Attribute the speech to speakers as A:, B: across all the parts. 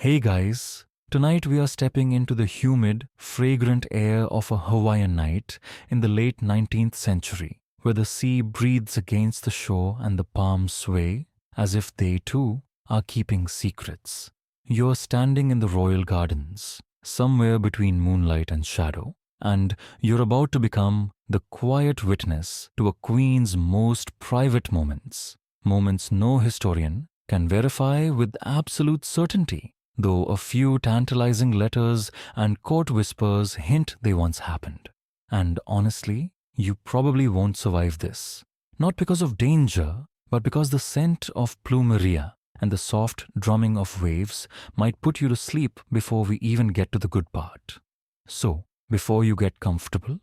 A: Hey guys, tonight we are stepping into the humid, fragrant air of a Hawaiian night in the late 19th century, where the sea breathes against the shore and the palms sway as if they too are keeping secrets. You're standing in the royal gardens, somewhere between moonlight and shadow, and you're about to become the quiet witness to a queen's most private moments, moments no historian can verify with absolute certainty, though a few tantalizing letters and court whispers hint they once happened. And honestly, you probably won't survive this. Not because of danger, but because the scent of plumeria and the soft drumming of waves might put you to sleep before we even get to the good part. So, before you get comfortable,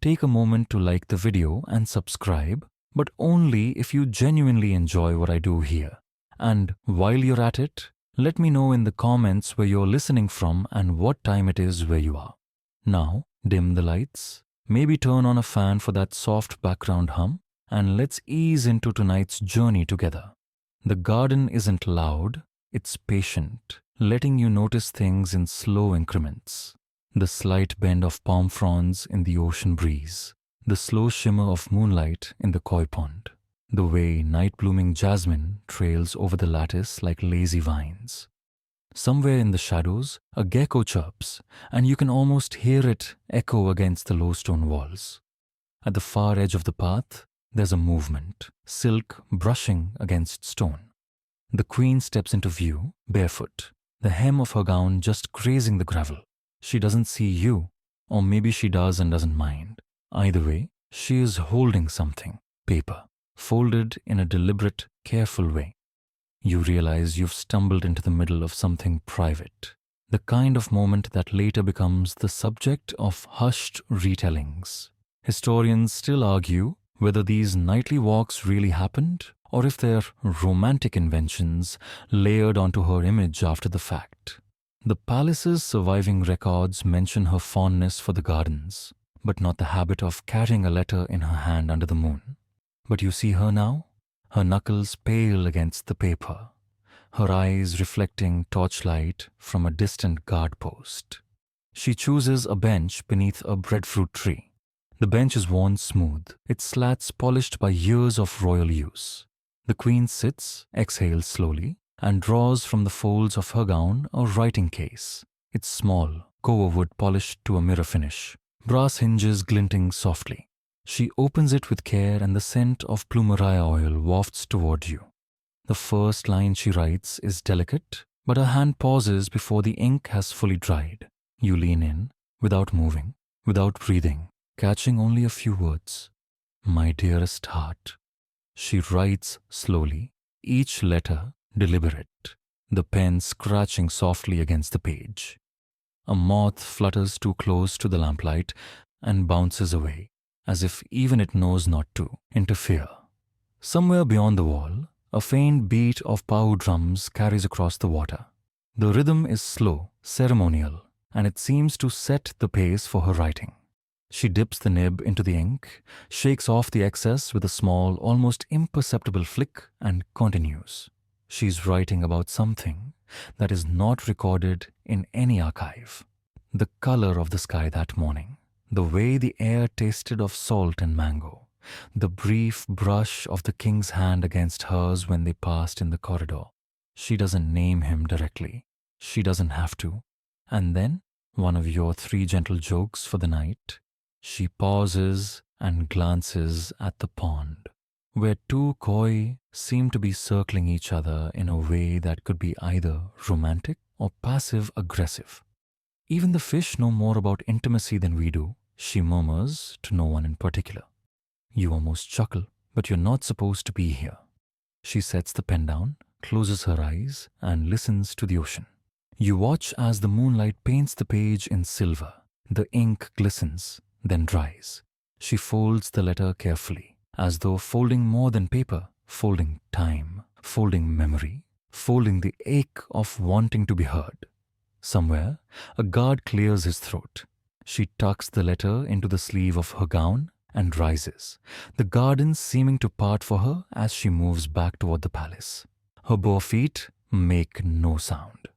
A: take a moment to like the video and subscribe, but only if you genuinely enjoy what I do here. And while you're at it, let me know in the comments where you're listening from and what time it is where you are. Now, dim the lights, maybe turn on a fan for that soft background hum, and let's ease into tonight's journey together. The garden isn't loud, it's patient, letting you notice things in slow increments. The slight bend of palm fronds in the ocean breeze, the slow shimmer of moonlight in the koi pond, the way night-blooming jasmine trails over the lattice like lazy vines. Somewhere in the shadows, a gecko chirps, and you can almost hear it echo against the low stone walls. At the far edge of the path, there's a movement, silk brushing against stone. The queen steps into view, barefoot, the hem of her gown just grazing the gravel. She doesn't see you, or maybe she does and doesn't mind. Either way, she is holding something, paper, folded in a deliberate, careful way. You realize you've stumbled into the middle of something private, the kind of moment that later becomes the subject of hushed retellings. Historians still argue whether these nightly walks really happened or if they're romantic inventions layered onto her image after the fact. The palace's surviving records mention her fondness for the gardens, but not the habit of carrying a letter in her hand under the moon. But you see her now, her knuckles pale against the paper, her eyes reflecting torchlight from a distant guard post. She chooses a bench beneath a breadfruit tree. The bench is worn smooth, its slats polished by years of royal use. The queen sits, exhales slowly, and draws from the folds of her gown a writing case. It's small, koa-wood polished to a mirror finish, brass hinges glinting softly. She opens it with care and the scent of plumeria oil wafts toward you. The first line she writes is delicate, but her hand pauses before the ink has fully dried. You lean in, without moving, without breathing, catching only a few words. My dearest heart. She writes slowly, each letter deliberate, the pen scratching softly against the page. A moth flutters too close to the lamplight and bounces away, as if even it knows not to interfere. Somewhere beyond the wall, a faint beat of pau drums carries across the water. The rhythm is slow, ceremonial, and it seems to set the pace for her writing. She dips the nib into the ink, shakes off the excess with a small, almost imperceptible flick, and continues. She's writing about something that is not recorded in any archive. The color of the sky that morning, the way the air tasted of salt and mango, the brief brush of the king's hand against hers when they passed in the corridor. She doesn't name him directly. She doesn't have to. And then, one of your 3 gentle jokes for the night. She pauses and glances at the pond, where 2 koi seem to be circling each other in a way that could be either romantic or passive-aggressive. Even the fish know more about intimacy than we do, she murmurs to no one in particular. You almost chuckle, but you're not supposed to be here. She sets the pen down, closes her eyes, and listens to the ocean. You watch as the moonlight paints the page in silver. The ink glistens, then dries. She folds the letter carefully, as though folding more than paper, folding time, folding memory, folding the ache of wanting to be heard. Somewhere, a guard clears his throat. She tucks the letter into the sleeve of her gown and rises, the garden seeming to part for her as she moves back toward the palace. Her bare feet make no sound.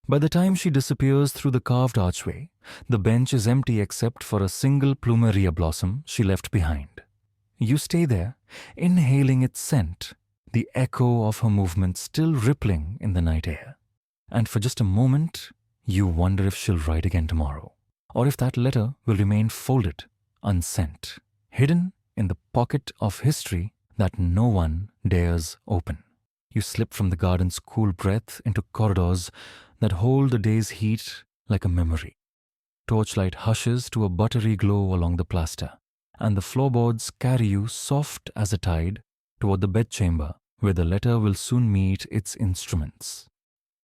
A: By the time she disappears through the carved archway, the bench is empty except for a single plumeria blossom she left behind. You stay there, inhaling its scent, the echo of her movement still rippling in the night air. And for just a moment, you wonder if she'll write again tomorrow, or if that letter will remain folded, unsent, hidden in the pocket of history that no one dares open. You slip from the garden's cool breath into corridors that hold the day's heat like a memory. Torchlight hushes to a buttery glow along the plaster, and the floorboards carry you soft as a tide toward the bedchamber where the letter will soon meet its instruments.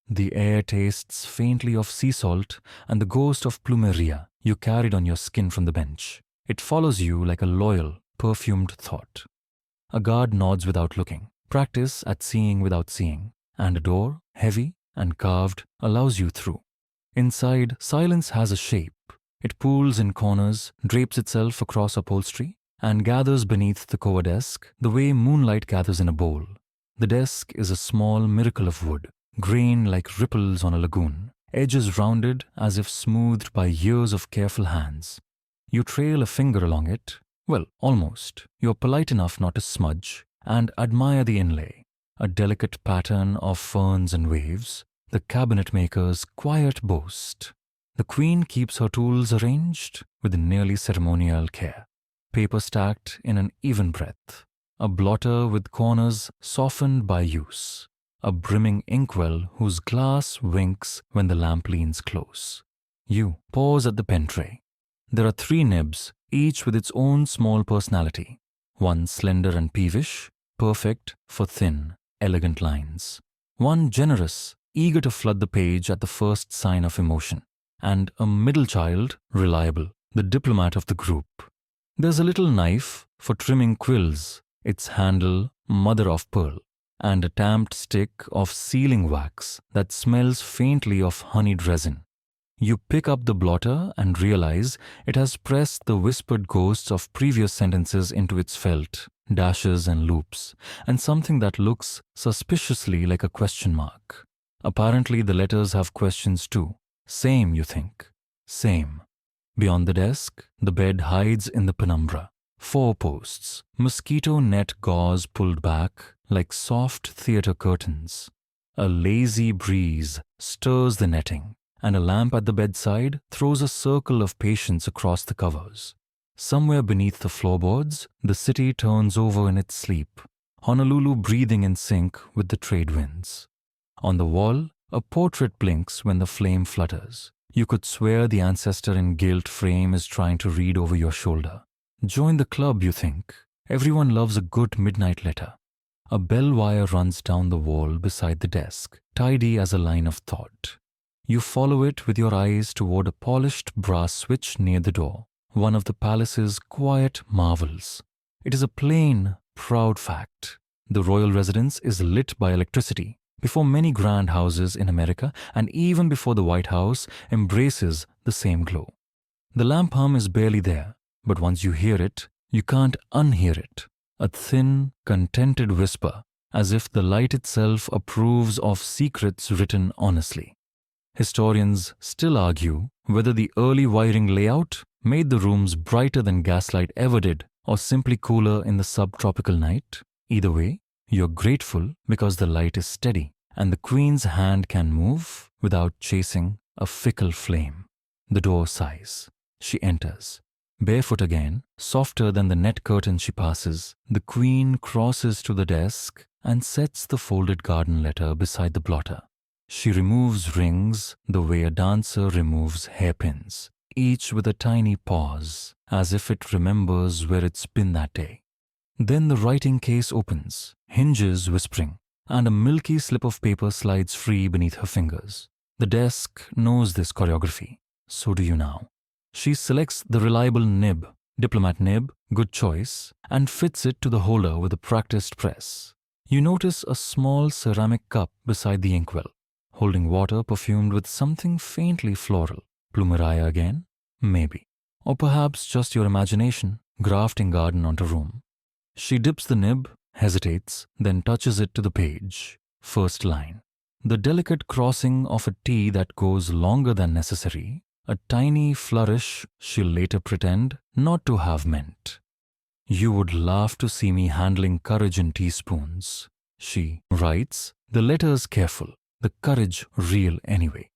A: The air tastes faintly of sea salt and the ghost of plumeria you carried on your skin from the bench. It follows you like a loyal, perfumed thought. A guard nods without looking, practice at seeing without seeing, and a door, heavy and carved, allows you through. Inside, silence has a shape. It pools in corners, drapes itself across upholstery, and gathers beneath the koa desk the way moonlight gathers in a bowl. The desk is a small miracle of wood, grain like ripples on a lagoon, edges rounded as if smoothed by years of careful hands. You trail a finger along it, well, almost. You're polite enough not to smudge, and admire the inlay, a delicate pattern of ferns and waves, the cabinet maker's quiet boast. The queen keeps her tools arranged with nearly ceremonial care, paper stacked in an even breadth, a blotter with corners softened by use, a brimming inkwell whose glass winks when the lamp leans close. You pause at the pen tray. There are 3 nibs, each with its own small personality, one slender and peevish, perfect for thin, elegant lines, one generous, eager to flood the page at the first sign of emotion, and a middle child, reliable, the diplomat of the group. There's a little knife for trimming quills, its handle mother of pearl, and a tamped stick of sealing wax that smells faintly of honeyed resin. You pick up the blotter and realize it has pressed the whispered ghosts of previous sentences into its felt, dashes and loops, and something that looks suspiciously like a question mark. Apparently the letters have questions too. Same, you think. Same. Beyond the desk, the bed hides in the penumbra. 4 posts, mosquito net gauze pulled back like soft theater curtains. A lazy breeze stirs the netting, and a lamp at the bedside throws a circle of patience across the covers. Somewhere beneath the floorboards, the city turns over in its sleep, Honolulu breathing in sync with the trade winds. On the wall, a portrait blinks when the flame flutters. You could swear the ancestor in gilt frame is trying to read over your shoulder. Join the club, you think. Everyone loves a good midnight letter. A bell wire runs down the wall beside the desk, tidy as a line of thought. You follow it with your eyes toward a polished brass switch near the door, one of the palace's quiet marvels. It is a plain, proud fact. The royal residence is lit by electricity, before many grand houses in America and even before the White House embraces the same glow. The lamp hum is barely there, but once you hear it, you can't unhear it. A thin, contented whisper, as if the light itself approves of secrets written honestly. Historians still argue whether the early wiring layout made the rooms brighter than gaslight ever did or simply cooler in the subtropical night. Either way, you're grateful because the light is steady and the queen's hand can move without chasing a fickle flame. The door sighs. She enters. Barefoot again, softer than the net curtain she passes, the queen crosses to the desk and sets the folded garden letter beside the blotter. She removes rings the way a dancer removes hairpins, each with a tiny pause, as if it remembers where it's been that day. Then the writing case opens, hinges whispering, and a milky slip of paper slides free beneath her fingers. The desk knows this choreography. So do you now. She selects the reliable nib, diplomat nib, good choice, and fits it to the holder with a practiced press. You notice a small ceramic cup beside the inkwell, holding water perfumed with something faintly floral. Plumeria again? Maybe. Or perhaps just your imagination, grafting garden onto room. She dips the nib, hesitates, then touches it to the page. First line. the delicate crossing of a T that goes longer than necessary, a tiny flourish she'll later pretend not to have meant. You would laugh to see me handling courage in teaspoons. She writes, the letters careful, the courage real anyway.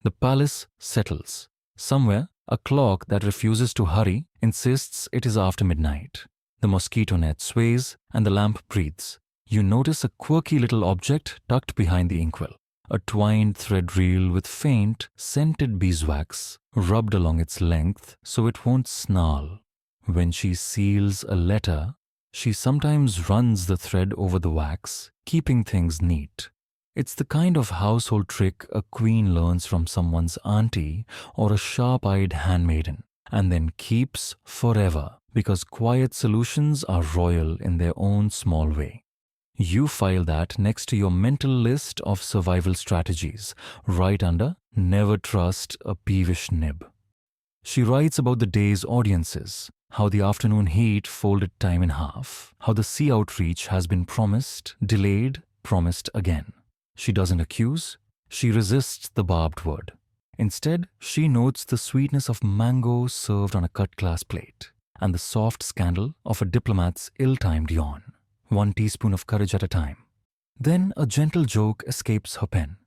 A: The palace settles. Somewhere, a clock that refuses to hurry insists it is after midnight. The mosquito net sways and the lamp breathes. You notice a quirky little object tucked behind the inkwell, a twined thread reel with faint, scented beeswax rubbed along its length so it won't snarl. When she seals a letter, she sometimes runs the thread over the wax, keeping things neat. It's the kind of household trick a queen learns from someone's auntie or a sharp-eyed handmaiden, and then keeps forever because quiet solutions are royal in their own small way. You file that next to your mental list of survival strategies, right under Never Trust a Peevish Nib. She writes about the day's audiences, how the afternoon heat folded time in half, how the sea outreach has been promised, delayed, promised again. She doesn't accuse, she resists the barbed word. Instead, she notes the sweetness of mango served on a cut-glass plate and the soft scandal of a diplomat's ill-timed yawn, 1 teaspoon of courage at a time. Then a gentle joke escapes her pen.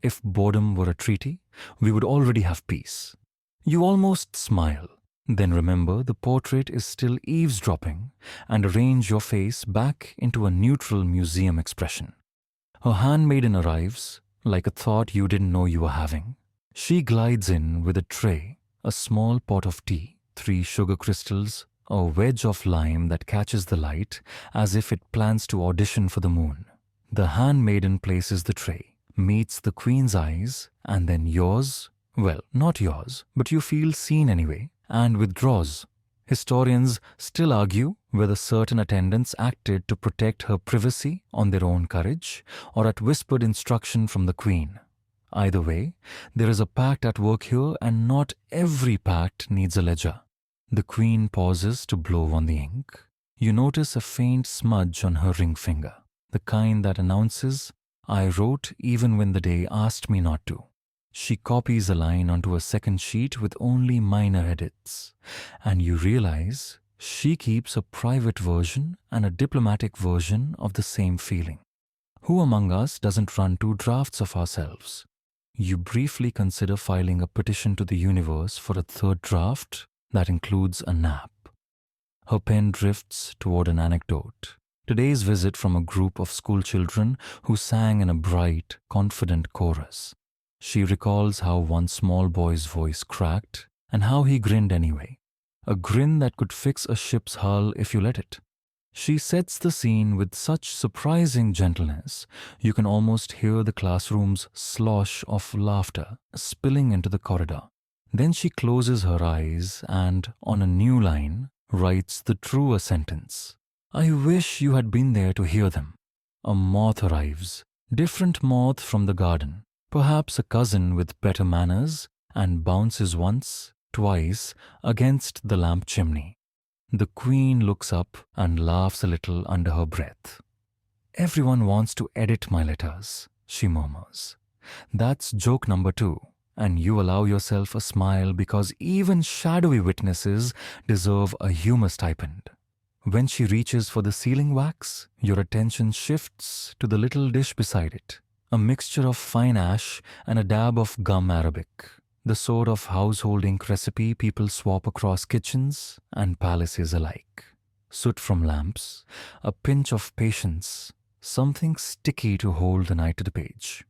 A: If boredom were a treaty, we would already have peace. You almost smile, then remember the portrait is still eavesdropping and arrange your face back into a neutral museum expression. Her handmaiden arrives, like a thought you didn't know you were having. She glides in with a tray, a small pot of tea, 3 sugar crystals, a wedge of lime that catches the light as if it plans to audition for the moon. The handmaiden places the tray, meets the queen's eyes, and then yours, well, not yours, but you feel seen anyway, and withdraws. Historians still argue whether certain attendants acted to protect her privacy on their own courage or at whispered instruction from the queen. Either way, there is a pact at work here, and not every pact needs a ledger. The queen pauses to blow on the ink. You notice a faint smudge on her ring finger, the kind that announces, I wrote even when the day asked me not to. She copies a line onto a second sheet with only minor edits, and you realize she keeps a private version and a diplomatic version of the same feeling. Who among us doesn't run 2 drafts of ourselves? You briefly consider filing a petition to the universe for a 3rd draft that includes a nap. Her pen drifts toward an anecdote. Today's visit from a group of school children who sang in a bright, confident chorus. She recalls how one small boy's voice cracked and how he grinned anyway. A grin that could fix a ship's hull if you let it. She sets the scene with such surprising gentleness, you can almost hear the classroom's slosh of laughter spilling into the corridor. Then she closes her eyes and, on a new line, writes the truer sentence. I wish you had been there to hear them. A moth arrives, different moth from the garden, perhaps a cousin with better manners, and bounces once, twice, against the lamp chimney. The queen looks up and laughs a little under her breath. Everyone wants to edit my letters, she murmurs. That's joke number 2, and you allow yourself a smile because even shadowy witnesses deserve a humor stipend. When she reaches for the sealing wax, your attention shifts to the little dish beside it, a mixture of fine ash and a dab of gum arabic. The sort of household ink recipe people swap across kitchens and palaces alike. Soot from lamps, a pinch of patience, something sticky to hold the night to the page.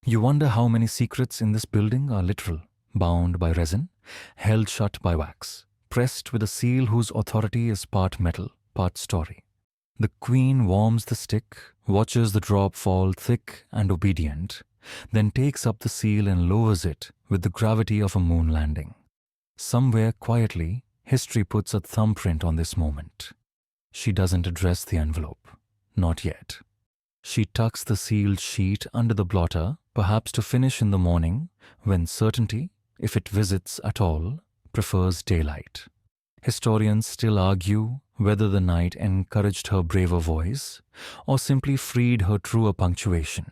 A: You wonder how many secrets in this building are literal, bound by resin, held shut by wax, pressed with a seal whose authority is part metal, part story. The queen warms the stick, watches the drop fall thick and obedient, then takes up the seal and lowers it with the gravity of a moon landing. Somewhere quietly, history puts a thumbprint on this moment. She doesn't address the envelope. Not yet. She tucks the sealed sheet under the blotter, perhaps to finish in the morning, when certainty, if it visits at all, prefers daylight. Historians still argue whether the night encouraged her braver voice or simply freed her truer punctuation.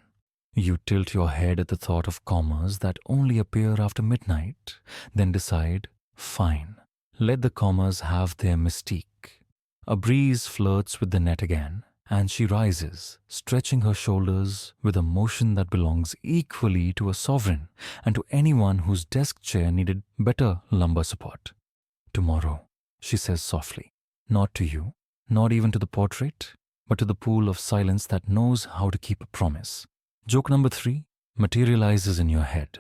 A: You tilt your head at the thought of commas that only appear after midnight, then decide, fine, let the commas have their mystique. A breeze flirts with the net again, and she rises, stretching her shoulders with a motion that belongs equally to a sovereign and to anyone whose desk chair needed better lumbar support. Tomorrow, she says softly, not to you, not even to the portrait, but to the pool of silence that knows how to keep a promise. Joke number 3 materializes in your head.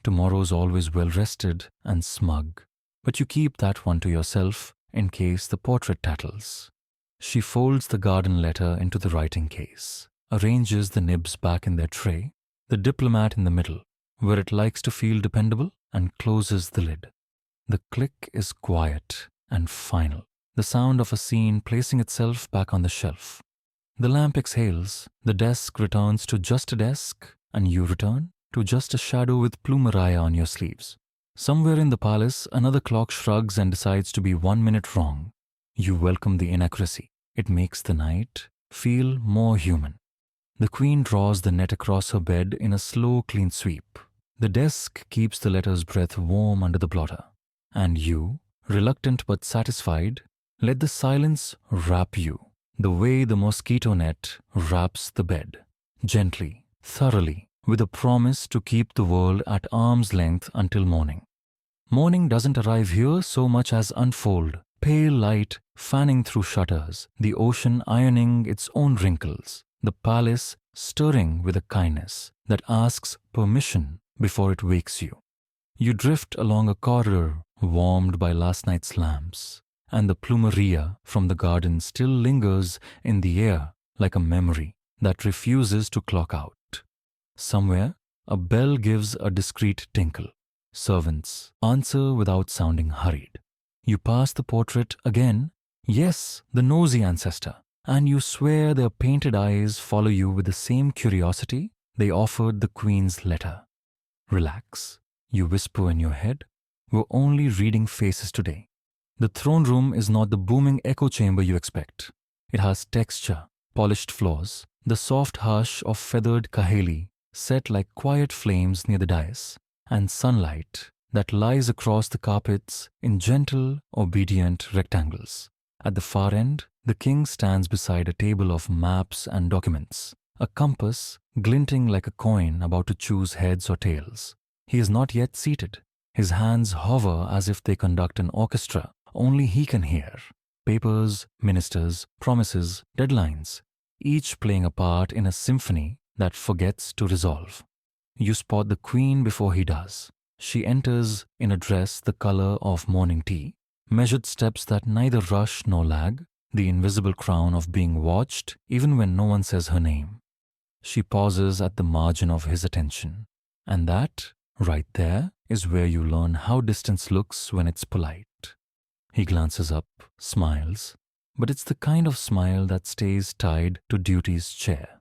A: Tomorrow's always well-rested and smug, but you keep that one to yourself in case the portrait tattles. She folds the garden letter into the writing case, arranges the nibs back in their tray, the diplomat in the middle, where it likes to feel dependable, and closes the lid. The click is quiet and final, the sound of a scene placing itself back on the shelf. The lamp exhales, the desk returns to just a desk, and you return to just a shadow with plumeria on your sleeves. Somewhere in the palace, another clock shrugs and decides to be 1 minute wrong. You welcome the inaccuracy. It makes the night feel more human. The queen draws the net across her bed in a slow, clean sweep. The desk keeps the letter's breath warm under the blotter. And you, reluctant but satisfied, let the silence wrap you, the way the mosquito net wraps the bed. Gently, thoroughly, with a promise to keep the world at arm's length until morning. Morning doesn't arrive here so much as unfold, pale light fanning through shutters, the ocean ironing its own wrinkles, the palace stirring with a kindness that asks permission before it wakes you. You drift along a corridor warmed by last night's lamps, and the plumeria from the garden still lingers in the air like a memory that refuses to clock out. Somewhere, a bell gives a discreet tinkle. Servants answer without sounding hurried. You pass the portrait again, yes, the nosy ancestor, and you swear their painted eyes follow you with the same curiosity they offered the queen's letter. Relax, you whisper in your head, we're only reading faces today. The throne room is not the booming echo chamber you expect. It has texture, polished floors, the soft hush of feathered Kahili set like quiet flames near the dais, and sunlight that lies across the carpets in gentle, obedient rectangles. At the far end, the king stands beside a table of maps and documents, a compass glinting like a coin about to choose heads or tails. He is not yet seated. His hands hover as if they conduct an orchestra only he can hear. Papers, ministers, promises, deadlines, each playing a part in a symphony that forgets to resolve. You spot the queen before he does. She enters in a dress the color of morning tea, measured steps that neither rush nor lag, the invisible crown of being watched even when no one says her name. She pauses at the margin of his attention, and that, right there, is where you learn how distance looks when it's polite. He glances up, smiles, but it's the kind of smile that stays tied to duty's chair.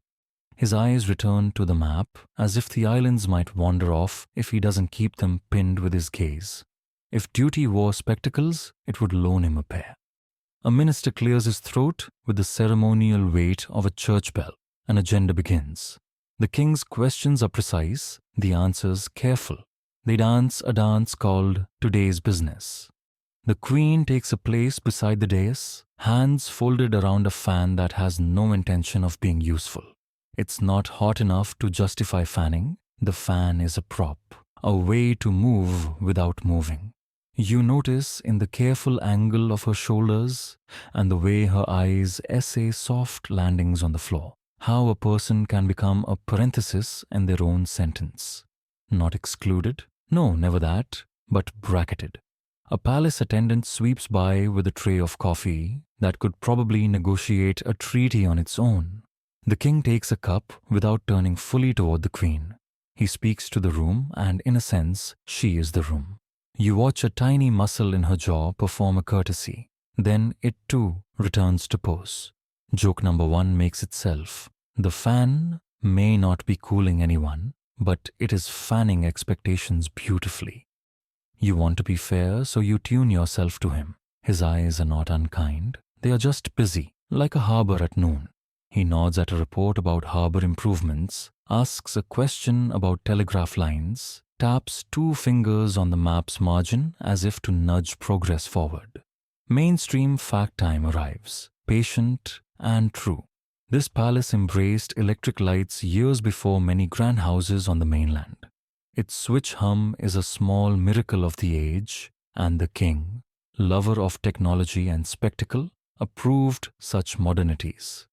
A: His eyes return to the map, as if the islands might wander off if he doesn't keep them pinned with his gaze. If duty wore spectacles, it would loan him a pair. A minister clears his throat with the ceremonial weight of a church bell. An agenda begins. The king's questions are precise, the answers careful. They dance a dance called Today's Business. The queen takes a place beside the dais, hands folded around a fan that has no intention of being useful. It's not hot enough to justify fanning. The fan is a prop, a way to move without moving. You notice in the careful angle of her shoulders and the way her eyes essay soft landings on the floor, how a person can become a parenthesis in their own sentence. Not excluded, no, never that, but bracketed. A palace attendant sweeps by with a tray of coffee that could probably negotiate a treaty on its own. The king takes a cup without turning fully toward the queen. He speaks to the room, and in a sense, she is the room. You watch a tiny muscle in her jaw perform a courtesy. Then it too returns to pose. Joke number 1 makes itself. The fan may not be cooling anyone, but it is fanning expectations beautifully. You want to be fair, so you tune yourself to him. His eyes are not unkind. They are just busy, like a harbor at noon. He nods at a report about harbor improvements, asks a question about telegraph lines, taps 2 fingers on the map's margin as if to nudge progress forward. Mainstream fact time arrives, patient and true. This palace embraced electric lights years before many grand houses on the mainland. Its switch hum is a small miracle of the age, and the king, lover of technology and spectacle, approved such modernities.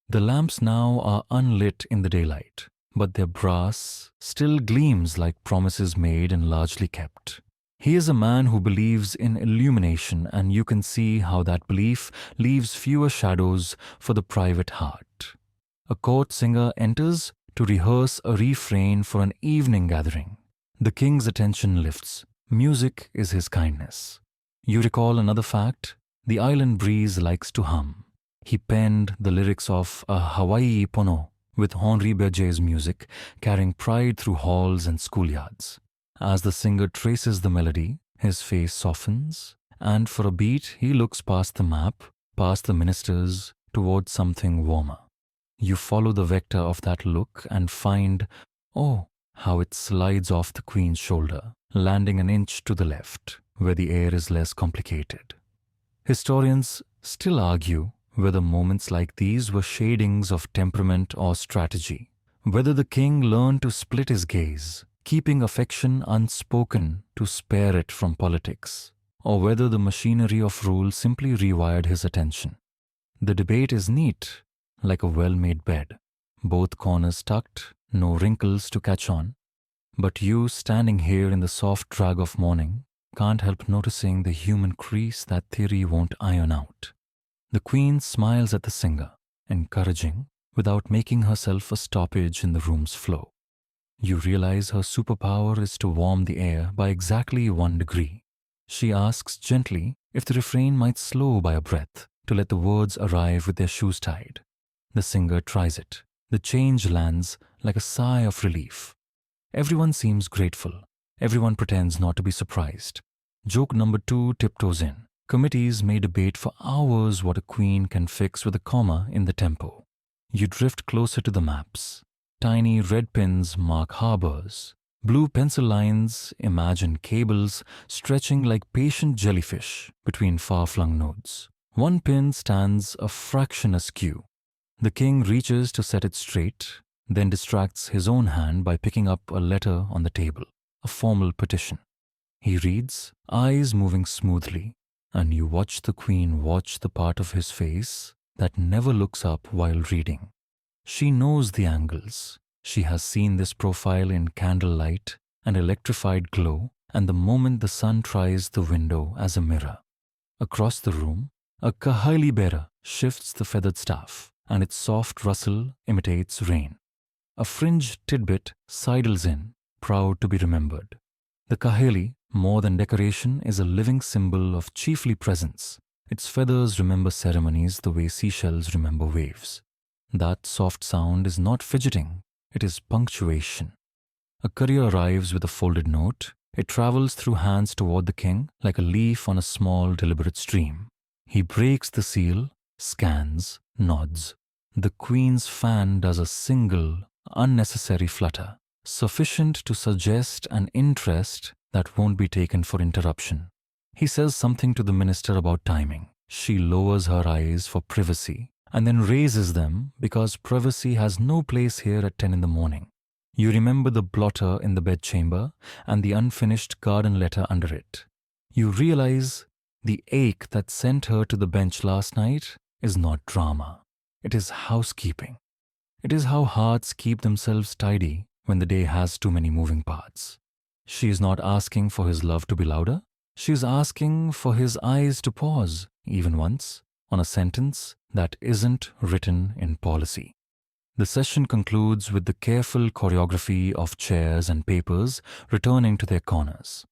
A: The lamps now are unlit in the daylight, but their brass still gleams like promises made and largely kept. He is a man who believes in illumination, and you can see how that belief leaves fewer shadows for the private heart. A court singer enters to rehearse a refrain for an evening gathering. The king's attention lifts. Music is his kindness. You recall another fact? The island breeze likes to hum. He penned the lyrics of a Hawaii pono with Henri Berger's music, carrying pride through halls and schoolyards. As the singer traces the melody, his face softens, and for a beat he looks past the map, past the ministers, towards something warmer. You follow the vector of that look and find, oh, how it slides off the queen's shoulder, landing an inch to the left, where the air is less complicated. Historians still argue whether moments like these were shadings of temperament or strategy, whether the king learned to split his gaze, keeping affection unspoken to spare it from politics, or whether the machinery of rule simply rewired his attention. The debate is neat, like a well-made bed, both corners tucked, no wrinkles to catch on. But you, standing here in the soft drag of morning, can't help noticing the human crease that theory won't iron out. The queen smiles at the singer, encouraging, without making herself a stoppage in the room's flow. You realize her superpower is to warm the air by exactly 1 degree. She asks gently if the refrain might slow by a breath to let the words arrive with their shoes tied. The singer tries it. The change lands like a sigh of relief. Everyone seems grateful. Everyone pretends not to be surprised. Joke number 2 tiptoes in. Committees may debate for hours what a queen can fix with a comma in the tempo. You drift closer to the maps. Tiny red pins mark harbors. Blue pencil lines imagine cables stretching like patient jellyfish between far-flung nodes. 1 pin stands a fraction askew. The king reaches to set it straight, then distracts his own hand by picking up a letter on the table, a formal petition. He reads, eyes moving smoothly, and you watch the queen watch the part of his face that never looks up while reading. She knows the angles. She has seen this profile in candlelight and electrified glow, and the moment the sun tries the window as a mirror. Across the room, a Kahili bearer shifts the feathered staff, and its soft rustle imitates rain. A fringed tidbit sidles in, proud to be remembered. The Kahili, more than decoration, is a living symbol of chiefly presence. Its feathers remember ceremonies the way seashells remember waves. That soft sound is not fidgeting, it is punctuation. A courier arrives with a folded note. It travels through hands toward the king like a leaf on a small, deliberate stream. He breaks the seal, scans, nods. The queen's fan does a single, unnecessary flutter, sufficient to suggest an interest that won't be taken for interruption. He says something to the minister about timing. She lowers her eyes for privacy and then raises them because privacy has no place here at 10 in the morning. You remember the blotter in the bedchamber and the unfinished garden letter under it. You realize the ache that sent her to the bench last night is not drama. It is housekeeping. It is how hearts keep themselves tidy when the day has too many moving parts. She is not asking for his love to be louder. She is asking for his eyes to pause, even once, on a sentence that isn't written in policy. The session concludes with the careful choreography of chairs and papers returning to their corners.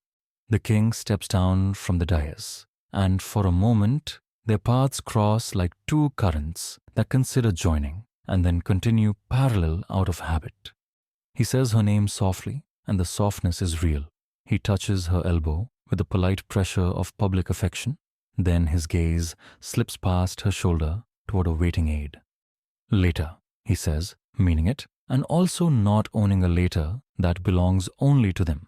A: The king steps down from the dais, and for a moment, their paths cross like 2 currents that consider joining and then continue parallel out of habit. He says her name softly, and the softness is real. He touches her elbow with the polite pressure of public affection. Then his gaze slips past her shoulder toward a waiting aide. Later, he says, meaning it, and also not owning a later that belongs only to them.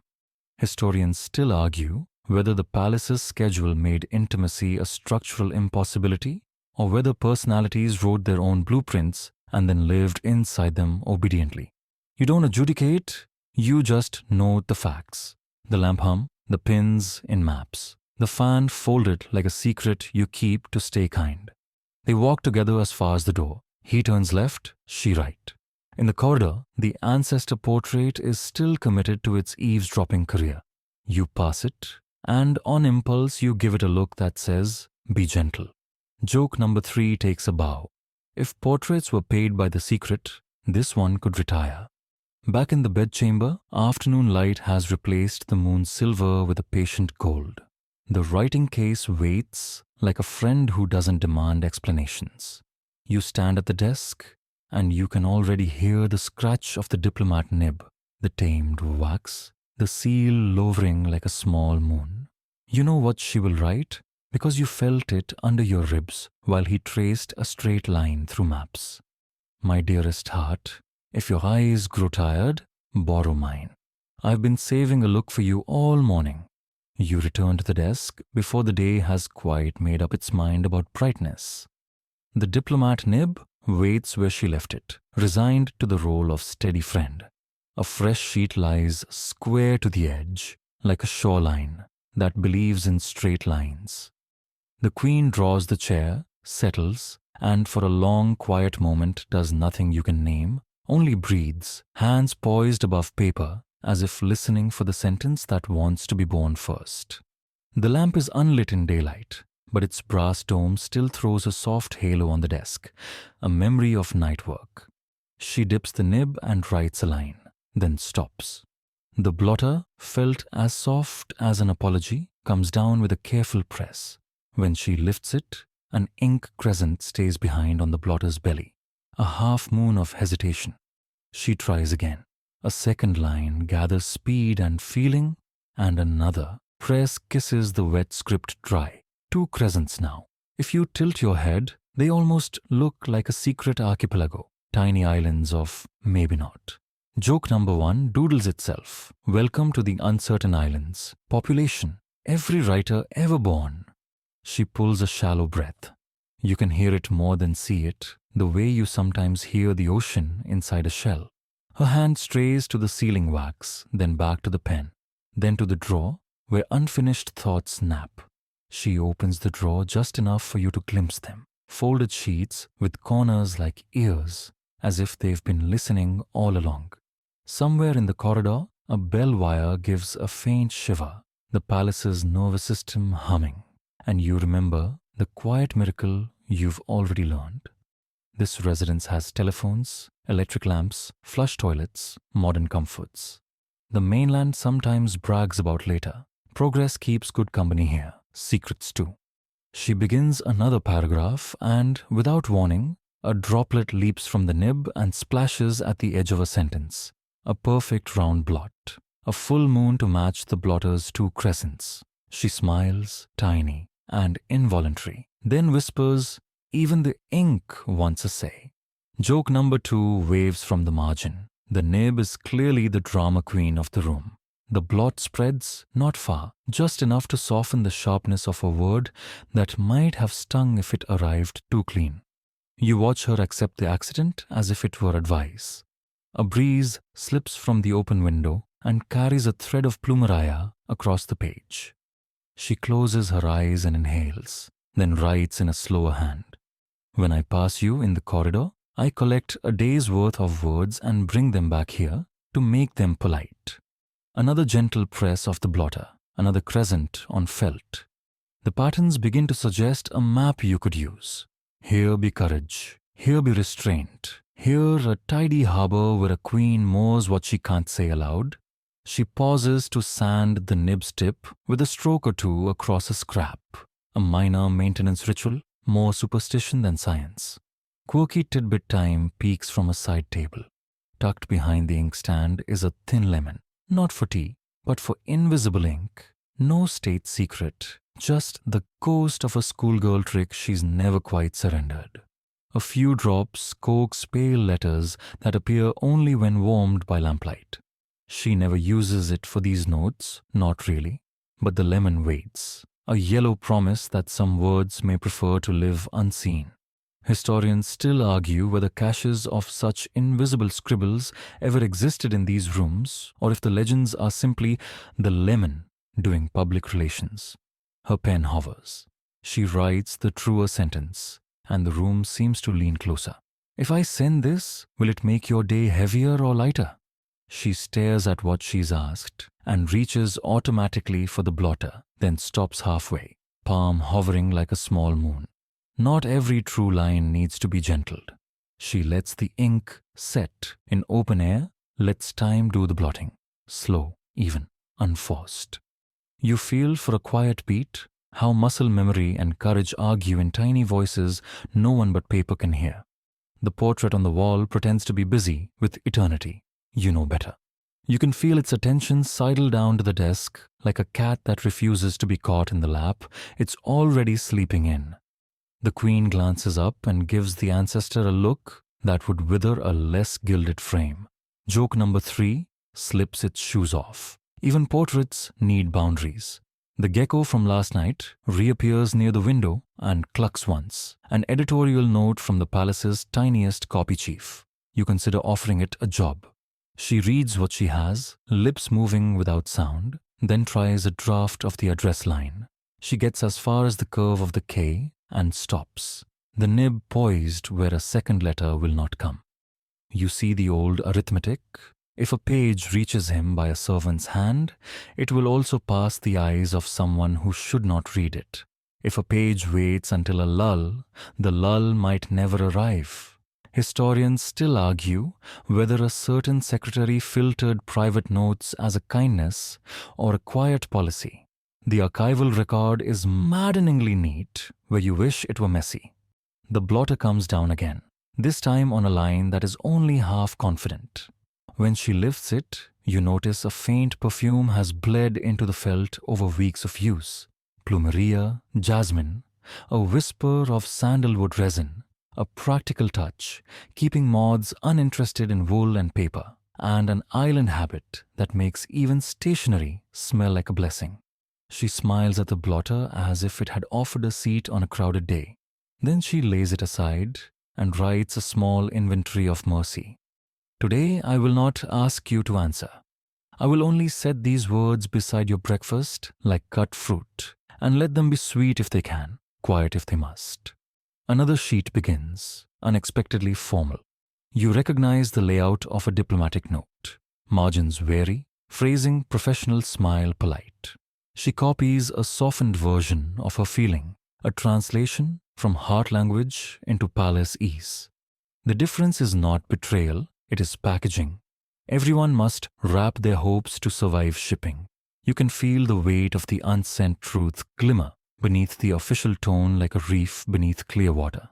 A: Historians still argue whether the palace's schedule made intimacy a structural impossibility or whether personalities wrote their own blueprints and then lived inside them obediently. You don't adjudicate, you just note the facts. The lamp hum, the pins in maps, the fan folded like a secret you keep to stay kind. They walk together as far as the door. He turns left, she right. In the corridor, the ancestor portrait is still committed to its eavesdropping career. You pass it, and on impulse you give it a look that says, "Be gentle." Joke number 3 takes a bow. If portraits were paid by the secret, this one could retire. Back in the bedchamber, afternoon light has replaced the moon's silver with a patient gold. The writing case waits like a friend who doesn't demand explanations. You stand at the desk, and you can already hear the scratch of the diplomat nib, the tamed wax, the seal lowering like a small moon. You know what she will write because you felt it under your ribs while he traced a straight line through maps. My dearest heart, if your eyes grow tired, borrow mine. I've been saving a look for you all morning. You return to the desk before the day has quite made up its mind about brightness. The diplomat nib waits where she left it, resigned to the role of steady friend. A fresh sheet lies square to the edge, like a shoreline that believes in straight lines. The queen draws the chair, settles, and for a long, quiet moment does nothing you can name, only breathes, hands poised above paper, as if listening for the sentence that wants to be born first. The lamp is unlit in daylight, but its brass dome still throws a soft halo on the desk, a memory of night work. She dips the nib and writes a line, then stops. The blotter, felt as soft as an apology, comes down with a careful press. When she lifts it, an ink crescent stays behind on the blotter's belly, a half moon of hesitation. She tries again. A second line gathers speed and feeling, and another press kisses the wet script dry. 2 crescents now. If you tilt your head, they almost look like a secret archipelago, tiny islands of maybe not. Joke number 1 doodles itself. Welcome to the uncertain islands. Population. Every writer ever born. She pulls a shallow breath. You can hear it more than see it, the way you sometimes hear the ocean inside a shell. Her hand strays to the sealing wax, then back to the pen, then to the drawer where unfinished thoughts nap. She opens the drawer just enough for you to glimpse them, folded sheets with corners like ears, as if they've been listening all along. Somewhere in the corridor, a bell wire gives a faint shiver, the palace's nervous system humming, and you remember the quiet miracle you've already learned. This residence has telephones, electric lamps, flush toilets, modern comforts. The mainland sometimes brags about later. Progress keeps good company here, secrets too. She begins another paragraph and, without warning, a droplet leaps from the nib and splashes at the edge of a sentence. A perfect round blot. A full moon to match the blotter's 2 crescents. She smiles, tiny and involuntary, then whispers, "Even the ink wants a say." Joke number 2 waves from the margin. The nib is clearly the drama queen of the room. The blot spreads, not far, just enough to soften the sharpness of a word that might have stung if it arrived too clean. You watch her accept the accident as if it were advice. A breeze slips from the open window and carries a thread of plumeria across the page. She closes her eyes and inhales, then writes in a slower hand. When I pass you in the corridor, I collect a day's worth of words and bring them back here to make them polite. Another gentle press of the blotter, another crescent on felt. The patterns begin to suggest a map you could use. Here be courage, here be restraint, here a tidy harbor where a queen moors what she can't say aloud. She pauses to sand the nib's tip with a stroke or 2 across a scrap, a minor maintenance ritual, more superstition than science. Quirky tidbit time peeks from a side table. Tucked behind the inkstand is a thin lemon, not for tea, but for invisible ink. No state secret, just the ghost of a schoolgirl trick she's never quite surrendered. A few drops coax pale letters that appear only when warmed by lamplight. She never uses it for these notes, not really, but the lemon waits, a yellow promise that some words may prefer to live unseen. Historians still argue whether caches of such invisible scribbles ever existed in these rooms, or if the legends are simply the lemon doing public relations. Her pen hovers. She writes the truer sentence, and the room seems to lean closer. If I send this, will it make your day heavier or lighter? She stares at what she's asked and reaches automatically for the blotter, then stops halfway, palm hovering like a small moon. Not every true line needs to be gentled. She lets the ink set in open air, lets time do the blotting, slow, even, unforced. You feel for a quiet beat how muscle memory and courage argue in tiny voices no one but paper can hear. The portrait on the wall pretends to be busy with eternity. You know better. You can feel its attention sidle down to the desk like a cat that refuses to be caught in the lap it's already sleeping in. The queen glances up and gives the ancestor a look that would wither a less gilded frame. Joke number 3 slips its shoes off. Even portraits need boundaries. The gecko from last night reappears near the window and clucks once, an editorial note from the palace's tiniest copy chief. You consider offering it a job. She reads what she has, lips moving without sound, then tries a draft of the address line. She gets as far as the curve of the K and stops, the nib poised where a second letter will not come. You see the old arithmetic. If a page reaches him by a servant's hand, it will also pass the eyes of someone who should not read it. If a page waits until a lull, the lull might never arrive. Historians still argue whether a certain secretary filtered private notes as a kindness or a quiet policy. The archival record is maddeningly neat where you wish it were messy. The blotter comes down again, this time on a line that is only half confident. When she lifts it, you notice a faint perfume has bled into the felt over weeks of use. Plumeria, jasmine, a whisper of sandalwood resin, a practical touch, keeping moths uninterested in wool and paper, and an island habit that makes even stationery smell like a blessing. She smiles at the blotter as if it had offered a seat on a crowded day. Then she lays it aside and writes a small inventory of mercy. Today I will not ask you to answer. I will only set these words beside your breakfast like cut fruit, and let them be sweet if they can, quiet if they must. Another sheet begins, unexpectedly formal. You recognize the layout of a diplomatic note. Margins vary, phrasing professional, smile polite. She copies a softened version of her feeling, a translation from heart language into palace ease. The difference is not betrayal, it is packaging. Everyone must wrap their hopes to survive shipping. You can feel the weight of the unsent truth glimmer beneath the official tone like a reef beneath clear water.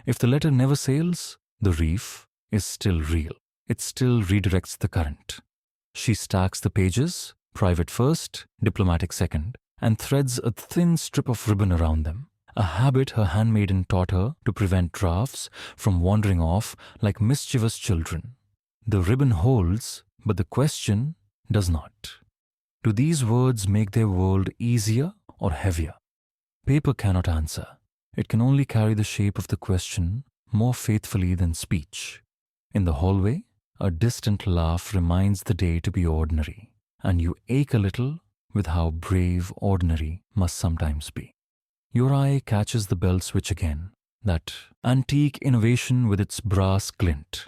A: If the letter never sails, the reef is still real. It still redirects the current. She stacks the pages, private first, diplomatic second, and threads a thin strip of ribbon around them, a habit her handmaiden taught her to prevent drafts from wandering off like mischievous children. The ribbon holds, but the question does not. Do these words make their world easier or heavier? Paper cannot answer. It can only carry the shape of the question more faithfully than speech. In the hallway, a distant laugh reminds the day to be ordinary, and you ache a little with how brave ordinary must sometimes be. Your eye catches the bell switch again, that antique innovation with its brass glint.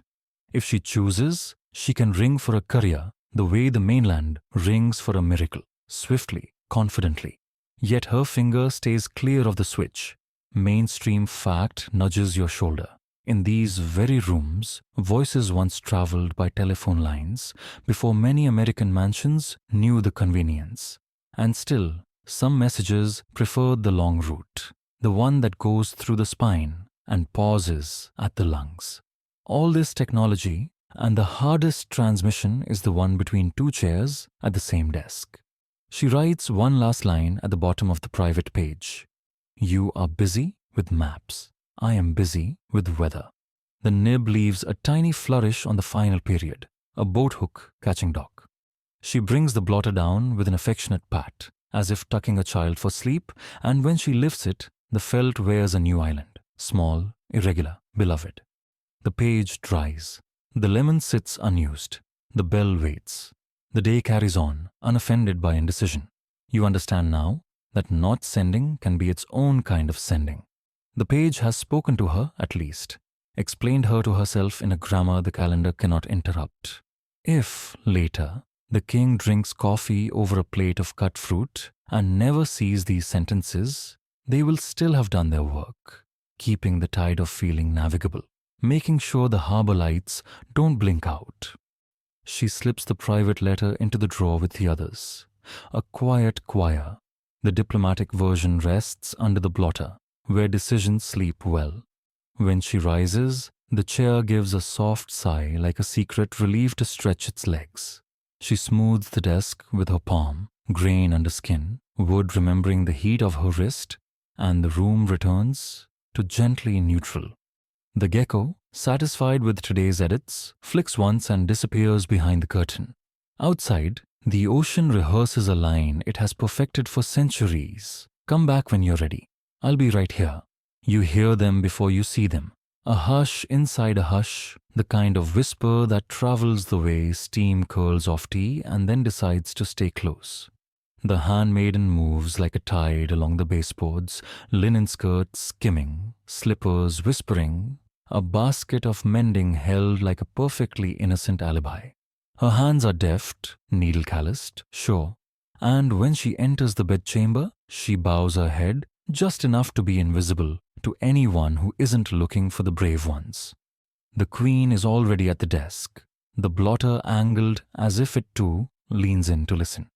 A: If she chooses, she can ring for a courier the way the mainland rings for a miracle, swiftly, confidently. Yet her finger stays clear of the switch. Mainstream fact nudges your shoulder. In these very rooms, voices once traveled by telephone lines before many American mansions knew the convenience. And still, some messages preferred the long route, the one that goes through the spine and pauses at the lungs. All this technology, and the hardest transmission is the one between two chairs at the same desk. She writes one last line at the bottom of the private page. You are busy with maps. I am busy with weather. The nib leaves a tiny flourish on the final period, a boat hook catching dock. She brings the blotter down with an affectionate pat, as if tucking a child for sleep, and when she lifts it, the felt wears a new island, small, irregular, beloved. The page dries. The lemon sits unused. The bell waits. The day carries on, unoffended by indecision. You understand now that not sending can be its own kind of sending. The page has spoken to her, at least, explained her to herself in a grammar the calendar cannot interrupt. If, later, the king drinks coffee over a plate of cut fruit and never sees these sentences, they will still have done their work, keeping the tide of feeling navigable, making sure the harbor lights don't blink out. She slips the private letter into the drawer with the others. A quiet choir. The diplomatic version rests under the blotter, where decisions sleep well. When she rises, the chair gives a soft sigh like a secret relieved to stretch its legs. She smooths the desk with her palm, grain under skin, wood remembering the heat of her wrist, and the room returns to gently neutral. The gecko, satisfied with today's edits, flicks once and disappears behind the curtain. Outside, the ocean rehearses a line it has perfected for centuries. Come back when you're ready. I'll be right here. You hear them before you see them. A hush inside a hush, the kind of whisper that travels the way steam curls off tea and then decides to stay close. The handmaiden moves like a tide along the baseboards, linen skirts skimming, slippers whispering, a basket of mending held like a perfectly innocent alibi. Her hands are deft, needle calloused, sure, and when she enters the bedchamber, she bows her head just enough to be invisible to anyone who isn't looking for the brave ones. The queen is already at the desk, the blotter angled as if it too leans in to listen.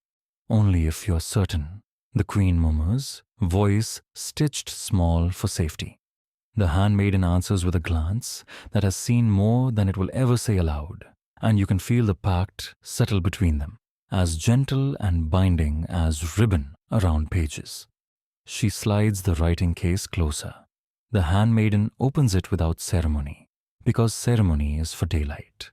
A: Only if you're certain, the queen murmurs, voice stitched small for safety. The handmaiden answers with a glance that has seen more than it will ever say aloud, and you can feel the pact settle between them, as gentle and binding as ribbon around pages. She slides the writing case closer. The handmaiden opens it without ceremony, because ceremony is for daylight.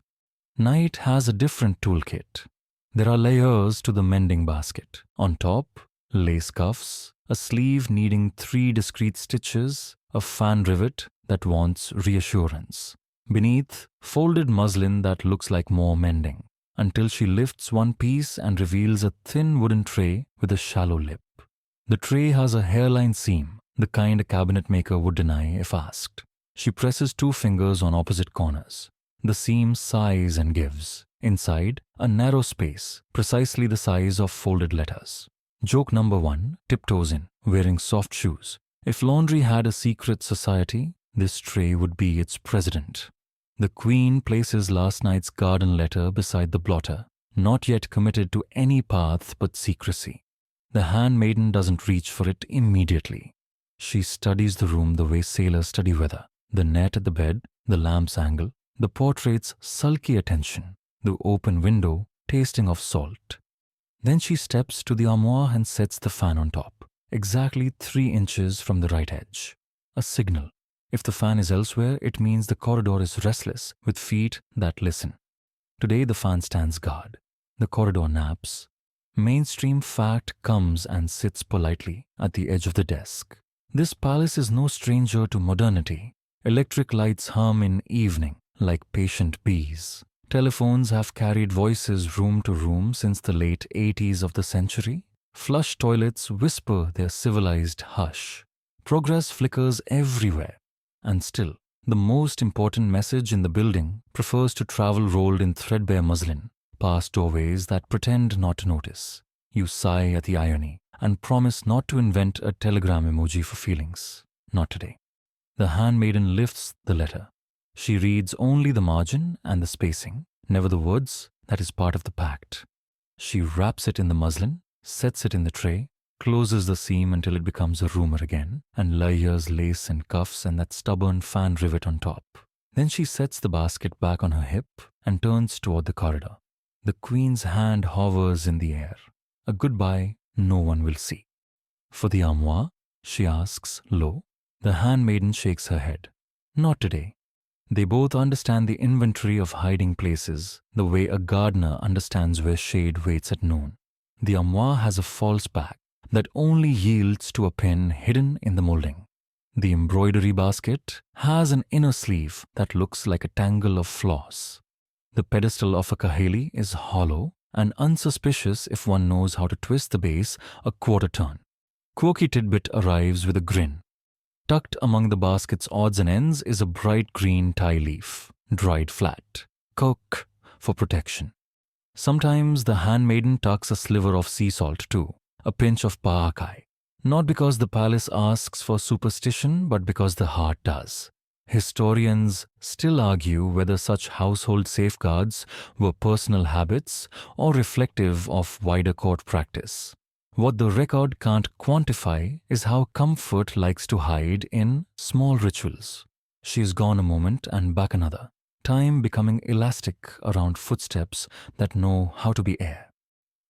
A: Night has a different toolkit. There are layers to the mending basket. On top, lace cuffs, a sleeve needing 3 discrete stitches, a fan rivet that wants reassurance. Beneath, folded muslin that looks like more mending, until she lifts one piece and reveals a thin wooden tray with a shallow lip. The tray has a hairline seam, the kind a cabinet maker would deny if asked. She presses 2 fingers on opposite corners. The seam sighs and gives. Inside, a narrow space, precisely the size of folded letters. Joke number 1 tiptoes in, wearing soft shoes. If laundry had a secret society, this tray would be its president. The queen places last night's garden letter beside the blotter, not yet committed to any path but secrecy. The handmaiden doesn't reach for it immediately. She studies the room the way sailors study weather, the net at the bed, the lamp's angle, the portrait's sulky attention, the open window tasting of salt. Then she steps to the armoire and sets the fan on top, exactly 3 inches from the right edge. A signal. If the fan is elsewhere, it means the corridor is restless, with feet that listen. Today the fan stands guard. The corridor naps. Mainstream fact comes and sits politely at the edge of the desk. This palace is no stranger to modernity. Electric lights hum in evening like patient bees. Telephones have carried voices room to room since the late 80s of the century. Flush toilets whisper their civilized hush. Progress flickers everywhere. And still, the most important message in the building prefers to travel rolled in threadbare muslin, past doorways that pretend not to notice. You sigh at the irony and promise not to invent a telegram emoji for feelings. Not today. The handmaiden lifts the letter. She reads only the margin and the spacing, never the words that is part of the pact. She wraps it in the muslin, sets it in the tray, closes the seam until it becomes a rumor again, and layers lace and cuffs and that stubborn fan rivet on top. Then she sets the basket back on her hip and turns toward the corridor. The queen's hand hovers in the air. A goodbye no one will see. For the armoire, she asks low, The handmaiden shakes her head. Not today. They both understand the inventory of hiding places, the way a gardener understands where shade waits at noon. The armoire has a false back that only yields to a pin hidden in the molding. The embroidery basket has an inner sleeve that looks like a tangle of floss. The pedestal of a Kahili is hollow and unsuspicious if one knows how to twist the base a quarter turn. Quirky Tidbit arrives with a grin. Tucked among the basket's odds and ends is a bright green tie leaf, dried flat, kok for protection. Sometimes the handmaiden tucks a sliver of sea salt too, a pinch of pa'akai. Not because the palace asks for superstition, but because the heart does. Historians still argue whether such household safeguards were personal habits or reflective of wider court practice. What the record can't quantify is how comfort likes to hide in small rituals. She is gone a moment and back another, time becoming elastic around footsteps that know how to be air.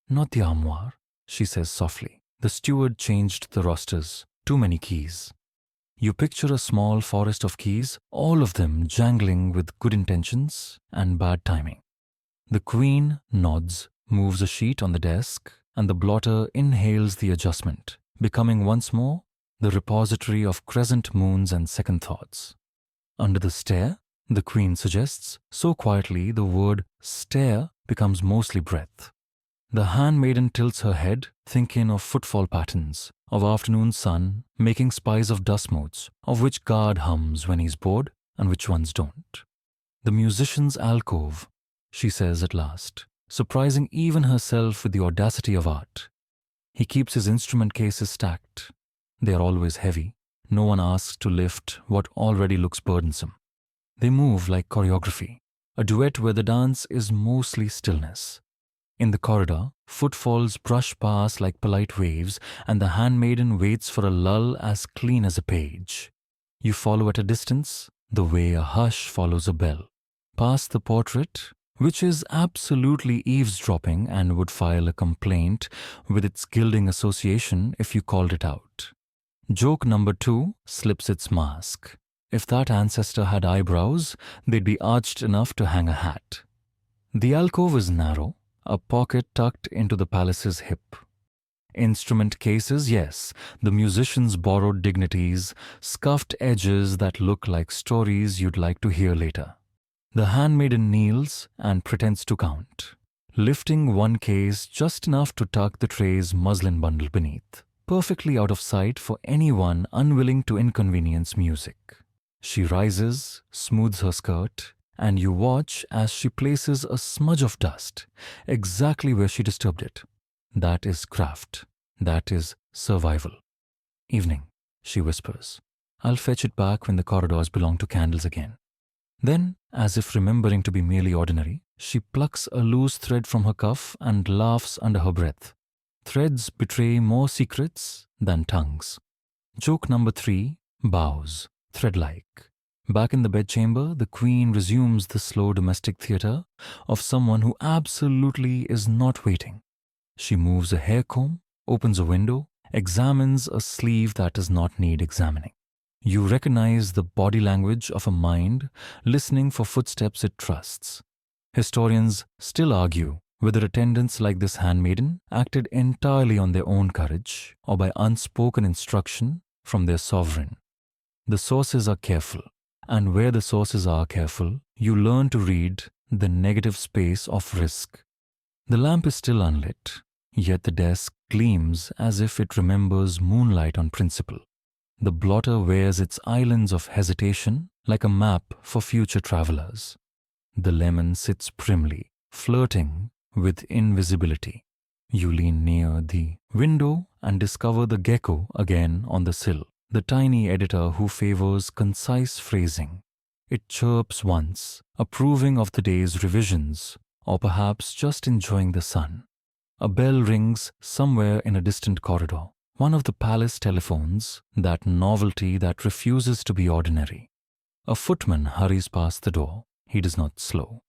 A: Not the armoire, she says softly. The steward changed the rosters. Too many keys. You picture a small forest of keys, all of them jangling with good intentions and bad timing. The queen nods, moves a sheet on the desk, and the blotter inhales the adjustment, becoming once more the repository of crescent moons and second thoughts. Under the stair, the queen suggests, so quietly the word stare becomes mostly breath. The handmaiden tilts her head, thinking of footfall patterns, of afternoon sun, making spies of dust motes, of which guard hums when he's bored and which ones don't. The musician's alcove, she says at last, surprising even herself with the audacity of art. He keeps his instrument cases stacked. They are always heavy. No one asks to lift what already looks burdensome. They move like choreography, a duet where the dance is mostly stillness. In the corridor, footfalls brush past like polite waves, and the handmaiden waits for a lull as clean as a page. You follow at a distance, the way a hush follows a bell. Past the portrait, which is absolutely eavesdropping and would file a complaint with its gilding association if you called it out. Joke number 2 slips its mask. If that ancestor had eyebrows, they'd be arched enough to hang a hat. The alcove is narrow, a pocket tucked into the palace's hip. Instrument cases, yes, the musicians' borrowed dignities, scuffed edges that look like stories you'd like to hear later. The handmaiden kneels and pretends to count, lifting one case just enough to tuck the tray's muslin bundle beneath, perfectly out of sight for anyone unwilling to inconvenience music. She rises, smooths her skirt, and you watch as she places a smudge of dust exactly where she disturbed it. That is craft. That is survival. Evening, she whispers. I'll fetch it back when the corridors belong to candles again. Then, as if remembering to be merely ordinary, she plucks a loose thread from her cuff and laughs under her breath. Threads betray more secrets than tongues. Joke number 3 bows, thread-like. Back in the bedchamber, the queen resumes the slow domestic theatre of someone who absolutely is not waiting. She moves a hair comb, opens a window, examines a sleeve that does not need examining. You recognize the body language of a mind listening for footsteps it trusts. Historians still argue whether attendants like this handmaiden acted entirely on their own courage or by unspoken instruction from their sovereign. The sources are careful, and where the sources are careful, you learn to read the negative space of risk. The lamp is still unlit, yet the desk gleams as if it remembers moonlight on principle. The blotter wears its islands of hesitation like a map for future travelers. The lemon sits primly, flirting with invisibility. You lean near the window and discover the gecko again on the sill, the tiny editor who favors concise phrasing. It chirps once, approving of the day's revisions, or perhaps just enjoying the sun. A bell rings somewhere in a distant corridor. One of the palace telephones, that novelty that refuses to be ordinary. A footman hurries past the door. He does not slow.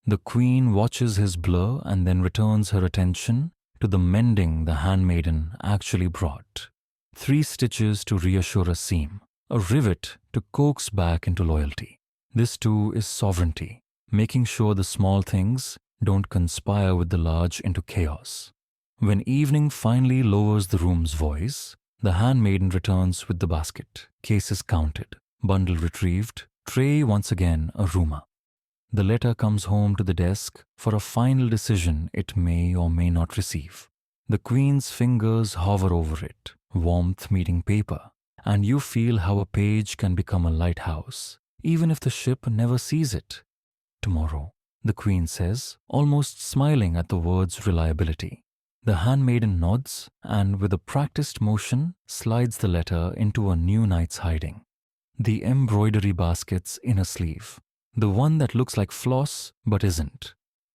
A: The queen watches his blur and then returns her attention to the mending the handmaiden actually brought. 3 stitches to reassure a seam, a rivet to coax back into loyalty. This too is sovereignty, making sure the small things don't conspire with the large into chaos. When evening finally lowers the room's voice, the handmaiden returns with the basket, cases counted, bundle retrieved, tray once again a rumor. The letter comes home to the desk for a final decision it may or may not receive. The queen's fingers hover over it, warmth meeting paper, and you feel how a page can become a lighthouse, even if the ship never sees it. Tomorrow, the queen says, almost smiling at the word's reliability. The handmaiden nods and, with a practiced motion, slides the letter into a new night's hiding. The embroidery basket's inner sleeve, the one that looks like floss but isn't.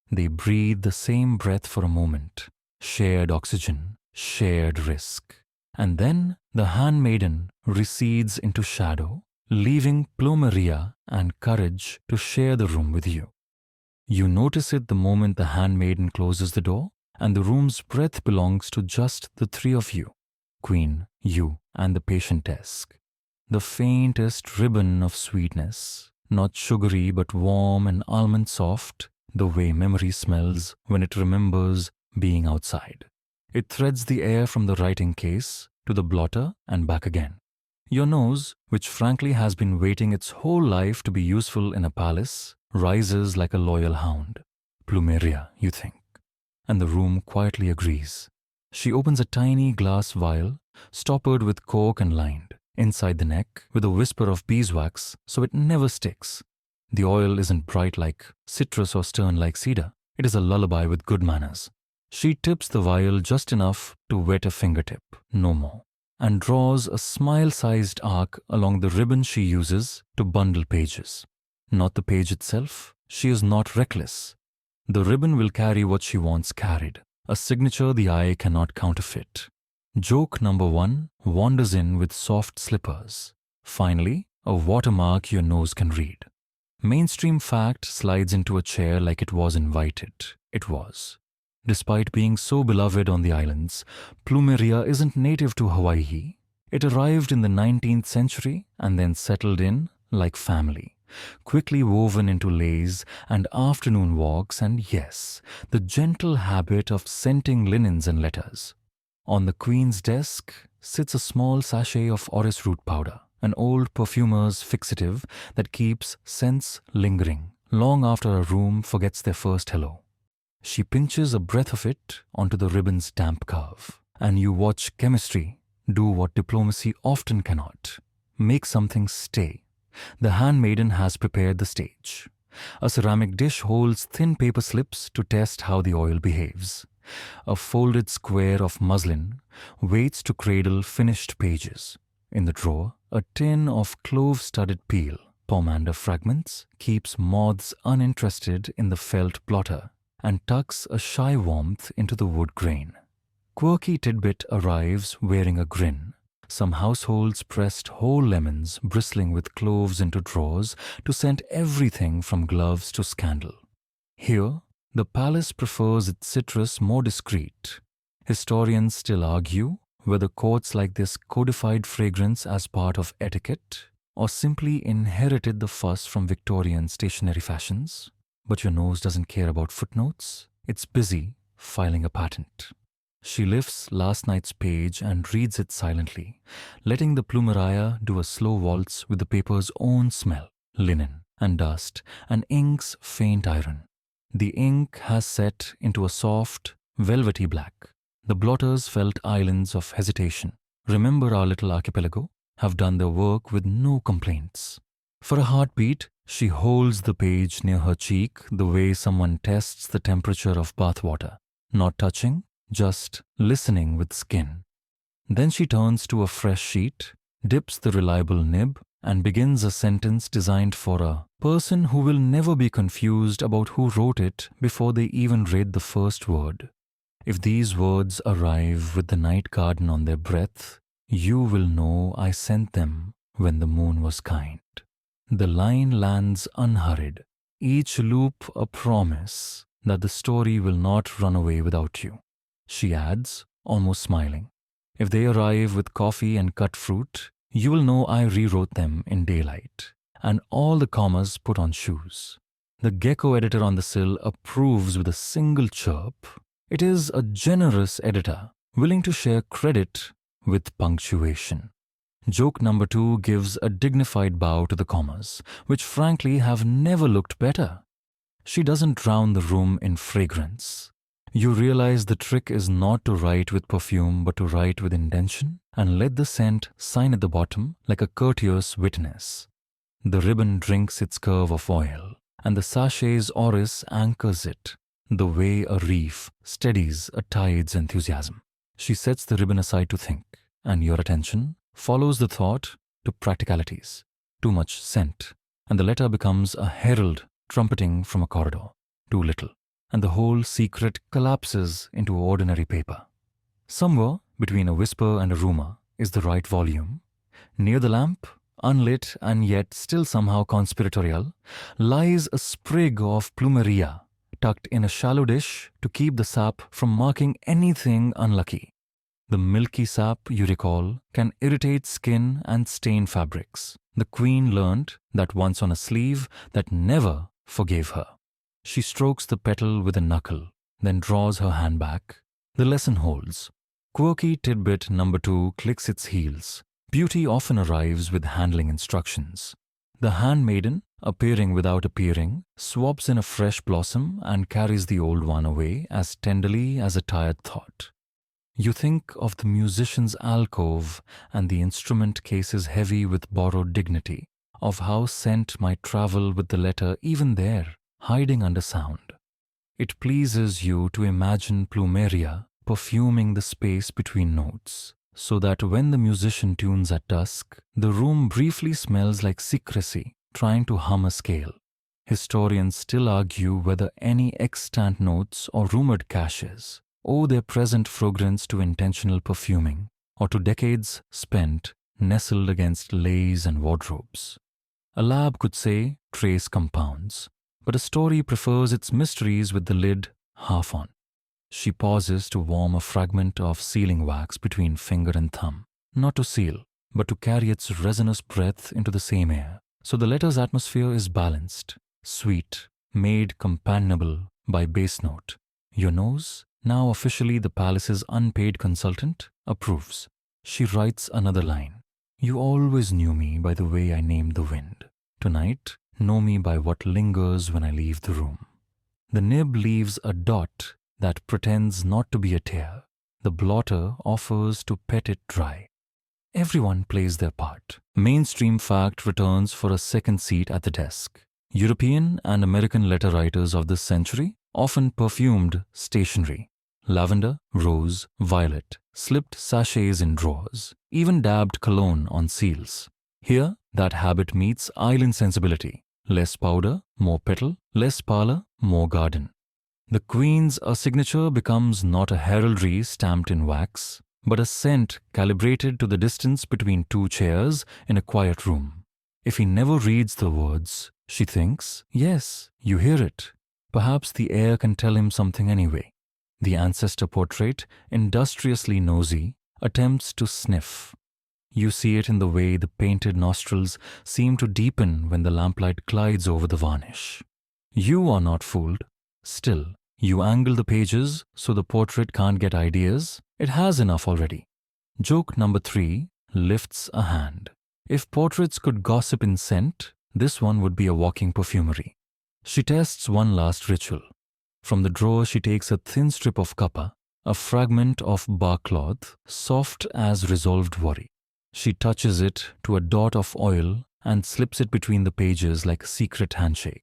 A: They breathe the same breath for a moment, shared oxygen, shared risk. And then the handmaiden recedes into shadow, leaving plumeria and courage to share the room with you. You notice it the moment the handmaiden closes the door, and the room's breath belongs to just the three of you, queen, you, and the patient desk. The faintest ribbon of sweetness, not sugary but warm and almond soft, the way memory smells when it remembers being outside. It threads the air from the writing case to the blotter and back again. Your nose, which frankly has been waiting its whole life to be useful in a palace, rises like a loyal hound. Plumeria, you think. And the room quietly agrees. She opens a tiny glass vial, stoppered with cork and lined, inside the neck with a whisper of beeswax so it never sticks. The oil isn't bright like citrus or stern like cedar. It is a lullaby with good manners. She tips the vial just enough to wet a fingertip, no more, and draws a smile-sized arc along the ribbon she uses to bundle pages. Not the page itself. She is not reckless. The ribbon will carry what she wants carried, a signature the eye cannot counterfeit. Joke number 1 wanders in with soft slippers. Finally, a watermark your nose can read. Mainstream fact slides into a chair like it was invited. It was. Despite being so beloved on the islands, plumeria isn't native to Hawaii. It arrived in the 19th century and then settled in like family, quickly woven into lays and afternoon walks and, yes, the gentle habit of scenting linens and letters. On the queen's desk sits a small sachet of orris root powder, an old perfumer's fixative that keeps scents lingering long after a room forgets their first hello. She pinches a breath of it onto the ribbon's damp curve, and you watch chemistry do what diplomacy often cannot: make something stay. The handmaiden has prepared the stage. A ceramic dish holds thin paper slips to test how the oil behaves. A folded square of muslin waits to cradle finished pages. In the drawer, a tin of clove-studded peel, pomander fragments, keeps moths uninterested in the felt blotter and tucks a shy warmth into the wood grain. Quirky tidbit arrives wearing a grin. Some households pressed whole lemons bristling with cloves into drawers to scent everything from gloves to scandal. Here, the palace prefers its citrus more discreet. Historians still argue whether courts like this codified fragrance as part of etiquette or simply inherited the fuss from Victorian stationery fashions. But your nose doesn't care about footnotes. It's busy filing a patent. She lifts last night's page and reads it silently, letting the plumeria do a slow waltz with the paper's own smell, linen and dust and ink's faint iron. The ink has set into a soft, velvety black. The blotters felt islands of hesitation. Remember our little archipelago? Have done their work with no complaints. For a heartbeat, she holds the page near her cheek the way someone tests the temperature of bath water, not touching, just listening with skin. Then she turns to a fresh sheet, dips the reliable nib, and begins a sentence designed for a person who will never be confused about who wrote it before they even read the first word. If these words arrive with the night garden on their breath, you will know I sent them when the moon was kind. The line lands unhurried, each loop a promise that the story will not run away without you. She adds, almost smiling, if they arrive with coffee and cut fruit, You will know I rewrote them in daylight, and all the commas put on shoes. The gecko editor on the sill approves with a single chirp. It is a generous editor, willing to share credit with punctuation. Joke number 2 gives a dignified bow to the commas, which frankly have never looked better. She doesn't drown the room in fragrance. You realize the trick is not to write with perfume but to write with intention and let the scent sign at the bottom like a courteous witness. The ribbon drinks its curve of oil, and the sachet's oris anchors it, the way a reef steadies a tide's enthusiasm. She sets the ribbon aside to think, and your attention follows the thought to practicalities. Too much scent, and the letter becomes a herald trumpeting from a corridor. Too little, and the whole secret collapses into ordinary paper. Somewhere between a whisper and a rumor is the right volume. Near the lamp, unlit and yet still somehow conspiratorial, lies a sprig of plumeria, tucked in a shallow dish to keep the sap from marking anything unlucky. The milky sap, you recall, can irritate skin and stain fabrics. The queen learned that once on a sleeve that never forgave her. She strokes the petal with a knuckle, then draws her hand back. The lesson holds. Quirky tidbit number 2 clicks its heels. Beauty often arrives with handling instructions. The handmaiden, appearing without appearing, swabs in a fresh blossom and carries the old one away as tenderly as a tired thought. You think of the musician's alcove and the instrument cases heavy with borrowed dignity, of how scent might travel with the letter even there, hiding under sound. It pleases you to imagine plumeria perfuming the space between notes, so that when the musician tunes at dusk, the room briefly smells like secrecy trying to hum a scale. Historians still argue whether any extant notes or rumored caches owe their present fragrance to intentional perfuming or to decades spent nestled against lays and wardrobes. A lab could say trace compounds, but a story prefers its mysteries with the lid half on. She pauses to warm a fragment of sealing wax between finger and thumb, not to seal, but to carry its resinous breath into the same air, so the letter's atmosphere is balanced, sweet, made companionable by bass note. Your nose, now officially the palace's unpaid consultant, approves. She writes another line. You always knew me by the way I named the wind. Tonight, know me by what lingers when I leave the room. The nib leaves a dot that pretends not to be a tear. The blotter offers to pet it dry. Everyone plays their part. Mainstream fact returns for a second seat at the desk. European and American letter writers of this century often perfumed stationery. Lavender, rose, violet, slipped sachets in drawers, even dabbed cologne on seals. Here, that habit meets island sensibility. Less powder, more petal, less parlor, more garden. The queen's signature becomes not a heraldry stamped in wax, but a scent calibrated to the distance between two chairs in a quiet room. If he never reads the words, she thinks, yes, you hear it. Perhaps the air can tell him something anyway. The ancestor portrait, industriously nosy, attempts to sniff. You see it in the way the painted nostrils seem to deepen when the lamplight glides over the varnish. You are not fooled. Still, you angle the pages so the portrait can't get ideas. It has enough already. Joke number 3 lifts a hand. If portraits could gossip in scent, this one would be a walking perfumery. She tests one last ritual. From the drawer she takes a thin strip of kapa, a fragment of bark cloth, soft as resolved worry. She touches it to a dot of oil and slips it between the pages like a secret handshake.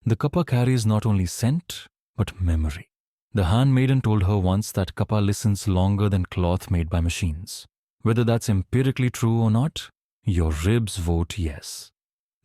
A: The kapa carries not only scent, but memory. The handmaiden told her once that kapa listens longer than cloth made by machines. Whether that's empirically true or not, your ribs vote yes.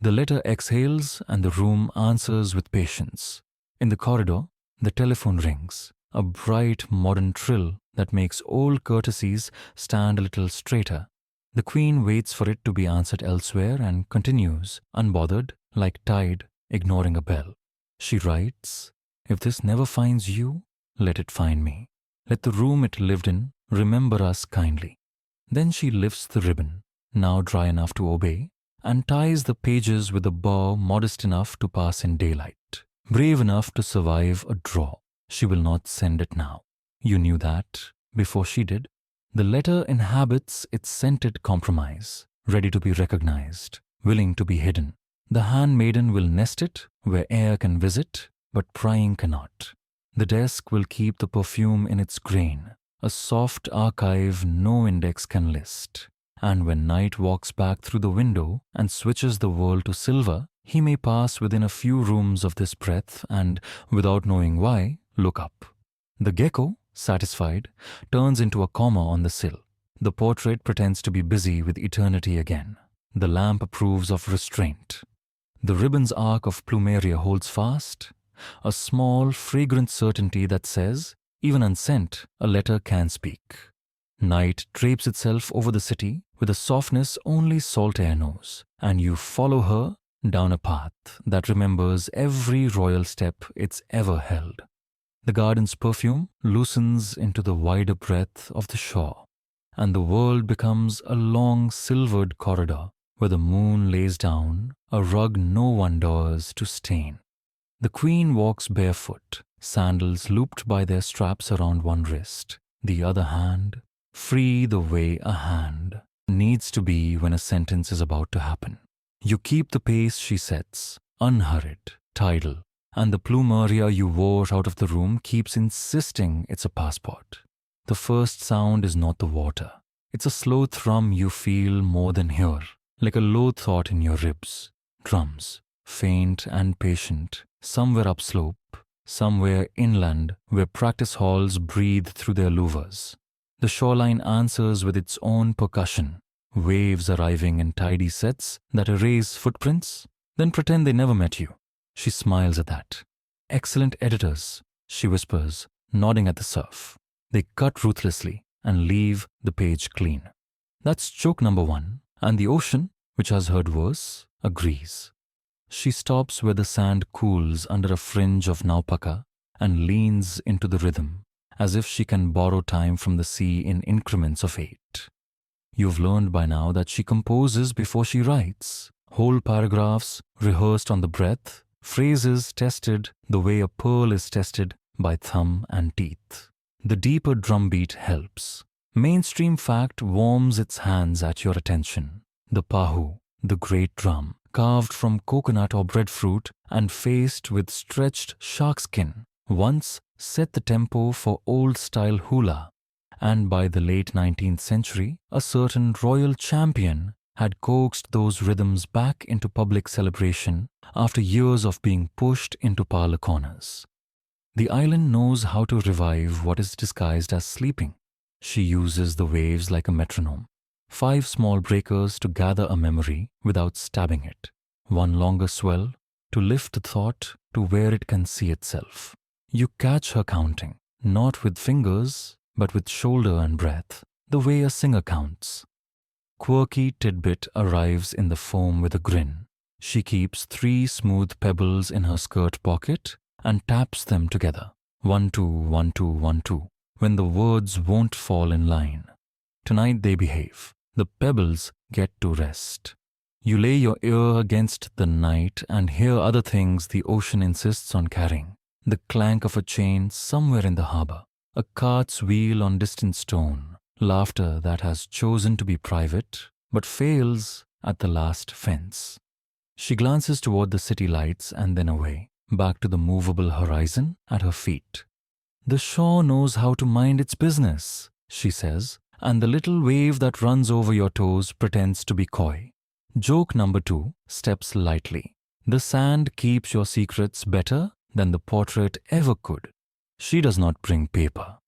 A: The letter exhales and the room answers with patience. In the corridor, the telephone rings, a bright modern trill that makes old courtesies stand a little straighter. The queen waits for it to be answered elsewhere and continues, unbothered, like tide, ignoring a bell. She writes, if this never finds you, let it find me. Let the room it lived in remember us kindly. Then she lifts the ribbon, now dry enough to obey, and ties the pages with a bow modest enough to pass in daylight, brave enough to survive a draw. She will not send it now. You knew that before she did. The letter inhabits its scented compromise, ready to be recognized, willing to be hidden. The handmaiden will nest it where air can visit, but prying cannot. The desk will keep the perfume in its grain, a soft archive no index can list. And when night walks back through the window and switches the world to silver, he may pass within a few rooms of this breath and, without knowing why, look up. The gecko, satisfied, turns into a comma on the sill. The portrait pretends to be busy with eternity again. The lamp approves of restraint. The ribbon's arc of plumeria holds fast, a small, fragrant certainty that says, even unsent, a letter can speak. Night drapes itself over the city with a softness only salt air knows, and you follow her down a path that remembers every royal step it's ever held. The garden's perfume loosens into the wider breadth of the shore, and the world becomes a long silvered corridor where the moon lays down a rug no one dares to stain. The queen walks barefoot, sandals looped by their straps around one wrist, the other hand free the way a hand needs to be when a sentence is about to happen. You keep the pace she sets, unhurried, tidal, and the plumeria you wore out of the room keeps insisting it's a passport. The first sound is not the water. It's a slow thrum you feel more than hear, like a low thought in your ribs. Drums, faint and patient, somewhere upslope, somewhere inland where practice halls breathe through their louvers. The shoreline answers with its own percussion, waves arriving in tidy sets that erase footprints, then pretend they never met you. She smiles at that. Excellent editors, she whispers, nodding at the surf. They cut ruthlessly and leave the page clean. That's joke number 1, and the ocean, which has heard worse, agrees. She stops where the sand cools under a fringe of naupaka and leans into the rhythm, as if she can borrow time from the sea in increments of 8. You've learned by now that she composes before she writes. Whole paragraphs rehearsed on the breath, phrases tested the way a pearl is tested by thumb and teeth. The deeper drumbeat helps. Mainstream fact warms its hands at your attention. The pahu, the great drum, carved from coconut or breadfruit and faced with stretched shark skin, once set the tempo for old-style hula, and by the late 19th century, a certain royal champion had coaxed those rhythms back into public celebration after years of being pushed into parlor corners. The island knows how to revive what is disguised as sleeping. She uses the waves like a metronome. 5 small breakers to gather a memory without stabbing it. 1 longer swell to lift the thought to where it can see itself. You catch her counting, not with fingers, but with shoulder and breath, the way a singer counts. Quirky tidbit arrives in the foam with a grin. She keeps 3 smooth pebbles in her skirt pocket and taps them together. 1, 2, 1, 2, 1, 2, when the words won't fall in line. Tonight they behave. The pebbles get to rest. You lay your ear against the night and hear other things the ocean insists on carrying. The clank of a chain somewhere in the harbor, a cart's wheel on distant stone, laughter that has chosen to be private but fails at the last fence. She glances toward the city lights and then away, back to the movable horizon at her feet. The shore knows how to mind its business, she says, and the little wave that runs over your toes pretends to be coy. Joke number 2 steps lightly. The sand keeps your secrets better than the portrait ever could. She does not bring paper.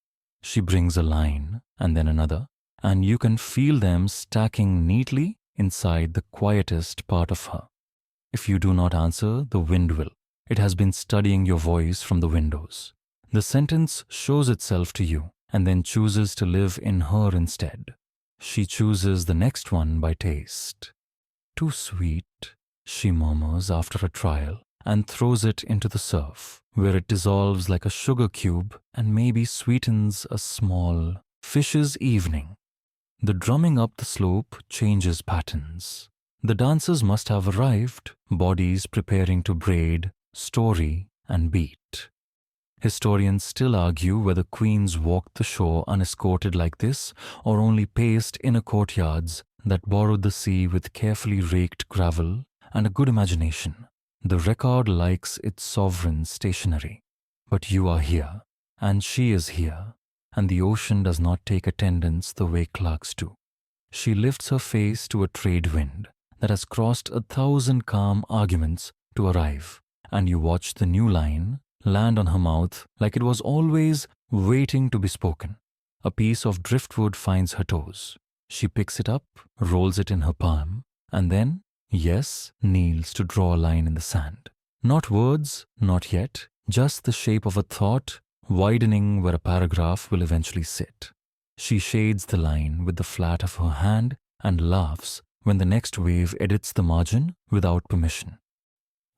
A: She brings a line and then another, and you can feel them stacking neatly inside the quietest part of her. If you do not answer, the wind will. It has been studying your voice from the windows. The sentence shows itself to you and then chooses to live in her instead. She chooses the next one by taste. Too sweet, she murmurs after a trial and throws it into the surf, where it dissolves like a sugar cube and maybe sweetens a small fish's evening. The drumming up the slope changes patterns. The dancers must have arrived, bodies preparing to braid, story, and beat. Historians still argue whether queens walked the shore unescorted like this or only paced inner courtyards that borrowed the sea with carefully raked gravel and a good imagination. The record likes its sovereign stationery. But you are here, and she is here, and the ocean does not take attendance the way clerks do. She lifts her face to a trade wind that has crossed 1,000 calm arguments to arrive, and you watch the new line land on her mouth like it was always waiting to be spoken. A piece of driftwood finds her toes. She picks it up, rolls it in her palm, and then, yes, kneels to draw a line in the sand. Not words, not yet, just the shape of a thought widening where a paragraph will eventually sit. She shades the line with the flat of her hand and laughs when the next wave edits the margin without permission.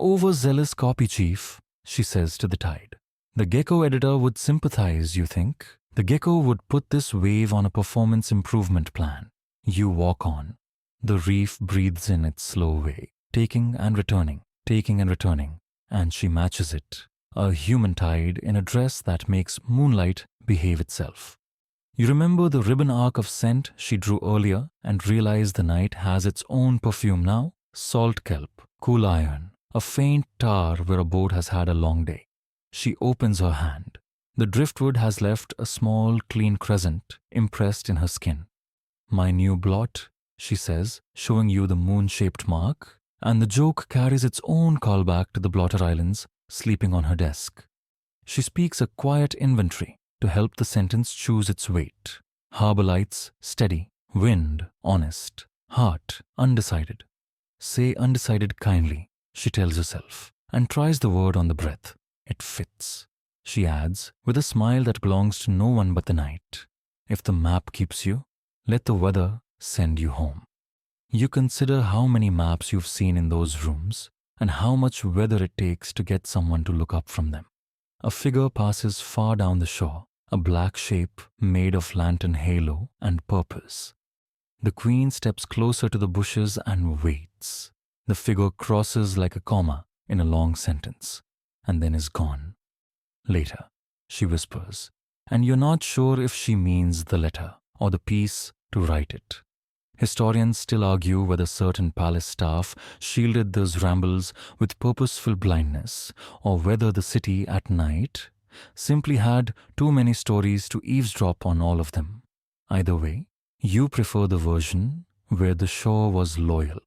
A: Overzealous copy, chief, she says to the tide. The gecko editor would sympathize, you think? The gecko would put this wave on a performance improvement plan. You walk on. The reef breathes in its slow way, taking and returning, and she matches it. A human tide in a dress that makes Moonlight behave itself. You remember the ribbon arc of scent she drew earlier and realize the night has its own perfume now? Salt kelp, cool iron, a faint tar where a boat has had a long day. She opens her hand. The driftwood has left a small, clean crescent impressed in her skin. My new blot, she says, showing you the moon-shaped mark, and the joke carries its own callback to the blotter islands sleeping on her desk. She speaks a quiet inventory to help the sentence choose its weight. Harbor lights, steady. Wind, honest. Heart, undecided. Say undecided kindly, she tells herself, and tries the word on the breath. It fits. She adds, with a smile that belongs to no one but the night. If the map keeps you, let the weather send you home. You consider how many maps you've seen in those rooms and how much weather it takes to get someone to look up from them. A figure passes far down the shore, a black shape made of lantern halo and purpose. The queen steps closer to the bushes and waits. The figure crosses like a comma in a long sentence, and then is gone. Later, she whispers, and you're not sure if she means the letter or the piece to write it. Historians still argue whether certain palace staff shielded those rambles with purposeful blindness, or whether the city at night simply had too many stories to eavesdrop on all of them. Either way, you prefer the version where the shore was loyal.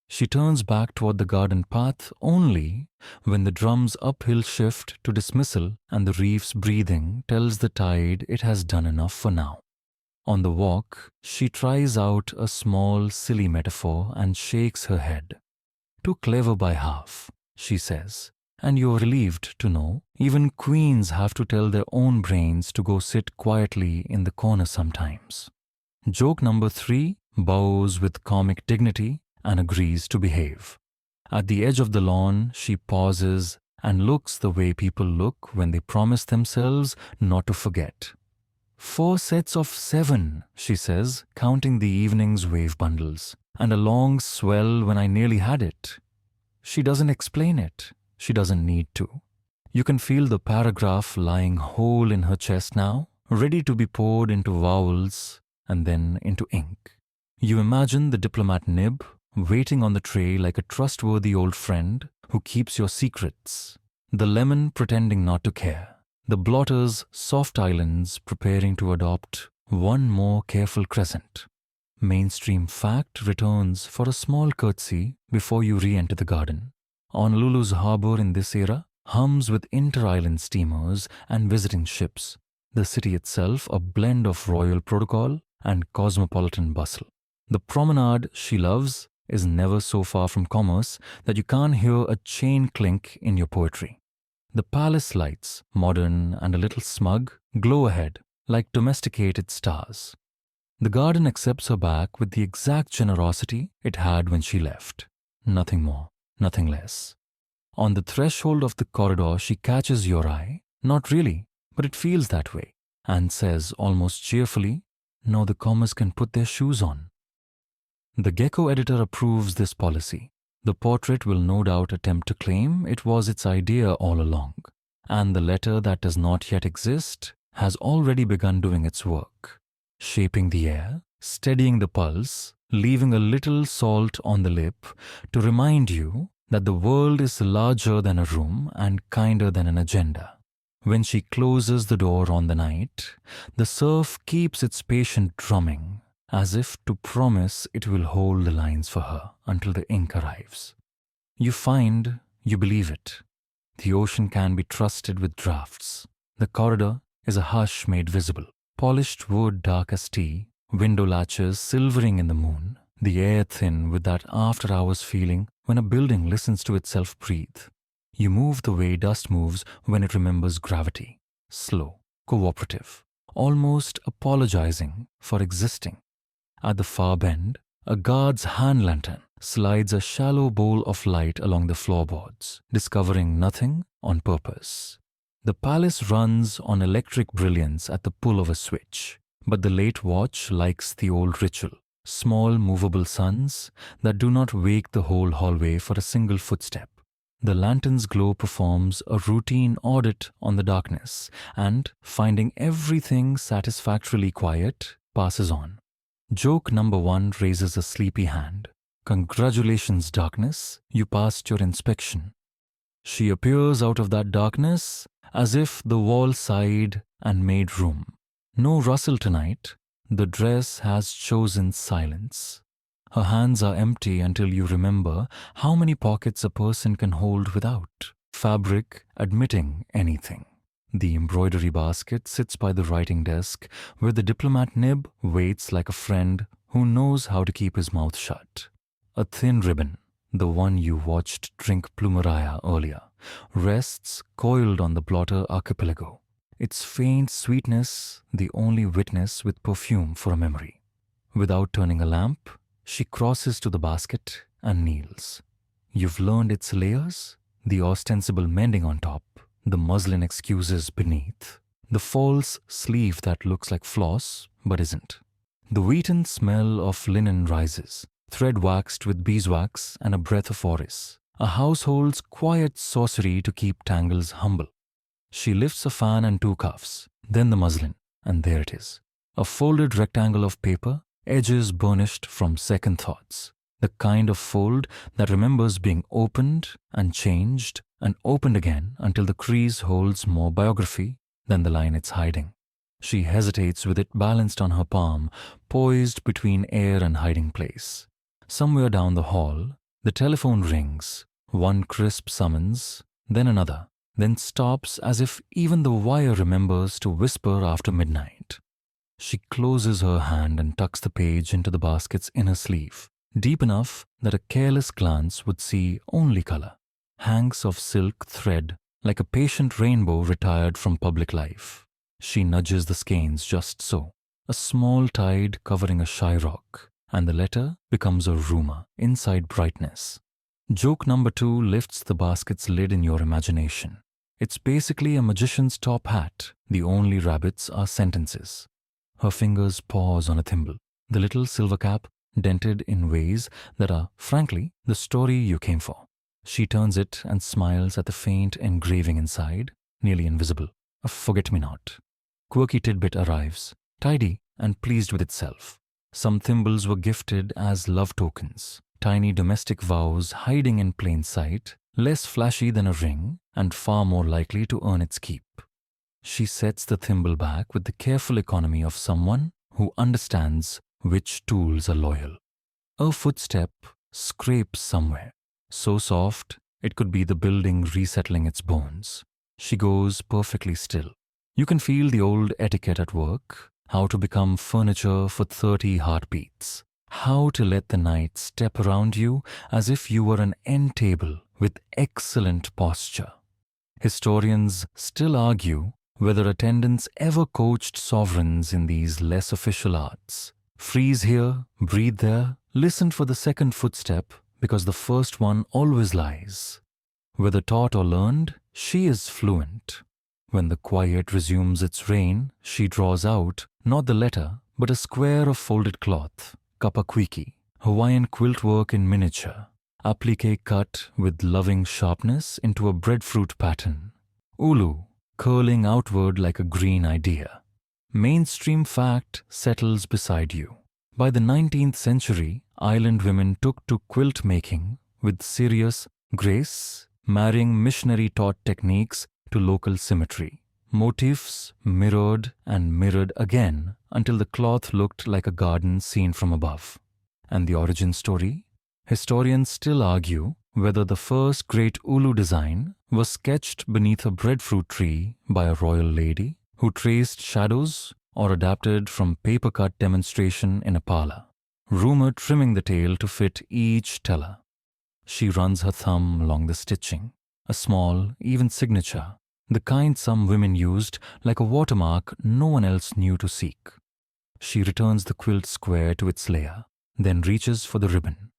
A: She turns back toward the garden path only when the drum's uphill shift to dismissal and the reef's breathing tells the tide it has done enough for now. On the walk, she tries out a small, silly metaphor and shakes her head. Too clever by half, she says, and you're relieved to know even queens have to tell their own brains to go sit quietly in the corner sometimes. Joke number 3 bows with comic dignity and agrees to behave. At the edge of the lawn, she pauses and looks the way people look when they promise themselves not to forget. 4 sets of 7, she says, counting the evening's wave bundles, and a long swell when I nearly had it. She doesn't explain it. She doesn't need to. You can feel the paragraph lying whole in her chest now, ready to be poured into vowels and then into ink. You imagine the diplomat nib waiting on the tray like a trustworthy old friend who keeps your secrets. The lemon pretending not to care. The blotter's soft islands preparing to adopt one more careful crescent. Mainstream fact returns for a small curtsy before you re-enter the garden. Honolulu's harbor in this era hums with inter-island steamers and visiting ships. The city itself a blend of royal protocol and cosmopolitan bustle. The promenade she loves is never so far from commerce that you can't hear a chain clink in your poetry. The palace lights, modern and a little smug, glow ahead like domesticated stars. The garden accepts her back with the exact generosity it had when she left. Nothing more, nothing less. On the threshold of the corridor, she catches your eye. Not really, but it feels that way, and says almost cheerfully, Now the commas can put their shoes on. The Gecko editor approves this policy. The portrait will no doubt attempt to claim it was its idea all along, and the letter that does not yet exist has already begun doing its work, shaping the air, steadying the pulse, leaving a little salt on the lip to remind you that the world is larger than a room and kinder than an agenda. When she closes the door on the night, the surf keeps its patient drumming, as if to promise it will hold the lines for her until the ink arrives. You find you believe it. The ocean can be trusted with drafts. The corridor is a hush made visible. Polished wood dark as tea, window latches silvering in the moon, the air thin with that after-hours feeling when a building listens to itself breathe. You move the way dust moves when it remembers gravity, slow, cooperative, almost apologizing for existing. At the far bend, a guard's hand lantern slides a shallow bowl of light along the floorboards, discovering nothing on purpose. The palace runs on electric brilliance at the pull of a switch, but the late watch likes the old ritual, small movable suns that do not wake the whole hallway for a single footstep. The lantern's glow performs a routine audit on the darkness and, finding everything satisfactorily quiet, passes on. Joke number 1 raises a sleepy hand. Congratulations, darkness, you passed your inspection. She appears out of that darkness as if the wall sighed and made room. No rustle tonight. The dress has chosen silence. Her hands are empty until you remember how many pockets a person can hold without fabric admitting anything. The embroidery basket sits by the writing desk where the diplomat nib waits like a friend who knows how to keep his mouth shut. A thin ribbon, the one you watched drink plumeria earlier, rests coiled on the blotter archipelago, its faint sweetness the only witness with perfume for a memory. Without turning a lamp, she crosses to the basket and kneels. You've learned its layers, the ostensible mending on top, the muslin excuses beneath, the false sleeve that looks like floss but isn't. The wheaten smell of linen rises, thread waxed with beeswax and a breath of orris, a household's quiet sorcery to keep tangles humble. She lifts a fan and 2 cuffs, then the muslin, and there it is. A folded rectangle of paper, edges burnished from second thoughts, the kind of fold that remembers being opened and changed and opened again until the crease holds more biography than the line it's hiding. She hesitates with it balanced on her palm, poised between air and hiding place. Somewhere down the hall, the telephone rings, one crisp summons, then another, then stops as if even the wire remembers to whisper after midnight. She closes her hand and tucks the page into the basket's inner sleeve, deep enough that a careless glance would see only color. Hanks of silk thread like a patient rainbow retired from public life. She nudges the skeins just so, a small tide covering a shy rock, and the letter becomes a rumor inside brightness. Joke number 2 lifts the basket's lid in your imagination. It's basically a magician's top hat. The only rabbits are sentences. Her fingers pause on a thimble, the little silver cap dented in ways that are, frankly, the story you came for. She turns it and smiles at the faint engraving inside, nearly invisible. A forget-me-not. Quirky tidbit arrives, tidy and pleased with itself. Some thimbles were gifted as love tokens, tiny domestic vows hiding in plain sight, less flashy than a ring and far more likely to earn its keep. She sets the thimble back with the careful economy of someone who understands which tools are loyal. A footstep scrapes somewhere, so soft it could be the building resettling its bones. She goes perfectly still. You can feel the old etiquette at work, how to become furniture for 30 heartbeats, how to let the night step around you as if you were an end table with excellent posture. Historians still argue whether attendants ever coached sovereigns in these less official arts. Freeze here, breathe there, listen for the second footstep because the first one always lies. Whether taught or learned, she is fluent. When the quiet resumes its reign, she draws out not the letter but a square of folded cloth, kapa, Hawaiian quilt work in miniature, applique cut with loving sharpness into a breadfruit pattern, ulu curling outward like a green idea. Mainstream fact settles beside you. By the 19th century, island women took to quilt making with serious grace, marrying missionary-taught techniques to local symmetry. Motifs mirrored and mirrored again until the cloth looked like a garden seen from above. And the origin story? Historians still argue whether the first great ulu design was sketched beneath a breadfruit tree by a royal lady who traced shadows or adapted from paper-cut demonstration in a parlor, rumor trimming the tale to fit each teller. She runs her thumb along the stitching, a small, even signature, the kind some women used like a watermark no one else knew to seek. She returns the quilt square to its layer, then reaches for the ribbon.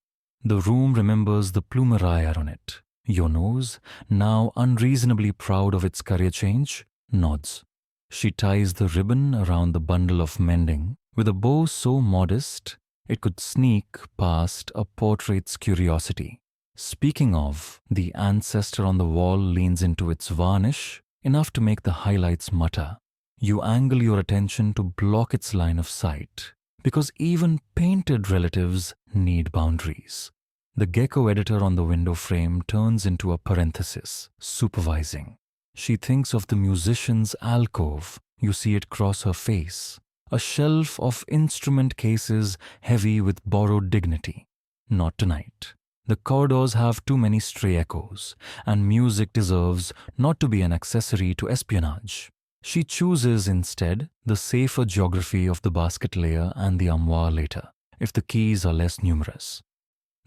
A: The room remembers the plumeria on it. Your nose, now unreasonably proud of its career change, nods. She ties the ribbon around the bundle of mending with a bow so modest it could sneak past a portrait's curiosity. Speaking of, the ancestor on the wall leans into its varnish, enough to make the highlights mutter. You angle your attention to block its line of sight, because even painted relatives need boundaries. The gecko editor on the window frame turns into a parenthesis, supervising. She thinks of the musician's alcove. You see it cross her face, a shelf of instrument cases heavy with borrowed dignity. Not tonight. The corridors have too many stray echoes, and music deserves not to be an accessory to espionage. She chooses instead the safer geography of the basket layer and the armoire later, if the keys are less numerous.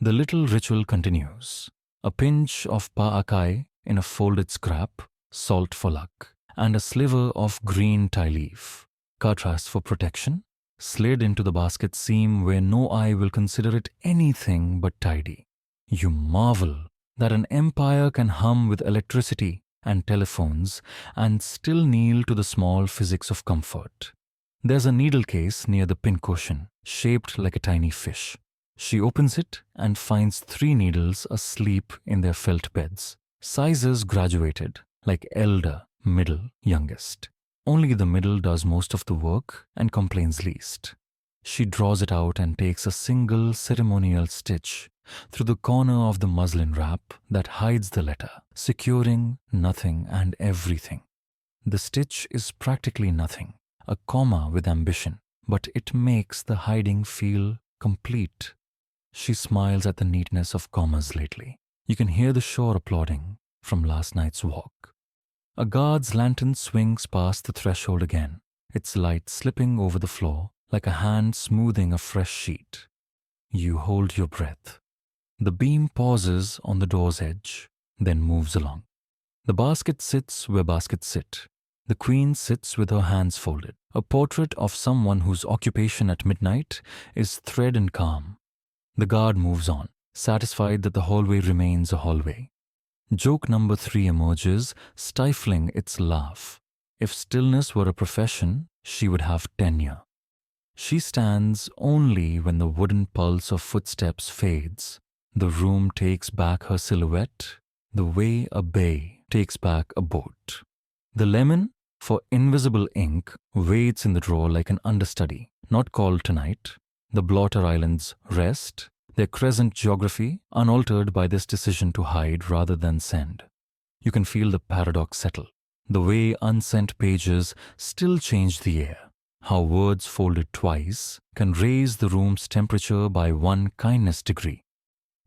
A: The little ritual continues. A pinch of pa'akai in a folded scrap, salt for luck, and a sliver of green tie leaf, katras for protection, slid into the basket seam where no eye will consider it anything but tidy. You marvel that an empire can hum with electricity and telephones and still kneel to the small physics of comfort. There's a needle case near the pincushion, shaped like a tiny fish. She opens it and finds 3 needles asleep in their felt beds, sizes graduated, like elder, middle, youngest. Only the middle does most of the work and complains least. She draws it out and takes a single ceremonial stitch through the corner of the muslin wrap that hides the letter, securing nothing and everything. The stitch is practically nothing, a comma with ambition, but it makes the hiding feel complete. She smiles at the neatness of commas lately. You can hear the shore applauding from last night's walk. A guard's lantern swings past the threshold again, its light slipping over the floor like a hand smoothing a fresh sheet. You hold your breath. The beam pauses on the door's edge, then moves along. The basket sits where baskets sit. The queen sits with her hands folded, a portrait of someone whose occupation at midnight is thread and calm. The guard moves on, satisfied that the hallway remains a hallway. Joke number 3 emerges, stifling its laugh. If stillness were a profession, she would have tenure. She stands only when the wooden pulse of footsteps fades. The room takes back her silhouette, the way a bay takes back a boat. The lemon, for invisible ink, waits in the drawer like an understudy, not called tonight. The blotter islands rest, their crescent geography unaltered by this decision to hide rather than send. You can feel the paradox settle, the way unsent pages still change the air, how words folded twice can raise the room's temperature by 1 kindness degree.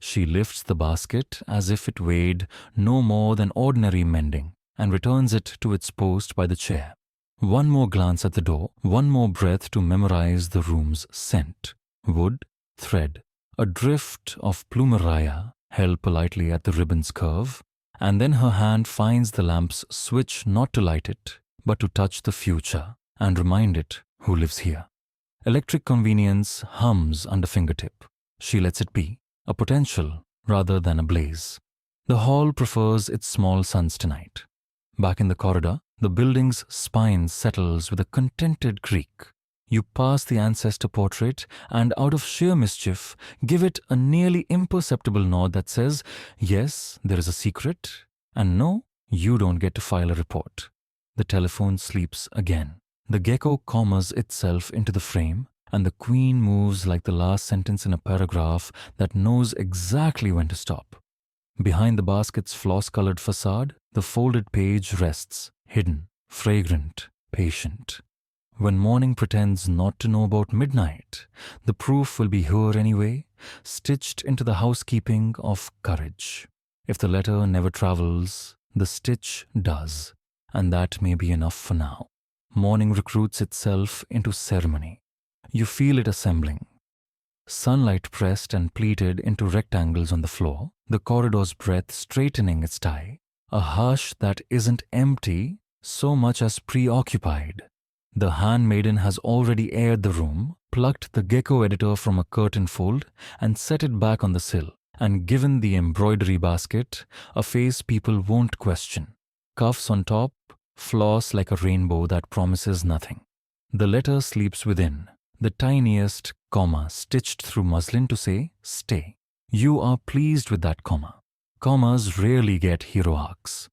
A: She lifts the basket as if it weighed no more than ordinary mending and returns it to its post by the chair. One more glance at the door, one more breath to memorize the room's scent. Wood, thread, a drift of plumeria held politely at the ribbon's curve, and then her hand finds the lamp's switch not to light it, but to touch the future and remind it who lives here. Electric convenience hums under fingertip. She lets it be, a potential rather than a blaze. The hall prefers its small suns tonight. Back in the corridor, the building's spine settles with a contented creak. You pass the ancestor portrait and, out of sheer mischief, give it a nearly imperceptible nod that says, yes, there is a secret, and no, you don't get to file a report. The telephone sleeps again. The gecko commas itself into the frame, and the queen moves like the last sentence in a paragraph that knows exactly when to stop. Behind the basket's floss-colored facade, the folded page rests, hidden, fragrant, patient. When morning pretends not to know about midnight, the proof will be here anyway, stitched into the housekeeping of courage. If the letter never travels, the stitch does, and that may be enough for now. Morning recruits itself into ceremony. You feel it assembling. Sunlight pressed and pleated into rectangles on the floor, the corridor's breath straightening its tie, a hush that isn't empty so much as preoccupied. The Handmaiden has already aired the room, plucked the gecko editor from a curtain fold, and set it back on the sill, and given the embroidery basket a face people won't question. Cuffs on top, floss like a rainbow that promises nothing. The letter sleeps within, the tiniest comma stitched through muslin to say, stay. You are pleased with that comma. Commas rarely get hero arcs.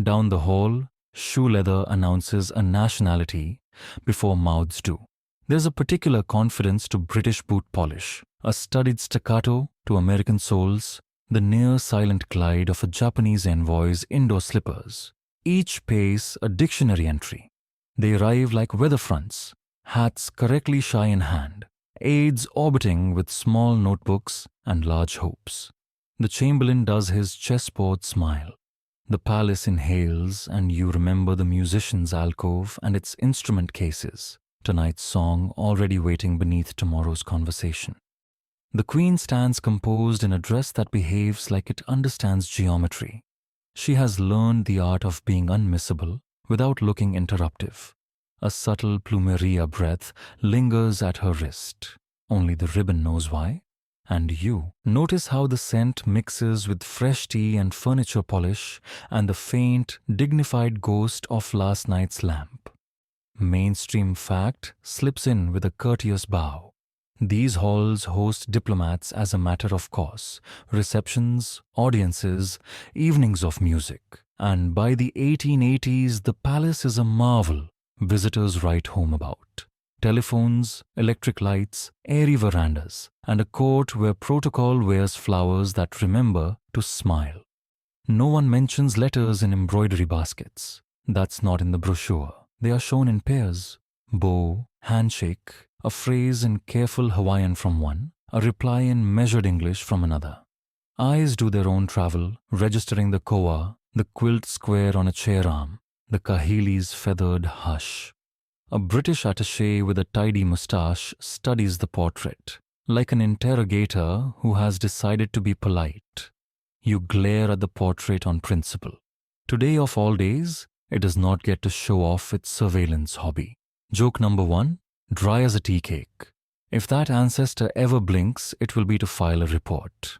A: Down the hall, shoe leather announces a nationality before mouths do. There's a particular confidence to British boot polish, a studied staccato to American soles, the near-silent glide of a Japanese envoy's indoor slippers. Each pace a dictionary entry. They arrive like weather fronts, hats correctly shy in hand, aides orbiting with small notebooks and large hopes. The chamberlain does his chessboard smile. The palace inhales, and you remember the musician's alcove and its instrument cases, tonight's song already waiting beneath tomorrow's conversation. The queen stands composed in a dress that behaves like it understands geometry. She has learned the art of being unmissable without looking interruptive. A subtle plumeria breath lingers at her wrist. Only the ribbon knows why. And you notice how the scent mixes with fresh tea and furniture polish and the faint, dignified ghost of last night's lamp. Mainstream fact slips in with a courteous bow. These halls host diplomats as a matter of course, receptions, audiences, evenings of music. And by the 1880s, the palace is a marvel visitors write home about. Telephones, electric lights, airy verandas, and a court where protocol wears flowers that remember to smile. No one mentions letters in embroidery baskets. That's not in the brochure. They are shown in pairs. Bow, handshake, a phrase in careful Hawaiian from one, a reply in measured English from another. Eyes do their own travel, registering the koa, the quilt square on a chair arm, the Kahili's feathered hush. A British attaché with a tidy moustache studies the portrait, like an interrogator who has decided to be polite. You glare at the portrait on principle. Today of all days, it does not get to show off its surveillance hobby. Joke number 1, dry as a tea cake. If that ancestor ever blinks, it will be to file a report.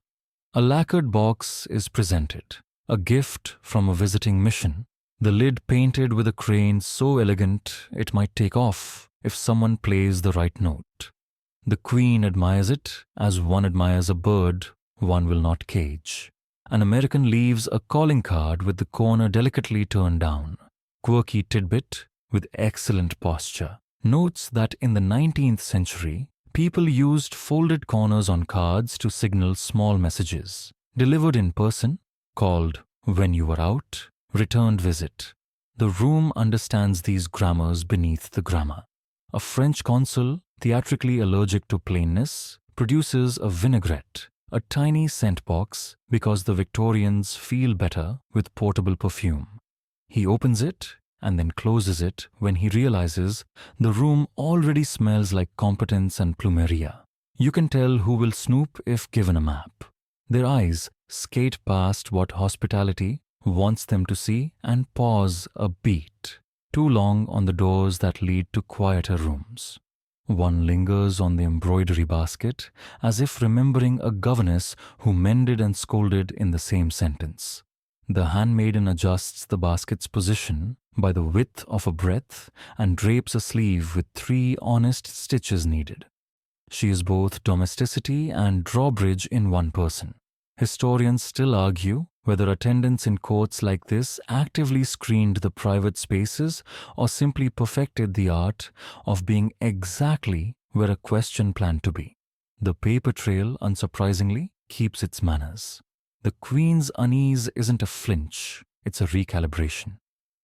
A: A lacquered box is presented, a gift from a visiting mission. The lid painted with a crane so elegant it might take off if someone plays the right note. The queen admires it as one admires a bird one will not cage. An American leaves a calling card with the corner delicately turned down. Quirky tidbit with excellent posture notes that in the 19th century, people used folded corners on cards to signal small messages, delivered in person, called when you were out, returned visit. The room understands these grammars beneath the grammar. A French consul, theatrically allergic to plainness, produces a vinaigrette, a tiny scent box because the Victorians feel better with portable perfume. He opens it and then closes it when he realizes the room already smells like competence and plumeria. You can tell who will snoop if given a map. Their eyes skate past what hospitality wants them to see and pause a beat, too long on the doors that lead to quieter rooms. One lingers on the embroidery basket as if remembering a governess who mended and scolded in the same sentence. The handmaiden adjusts the basket's position by the width of a breadth and drapes a sleeve with 3 honest stitches needed. She is both domesticity and drawbridge in one person. Historians still argue whether attendants in courts like this actively screened the private spaces or simply perfected the art of being exactly where a question planned to be. The paper trail, unsurprisingly, keeps its manners. The Queen's unease isn't a flinch, it's a recalibration.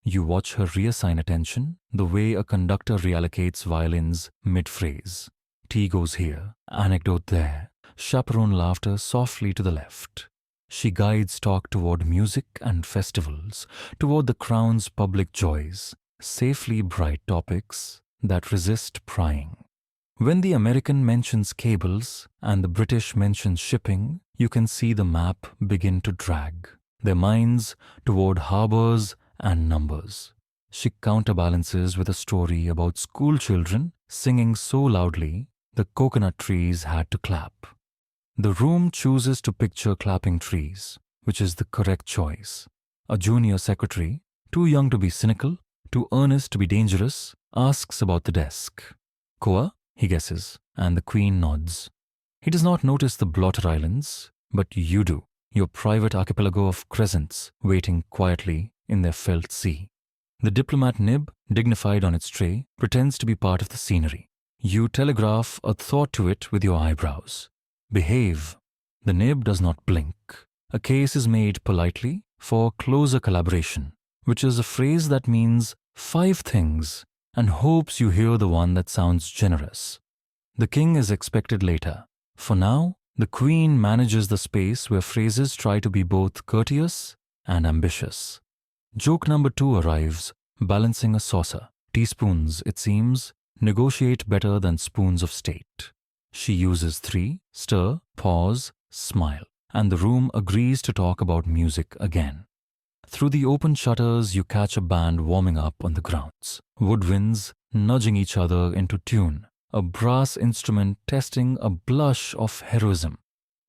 A: You watch her reassign attention the way a conductor reallocates violins mid-phrase. Tea goes here, anecdote there, chaperone laughter softly to the left. She guides talk toward music and festivals, toward the crown's public joys, safely bright topics that resist prying. When the American mentions cables and the British mentions shipping, you can see the map begin to drag, their minds toward harbors and numbers. She counterbalances with a story about school children singing so loudly the coconut trees had to clap. The room chooses to picture clapping trees, which is the correct choice. A junior secretary, too young to be cynical, too earnest to be dangerous, asks about the desk. Koa, he guesses, and the Queen nods. He does not notice the blotter islands, but you do, your private archipelago of crescents waiting quietly in their felt sea. The diplomat nib, dignified on its tray, pretends to be part of the scenery. You telegraph a thought to it with your eyebrows. Behave. The nib does not blink. A case is made politely for closer collaboration, which is a phrase that means 5 things and hopes you hear the one that sounds generous. The king is expected later. For now, the Queen manages the space where phrases try to be both courteous and ambitious. Joke number 2 arrives, balancing a saucer. Teaspoons, it seems, negotiate better than spoons of state. She uses 3, stir, pause, smile, and the room agrees to talk about music again. Through the open shutters, you catch a band warming up on the grounds, woodwinds nudging each other into tune, a brass instrument testing a blush of heroism.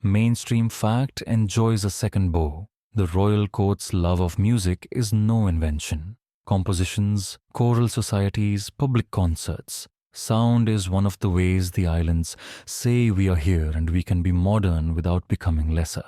A: Mainstream fact enjoys a second bow. The royal court's love of music is no invention. Compositions, choral societies, public concerts. Sound is one of the ways the islands say we are here and we can be modern without becoming lesser.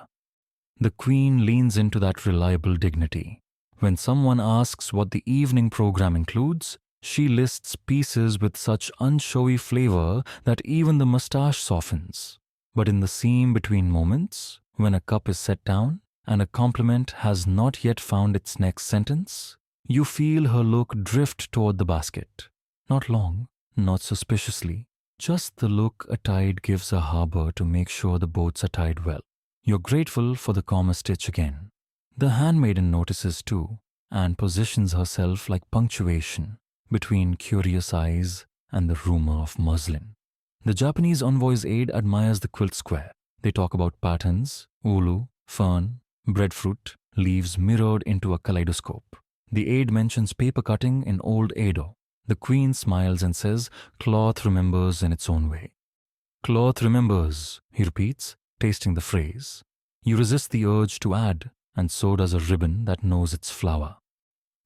A: The Queen leans into that reliable dignity. When someone asks what the evening program includes, she lists pieces with such unshowy flavor that even the mustache softens. But in the seam between moments, when a cup is set down and a compliment has not yet found its next sentence, you feel her look drift toward the basket. Not long, not suspiciously, just the look a tide gives a harbor to make sure the boats are tied well. You're grateful for the comma stitch again. The handmaiden notices too, and positions herself like punctuation between curious eyes and the rumor of muslin. The Japanese envoy's aide admires the quilt square. They talk about patterns, ulu, fern, breadfruit, leaves mirrored into a kaleidoscope. The aide mentions paper cutting in old Edo. The Queen smiles and says, "Cloth remembers in its own way." "Cloth remembers," he repeats, tasting the phrase. You resist the urge to add, and so does a ribbon that knows its flower.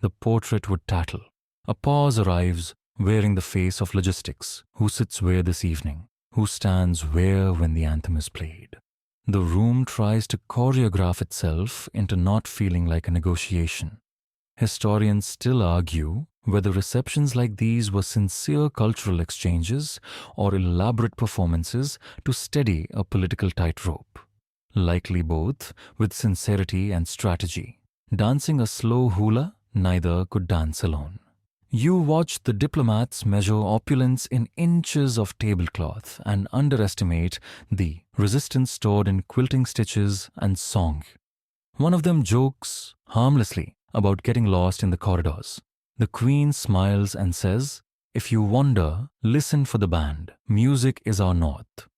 A: The portrait would tattle. A pause arrives, wearing the face of logistics. Who sits where this evening? Who stands where when the anthem is played? The room tries to choreograph itself into not feeling like a negotiation. Historians still argue whether receptions like these were sincere cultural exchanges or elaborate performances to steady a political tightrope. Likely both, with sincerity and strategy. Dancing a slow hula, neither could dance alone. You watch the diplomats measure opulence in inches of tablecloth and underestimate the resistance stored in quilting stitches and song. One of them jokes, harmlessly, about getting lost in the corridors. The Queen smiles and says, "If you wander, listen for the band. Music is our north."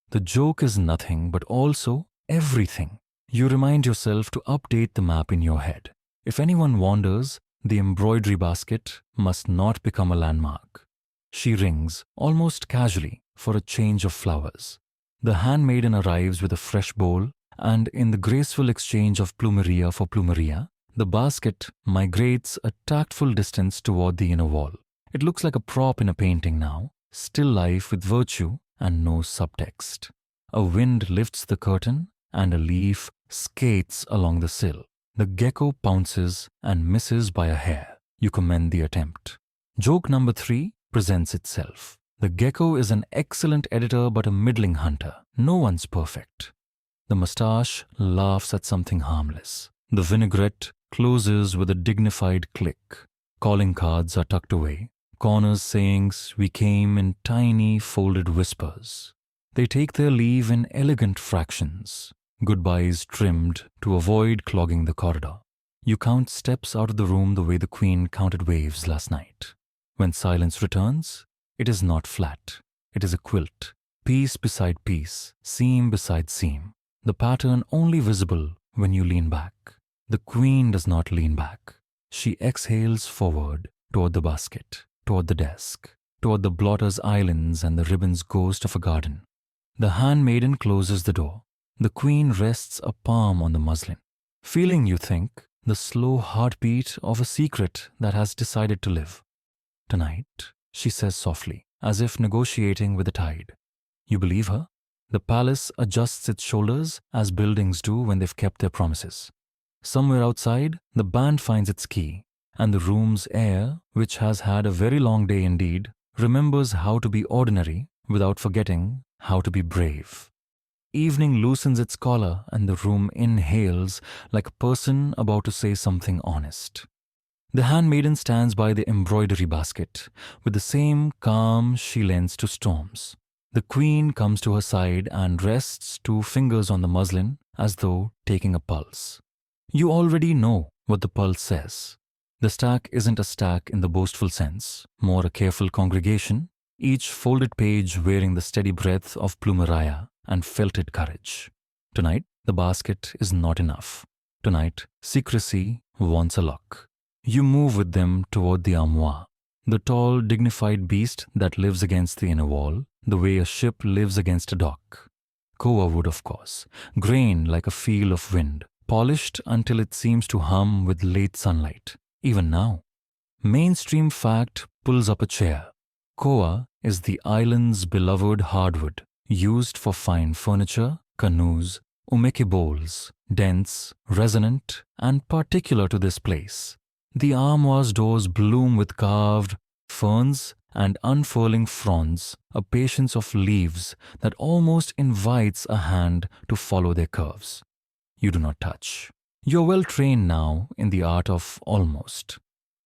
A: The joke is nothing but also everything. You remind yourself to update the map in your head. If anyone wanders, the embroidery basket must not become a landmark. She rings, almost casually, for a change of flowers. The handmaiden arrives with a fresh bowl, and in the graceful exchange of plumeria for plumeria, The basket migrates a tactful distance toward the inner wall. It looks like a prop in a painting now, still life with virtue and no subtext. A wind lifts the curtain and a leaf skates along the sill. The gecko pounces and misses by a hair. You commend the attempt. Joke number 3 presents itself. The gecko is an excellent editor but a middling hunter. No one's perfect. The mustache laughs at something harmless. The vinaigrette closes with a dignified click. Calling cards are tucked away. Corners sayings we came in tiny folded whispers. They take their leave in elegant fractions. Goodbyes trimmed to avoid clogging the corridor. You count steps out of the room the way the queen counted waves last night. When silence returns, it is not flat. It is a quilt, piece beside piece, seam beside seam. The pattern only visible when you lean back. The queen does not lean back. She exhales forward toward the basket, toward the desk, toward the blotter's islands and the ribbon's ghost of a garden. The handmaiden closes the door. The queen rests a palm on the muslin, feeling, you think, the slow heartbeat of a secret that has decided to live. Tonight, she says softly, as if negotiating with the tide. You believe her? The palace adjusts its shoulders as buildings do when they've kept their promises. Somewhere outside, the band finds its key, and the room's air, which has had a very long day indeed, remembers how to be ordinary without forgetting how to be brave. Evening loosens its collar and the room inhales like a person about to say something honest. The handmaiden stands by the embroidery basket with the same calm she lends to storms. The queen comes to her side and rests 2 fingers on the muslin as though taking a pulse. You already know what the pulse says. The stack isn't a stack in the boastful sense, more a careful congregation, each folded page wearing the steady breath of plumeria and felted courage. Tonight, the basket is not enough. Tonight, secrecy wants a lock. You move with them toward the armoire, the tall, dignified beast that lives against the inner wall, the way a ship lives against a dock. Koa-wood, of course, grained like a feel of wind, polished until it seems to hum with late sunlight, even now. Mainstream fact pulls up a chair. Koa is the island's beloved hardwood, used for fine furniture, canoes, umeke bowls, dense, resonant, and particular to this place. The armoire's doors bloom with carved ferns and unfurling fronds, a patience of leaves that almost invites a hand to follow their curves. You do not touch. You are well trained now in the art of almost.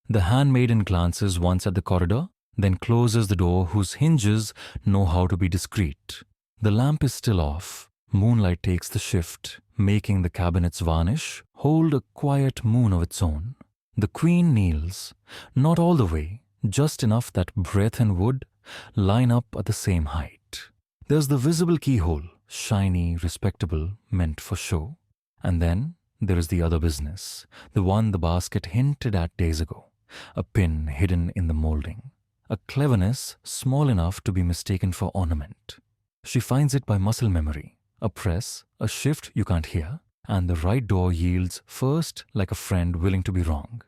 A: The handmaiden glances once at the corridor, then closes the door whose hinges know how to be discreet. The lamp is still off. Moonlight takes the shift, making the cabinet's varnish hold a quiet moon of its own. The queen kneels, not all the way, just enough that breath and wood line up at the same height. There's the visible keyhole, shiny, respectable, meant for show. And then there is the other business, the one the basket hinted at days ago, a pin hidden in the molding, a cleverness small enough to be mistaken for ornament. She finds it by muscle memory, a press, a shift you can't hear, and the right door yields first like a friend willing to be wrong.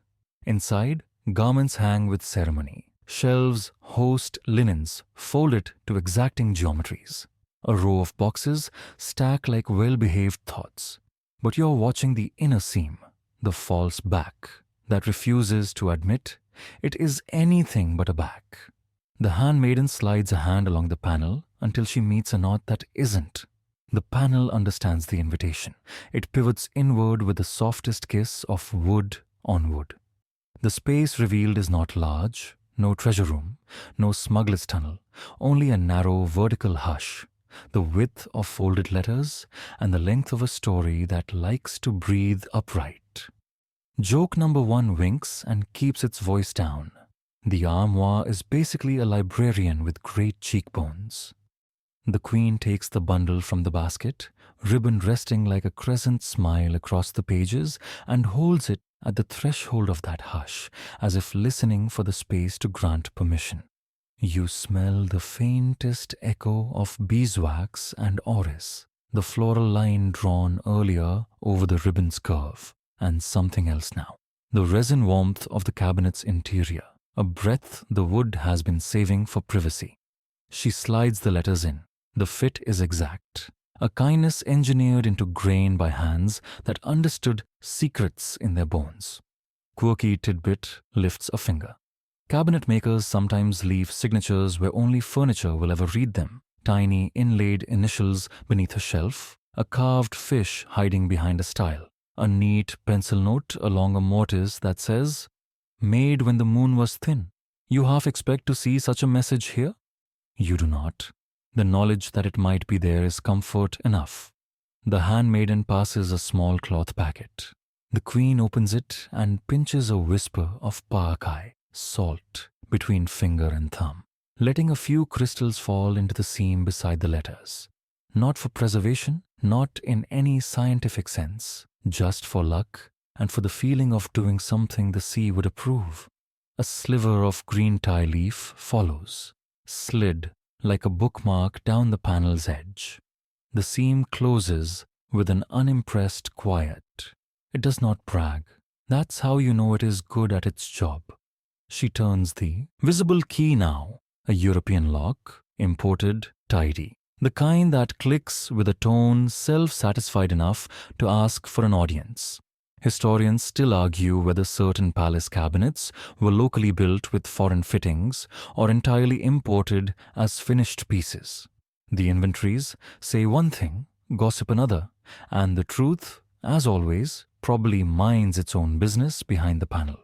A: Inside, garments hang with ceremony. Shelves host linens folded to exacting geometries. A row of boxes stack like well-behaved thoughts. But you're watching the inner seam, the false back, that refuses to admit it is anything but a back. The handmaiden slides a hand along the panel until she meets a knot that isn't. The panel understands the invitation. It pivots inward with the softest kiss of wood on wood. The space revealed is not large, no treasure room, no smuggler's tunnel, only a narrow vertical hush, the width of folded letters and the length of a story that likes to breathe upright. Joke number 1 winks and keeps its voice down. The armoire is basically a librarian with great cheekbones. The queen takes the bundle from the basket, ribbon resting like a crescent smile across the pages, and holds it at the threshold of that hush, as if listening for the space to grant permission. You smell the faintest echo of beeswax and orris, the floral line drawn earlier over the ribbon's curve. and something else now. The resin warmth of the cabinet's interior, a breath the wood has been saving for privacy. She slides the letters in. The fit is exact. A kindness engineered into grain by hands that understood secrets in their bones. Quirky tidbit lifts a finger. Cabinet makers sometimes leave signatures where only furniture will ever read them. Tiny inlaid initials beneath a shelf, a carved fish hiding behind a stile, a neat pencil note along a mortise that says, "Made when the moon was thin." You half expect to see such a message here? You do not. The knowledge that it might be there is comfort enough. The handmaiden passes a small cloth packet. The queen opens it and pinches a whisper of paakai, salt, between finger and thumb, letting a few crystals fall into the seam beside the letters. Not for preservation, not in any scientific sense, just for luck and for the feeling of doing something the sea would approve. A sliver of green tie leaf follows, slid like a bookmark down the panel's edge. The seam closes with an unimpressed quiet. It does not brag. That's how you know it is good at its job. She turns the visible key now, a European lock, imported, tidy. The kind that clicks with a tone self-satisfied enough to ask for an audience. Historians still argue whether certain palace cabinets were locally built with foreign fittings or entirely imported as finished pieces. The inventories say one thing, gossip another, and the truth, as always, probably minds its own business behind the panel.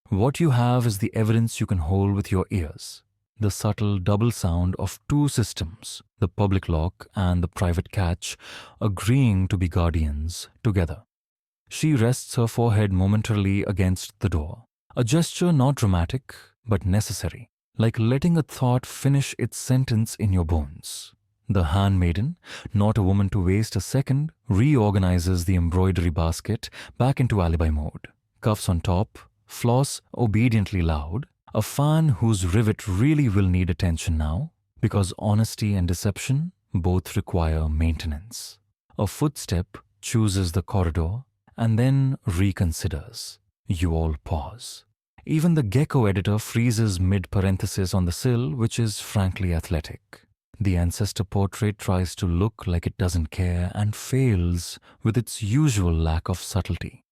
A: What you have is the evidence you can hold with your ears. The subtle double sound of two systems, the public lock and the private catch, agreeing to be guardians together. She rests her forehead momentarily against the door, a gesture not dramatic but necessary, like letting a thought finish its sentence in your bones. The handmaiden, not a woman to waste a second, reorganizes the embroidery basket back into alibi mode. Cuffs on top, floss obediently loud, a fan whose rivet really will need attention now, because honesty and deception both require maintenance. A footstep chooses the corridor and then reconsiders. You all pause. Even the gecko editor freezes mid-parenthesis on the sill, which is frankly athletic. The ancestor portrait tries to look like it doesn't care and fails with its usual lack of subtlety.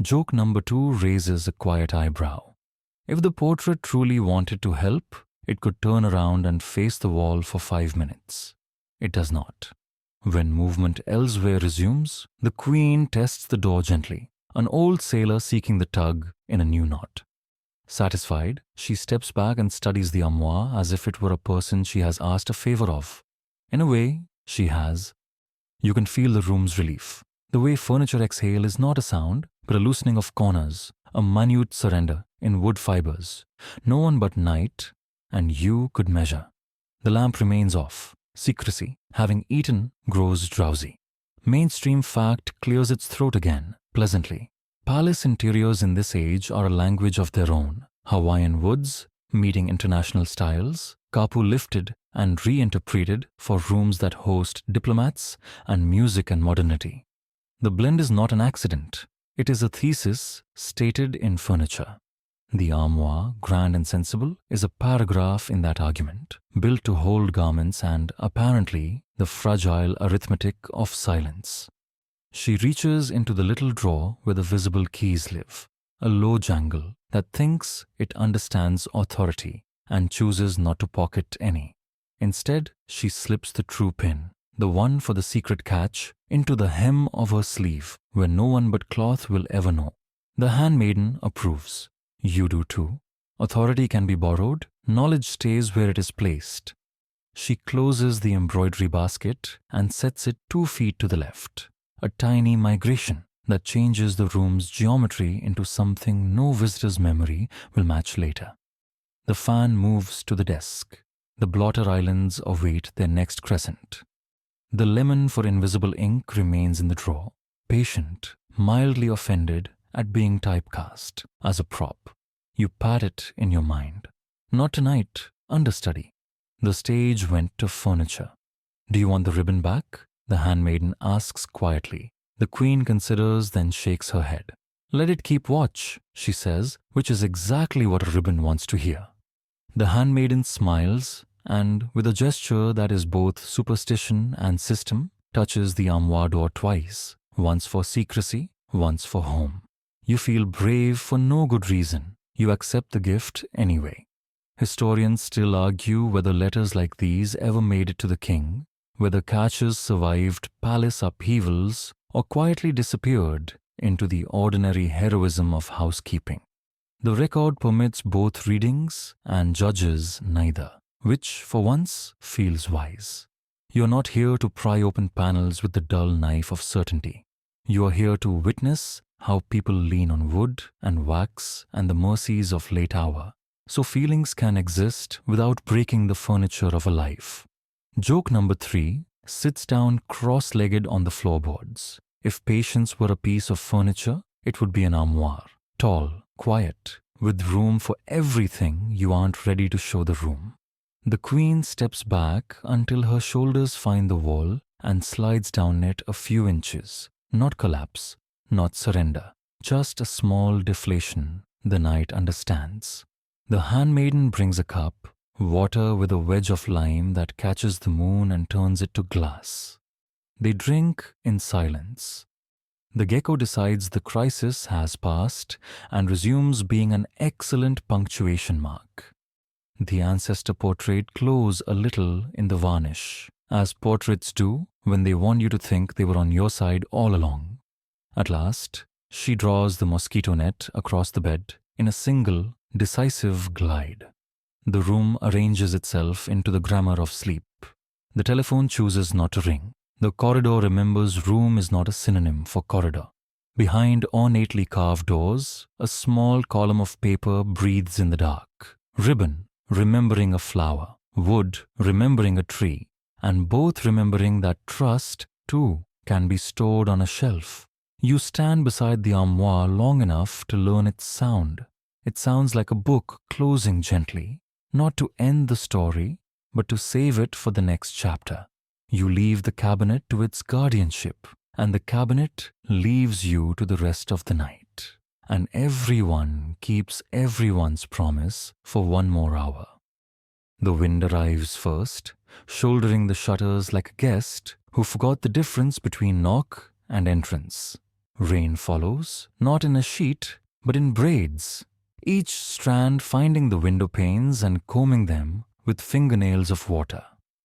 A: Joke number 2 raises a quiet eyebrow. If the portrait truly wanted to help, it could turn around and face the wall for 5 minutes. It does not. When movement elsewhere resumes, the queen tests the door gently, an old sailor seeking the tug in a new knot. Satisfied, she steps back and studies the armoire as if it were a person she has asked a favor of. In a way, she has. You can feel the room's relief. The way furniture exhale is not a sound, but a loosening of corners, a minute surrender in wood fibers. No one but night and you could measure. The lamp remains off. Secrecy, having eaten, grows drowsy. Mainstream fact clears its throat again, pleasantly. Palace interiors in this age are a language of their own. Hawaiian woods, meeting international styles, kapu lifted and reinterpreted for rooms that host diplomats and music and modernity. The blend is not an accident. It is a thesis stated in furniture. The armoire, grand and sensible, is a paragraph in that argument, built to hold garments and, apparently, the fragile arithmetic of silence. She reaches into the little drawer where the visible keys live, a low jangle that thinks it understands authority and chooses not to pocket any. Instead, she slips the true pin, the one for the secret catch, into the hem of her sleeve where no one but cloth will ever know. The handmaiden approves. You do too. Authority can be borrowed, knowledge stays where it is placed. She closes the embroidery basket and sets it 2 feet to the left, a tiny migration that changes the room's geometry into something no visitor's memory will match later. The fan moves to the desk. The blotter islands await their next crescent. The lemon for invisible ink remains in the drawer, patient, mildly offended at being typecast as a prop. You pat it in your mind. Not tonight, understudy. The stage went to furniture. Do you want the ribbon back? The handmaiden asks quietly. The queen considers, then shakes her head. Let it keep watch, she says, which is exactly what a ribbon wants to hear. The handmaiden smiles and, with a gesture that is both superstition and system, touches the armoire door twice, once for secrecy, once for home. You feel brave for no good reason. You accept the gift anyway. Historians still argue whether letters like these ever made it to the king, whether catches survived palace upheavals or quietly disappeared into the ordinary heroism of housekeeping. The record permits both readings and judges neither, which, for once, feels wise. You are not here to pry open panels with the dull knife of certainty. You are here to witness how people lean on wood and wax and the mercies of late hour, so feelings can exist without breaking the furniture of a life. Joke number 3 sits down cross-legged on the floorboards. If patience were a piece of furniture, it would be an armoire, tall, quiet, with room for everything you aren't ready to show the room. The queen steps back until her shoulders find the wall and slides down it a few inches. Not collapse, not surrender, just a small deflation the night understands. The handmaiden brings a cup, water with a wedge of lime that catches the moon and turns it to glass. They drink in silence. The gecko decides the crisis has passed and resumes being an excellent punctuation mark. The ancestor portrait glows a little in the varnish, as portraits do when they want you to think they were on your side all along. At last, she draws the mosquito net across the bed in a single, decisive glide. The room arranges itself into the grammar of sleep. The telephone chooses not to ring. The corridor remembers room is not a synonym for corridor. Behind ornately carved doors, a small column of paper breathes in the dark. Ribbon, remembering a flower. Wood, remembering a tree. And both remembering that trust, too, can be stored on a shelf. You stand beside the armoire long enough to learn its sound. It sounds like a book closing gently, not to end the story, but to save it for the next chapter. You leave the cabinet to its guardianship, and the cabinet leaves you to the rest of the night. And everyone keeps everyone's promise for one more hour. The wind arrives first, shouldering the shutters like a guest who forgot the difference between knock and entrance. Rain follows, not in a sheet, but in braids, each strand finding the window panes and combing them with fingernails of water.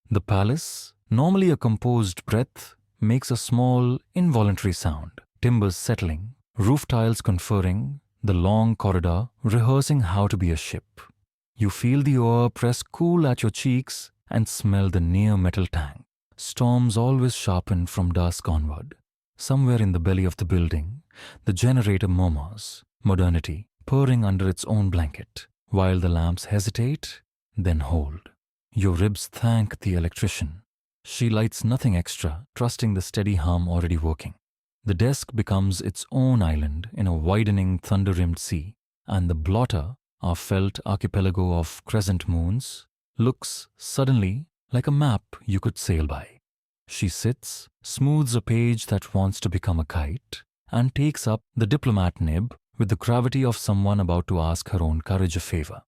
A: The palace, normally a composed breath, makes a small, involuntary sound, timbers settling, roof tiles conferring, the long corridor rehearsing how to be a ship. You feel the oar press cool at your cheeks and smell the near metal tang. Storms always sharpen from dusk onward. Somewhere in the belly of the building, the generator murmurs, modernity, purring under its own blanket, while the lamps hesitate, then hold. Your ribs thank the electrician. She lights nothing extra, trusting the steady hum already working. The desk becomes its own island in a widening thunder-rimmed sea, and the blotter, our felt archipelago of crescent moons, looks suddenly like a map you could sail by. She sits, smooths a page that wants to become a kite, and takes up the diplomat nib with the gravity of someone about to ask her own courage a favor.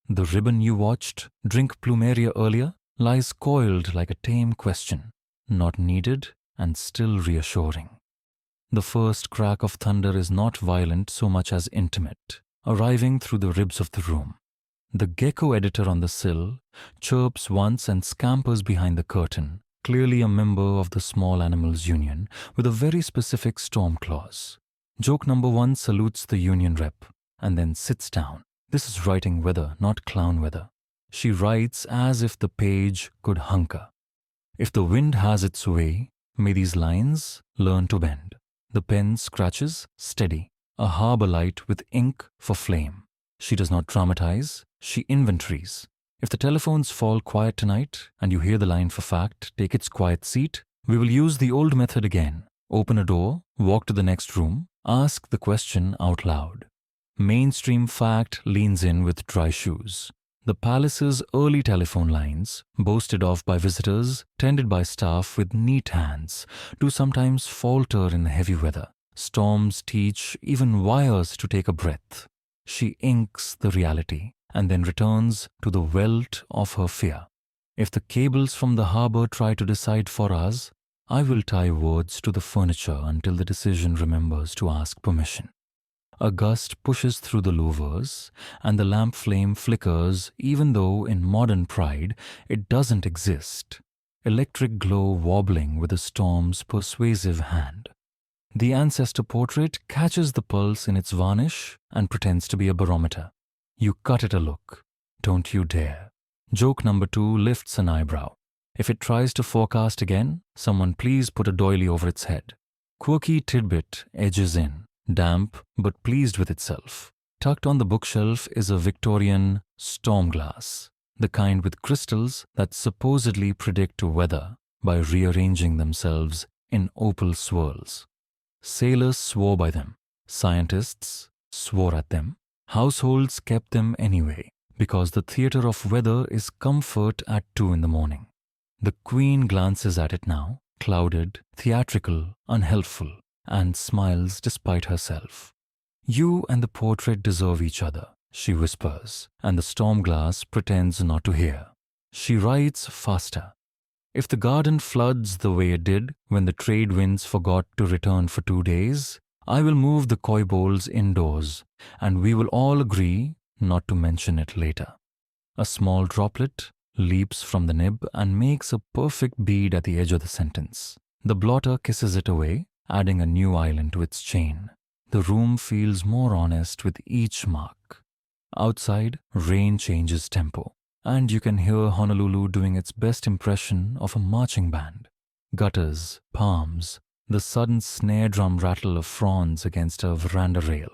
A: The ribbon you watched drink plumeria earlier lies coiled like a tame question, not needed and still reassuring. The first crack of thunder is not violent so much as intimate, arriving through the ribs of the room. The gecko editor on the sill chirps once and scampers behind the curtain, clearly a member of the Small Animals Union with a very specific storm clause. Joke number 1 salutes the union rep and then sits down. This is writing weather, not clown weather. She writes as if the page could hunker. If the wind has its way, may these lines learn to bend. The pen scratches, steady, a harbor light with ink for flame. She does not dramatize, she inventories. If the telephones fall quiet tonight and you hear the line for fact, take its quiet seat, we will use the old method again. Open a door, walk to the next room, ask the question out loud. Mainstream fact leans in with dry shoes. The palace's early telephone lines, boasted of by visitors, tended by staff with neat hands, do sometimes falter in heavy weather. Storms teach even wires to take a breath. She inks the reality and then returns to the welt of her fear. If the cables from the harbor try to decide for us, I will tie words to the furniture until the decision remembers to ask permission. A gust pushes through the louvers, and the lamp flame flickers even though in modern pride it doesn't exist. Electric glow wobbling with the storm's persuasive hand. The ancestor portrait catches the pulse in its varnish and pretends to be a barometer. You cut it a look. Don't you dare. Joke number 2 lifts an eyebrow. If it tries to forecast again, someone please put a doily over its head. Quirky tidbit edges in, damp but pleased with itself. Tucked on the bookshelf is a Victorian storm glass, the kind with crystals that supposedly predict weather by rearranging themselves in opal swirls. Sailors swore by them. Scientists swore at them. Households kept them anyway, because the theater of weather is comfort at 2 in the morning. The Queen glances at it now, clouded, theatrical, unhelpful, and smiles despite herself. You and the portrait deserve each other, she whispers, and the storm glass pretends not to hear. She writes faster. If the garden floods the way it did when the trade winds forgot to return for 2 days, I will move the koi bowls indoors, and we will all agree not to mention it later. A small droplet leaps from the nib and makes a perfect bead at the edge of the sentence. The blotter kisses it away, adding a new island to its chain. The room feels more honest with each mark. Outside, rain changes tempo, and you can hear Honolulu doing its best impression of a marching band. Gutters, palms, the sudden snare drum rattle of fronds against a veranda rail.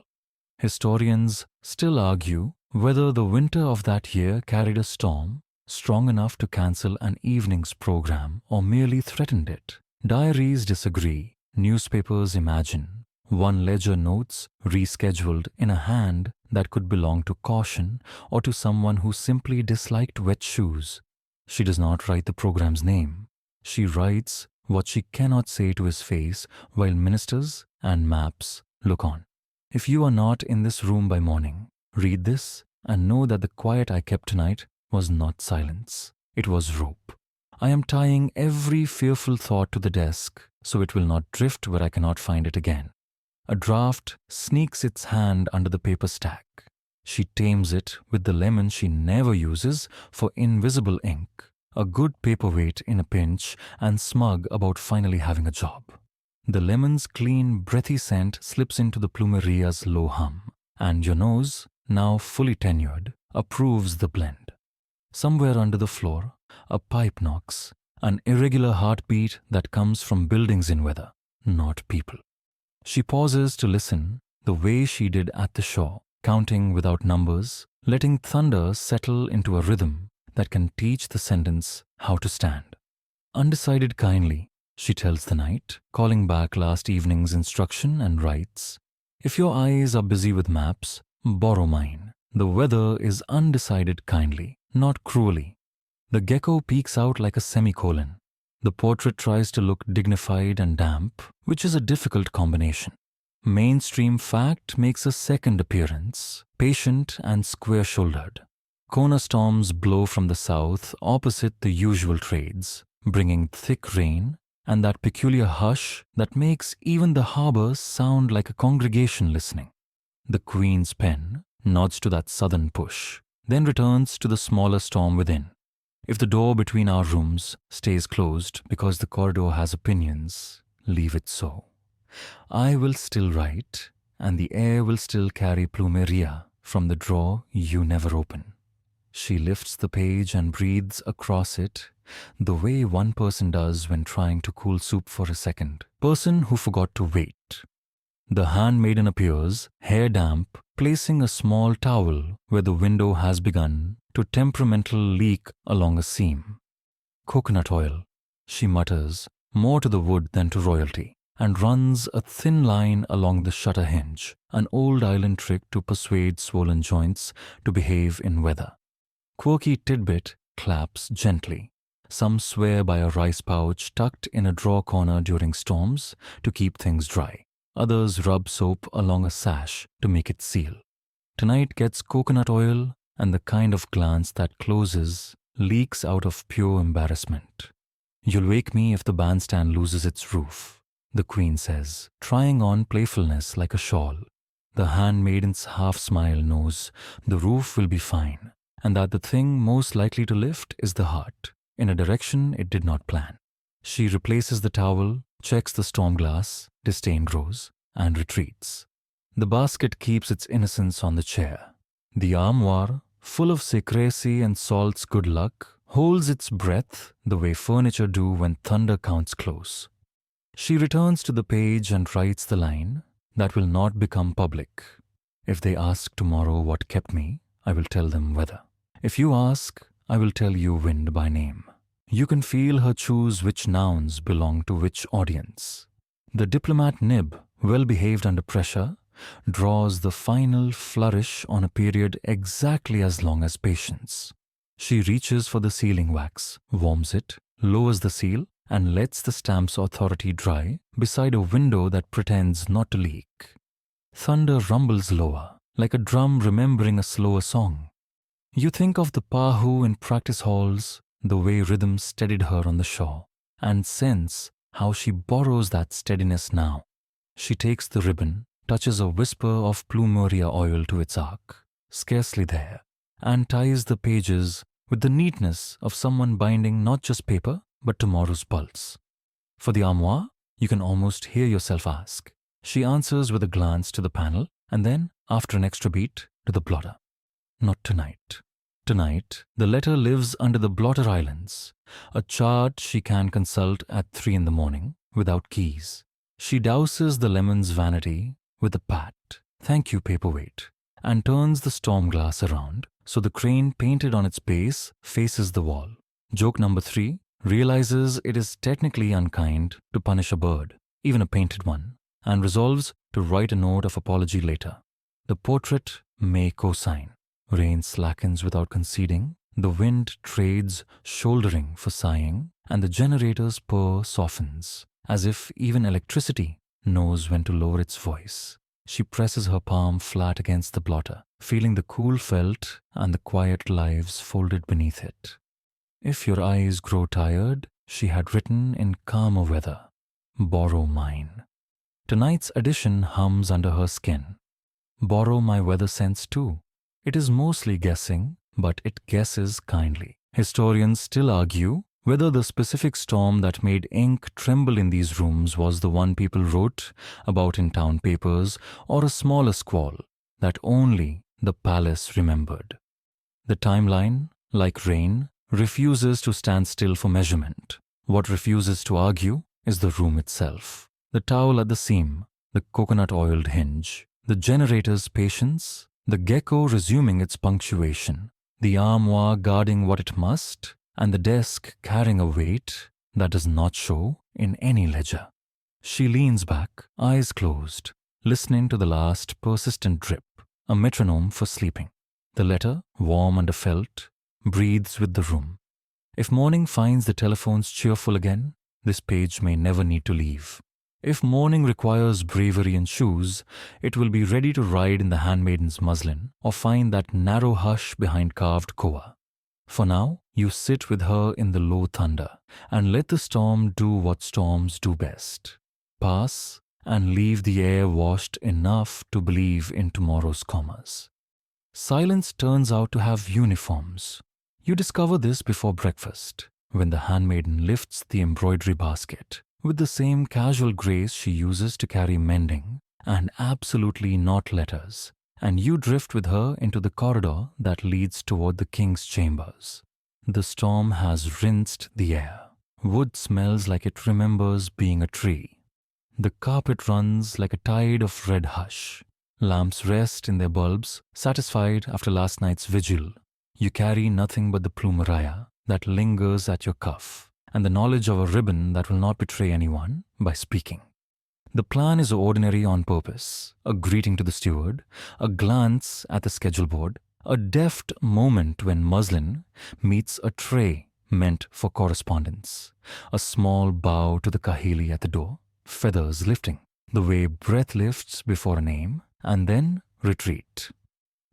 A: Historians still argue whether the winter of that year carried a storm strong enough to cancel an evening's program or merely threatened it. Diaries disagree. Newspapers imagine. One ledger notes rescheduled in a hand that could belong to caution or to someone who simply disliked wet shoes. She does not write the program's name. She writes what she cannot say to his face while ministers and maps look on. If you are not in this room by morning, read this and know that the quiet I kept tonight was not silence. It was rope. I am tying every fearful thought to the desk so it will not drift where I cannot find it again. A draft sneaks its hand under the paper stack. She tames it with the lemon she never uses for invisible ink, a good paperweight in a pinch and smug about finally having a job. The lemon's clean, breathy scent slips into the plumeria's low hum, and your nose, now fully tenured, approves the blend. Somewhere under the floor, a pipe knocks, an irregular heartbeat that comes from buildings in weather, not people. She pauses to listen the way she did at the shore, counting without numbers, letting thunder settle into a rhythm that can teach the sentence how to stand. Undecided kindly, she tells the night, calling back last evening's instruction and writes, "If your eyes are busy with maps, borrow mine. The weather is undecided kindly, not cruelly." The gecko peeks out like a semicolon. The portrait tries to look dignified and damp, which is a difficult combination. Mainstream fact makes a second appearance, patient and square-shouldered. Kona storms blow from the south opposite the usual trades, bringing thick rain and that peculiar hush that makes even the harbor sound like a congregation listening. The Queen's pen nods to that southern push, then returns to the smaller storm within. If the door between our rooms stays closed because the corridor has opinions, leave it so. I will still write, and the air will still carry plumeria from the drawer you never open. She lifts the page and breathes across it, the way one person does when trying to cool soup for a second. Person who forgot to wait. The handmaiden appears, hair damp, placing a small towel where the window has begun to temperamental leak along a seam. "Coconut oil," she mutters, more to the wood than to royalty, and runs a thin line along the shutter hinge, an old island trick to persuade swollen joints to behave in weather. Quirky tidbit claps gently. Some swear by a rice pouch tucked in a drawer corner during storms to keep things dry. Others rub soap along a sash to make it seal. Tonight gets coconut oil, and the kind of glance that closes leaks out of pure embarrassment. You'll wake me if the bandstand loses its roof, the queen says, trying on playfulness like a shawl. The handmaiden's half-smile knows the roof will be fine, and that the thing most likely to lift is the heart, in a direction it did not plan. She replaces the towel, checks the storm glass, disdain grows, and retreats. The basket keeps its innocence on the chair. The armoire, full of secrecy and salt's good luck, holds its breath the way furniture do when thunder counts close. She returns to the page and writes the line that will not become public. If they ask tomorrow what kept me, I will tell them weather. If you ask, I will tell you wind by name. You can feel her choose which nouns belong to which audience. The diplomat nib, well behaved under pressure, draws the final flourish on a period exactly as long as patience. She reaches for the sealing wax, warms it, lowers the seal, and lets the stamp's authority dry beside a window that pretends not to leak. Thunder rumbles lower, like a drum remembering a slower song. You think of the pahu in practice halls, the way rhythm steadied her on the shore, and sense how she borrows that steadiness now. She takes the ribbon, touches a whisper of plumeria oil to its arc, scarcely there, and ties the pages with the neatness of someone binding not just paper, but tomorrow's pulse. For the armoire, you can almost hear yourself ask. She answers with a glance to the panel, and then, after an extra beat, to the blotter. Not tonight. Tonight, the letter lives under the blotter islands, a chart she can consult at 3 in the morning without keys. She douses the lemon's vanity with a pat, thank you paperweight, and turns the storm glass around so the crane painted on its base faces the wall. Joke number 3 realizes it is technically unkind to punish a bird, even a painted one, and resolves to write a note of apology later. The portrait may co-sign. Rain slackens without conceding, the wind trades shouldering for sighing, and the generator's purr softens, as if even electricity knows when to lower its voice. She presses her palm flat against the blotter, feeling the cool felt and the quiet lives folded beneath it. If your eyes grow tired, she had written in calmer weather, borrow mine. Tonight's edition hums under her skin. Borrow my weather sense too. It is mostly guessing, but it guesses kindly. Historians still argue whether the specific storm that made ink tremble in these rooms was the one people wrote about in town papers or a smaller squall that only the palace remembered. The timeline, like rain, refuses to stand still for measurement. What refuses to argue is the room itself. The towel at the seam, the coconut-oiled hinge, the generator's patience, the gecko resuming its punctuation, the armoire guarding what it must, and the desk carrying a weight that does not show in any ledger. She leans back, eyes closed, listening to the last persistent drip, a metronome for sleeping. The letter, warm under felt, breathes with the room. If morning finds the telephones cheerful again, this page may never need to leave. If morning requires bravery and shoes, it will be ready to ride in the handmaiden's muslin or find that narrow hush behind carved koa. For now, you sit with her in the low thunder and let the storm do what storms do best. Pass and leave the air washed enough to believe in tomorrow's commas. Silence turns out to have uniforms. You discover this before breakfast, when the handmaiden lifts the embroidery basket with the same casual grace she uses to carry mending and absolutely not letters, and you drift with her into the corridor that leads toward the king's chambers. The storm has rinsed the air. Wood smells like it remembers being a tree. The carpet runs like a tide of red hush. Lamps rest in their bulbs, satisfied after last night's vigil. You carry nothing but the plumeria that lingers at your cuff, and the knowledge of a ribbon that will not betray anyone by speaking. The plan is ordinary on purpose, a greeting to the steward, a glance at the schedule board, a deft moment when muslin meets a tray meant for correspondence, a small bow to the Kahili at the door, feathers lifting. The way breath lifts before a name and then retreat.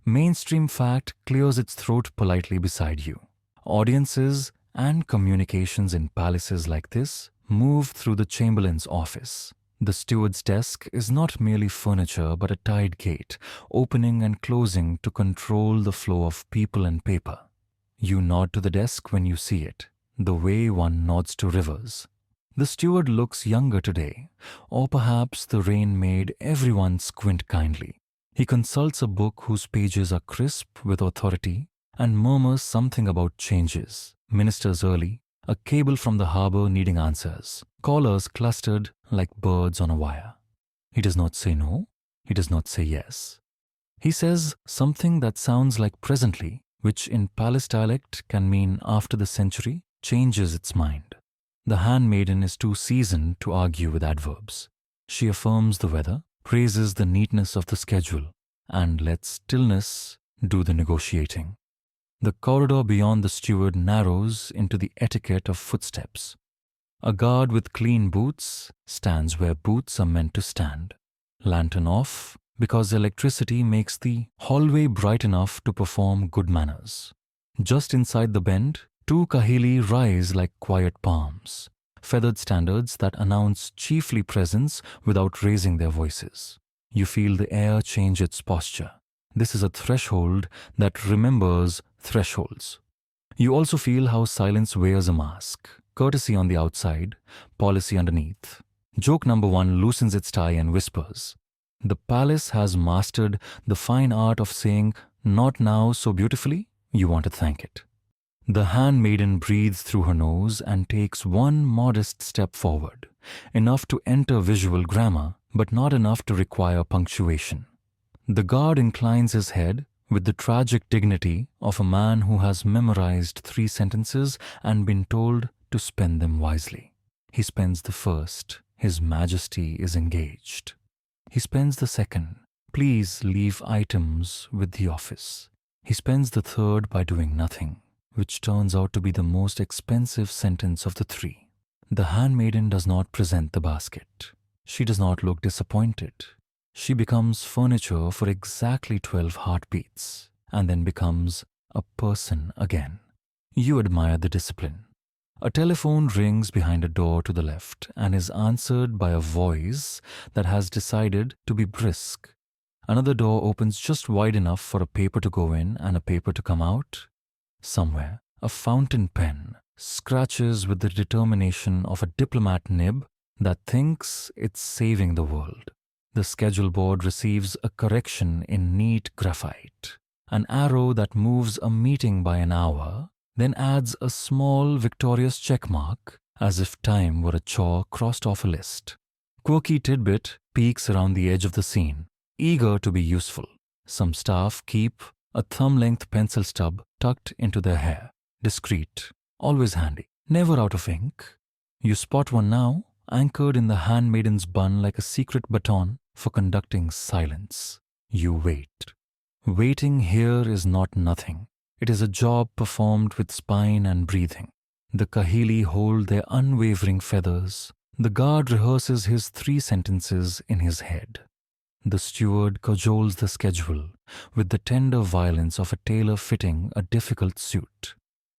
A: Mainstream fact clears its throat politely beside you. Audiences and communications in palaces like this move through the chamberlain's office. The steward's desk is not merely furniture but a tide gate, opening and closing to control the flow of people and paper. You nod to the desk when you see it, the way one nods to rivers. The steward looks younger today, or perhaps the rain made everyone squint kindly. He consults a book whose pages are crisp with authority and murmurs something about changes, ministers early, a cable from the harbor needing answers, callers clustered like birds on a wire. He does not say no, he does not say yes. He says something that sounds like presently, which in palace dialect can mean after the century changes its mind. The handmaiden is too seasoned to argue with adverbs. She affirms the weather, praises the neatness of the schedule, and lets stillness do the negotiating. The corridor beyond the steward narrows into the etiquette of footsteps. A guard with clean boots stands where boots are meant to stand. Lantern off, because electricity makes the hallway bright enough to perform good manners. Just inside the bend, two Kahili rise like quiet palms, feathered standards that announce chiefly presence without raising their voices. You feel the air change its posture. This is a threshold that remembers thresholds. You also feel how silence wears a mask, courtesy on the outside, policy underneath. Joke number one loosens its tie and whispers. The palace has mastered the fine art of saying, "Not now so beautifully, you want to thank it." The handmaiden breathes through her nose and takes one modest step forward, enough to enter visual grammar, but not enough to require punctuation. The guard inclines his head with the tragic dignity of a man who has memorized 3 sentences and been told to spend them wisely. He spends the first, "His Majesty is engaged." He spends the second, "Please leave items with the office." He spends the third by doing nothing, which turns out to be the most expensive sentence of the 3. The handmaiden does not present the basket. She does not look disappointed. She becomes furniture for exactly 12 heartbeats, and then becomes a person again. You admire the discipline. A telephone rings behind a door to the left and is answered by a voice that has decided to be brisk. Another door opens just wide enough for a paper to go in and a paper to come out. Somewhere, a fountain pen scratches with the determination of a diplomat nib that thinks it's saving the world. The schedule board receives a correction in neat graphite. An arrow that moves a meeting by an hour, then adds a small victorious checkmark as if time were a chore crossed off a list. Quirky tidbit peeks around the edge of the scene, eager to be useful. Some staff keep a thumb-length pencil stub tucked into their hair, discreet, always handy, never out of ink. You spot one now, anchored in the handmaiden's bun like a secret baton for conducting silence. You wait. Waiting here is not nothing. It is a job performed with spine and breathing. The Kahili hold their unwavering feathers. The guard rehearses his 3 sentences in his head. The steward cajoles the schedule with the tender violence of a tailor fitting a difficult suit.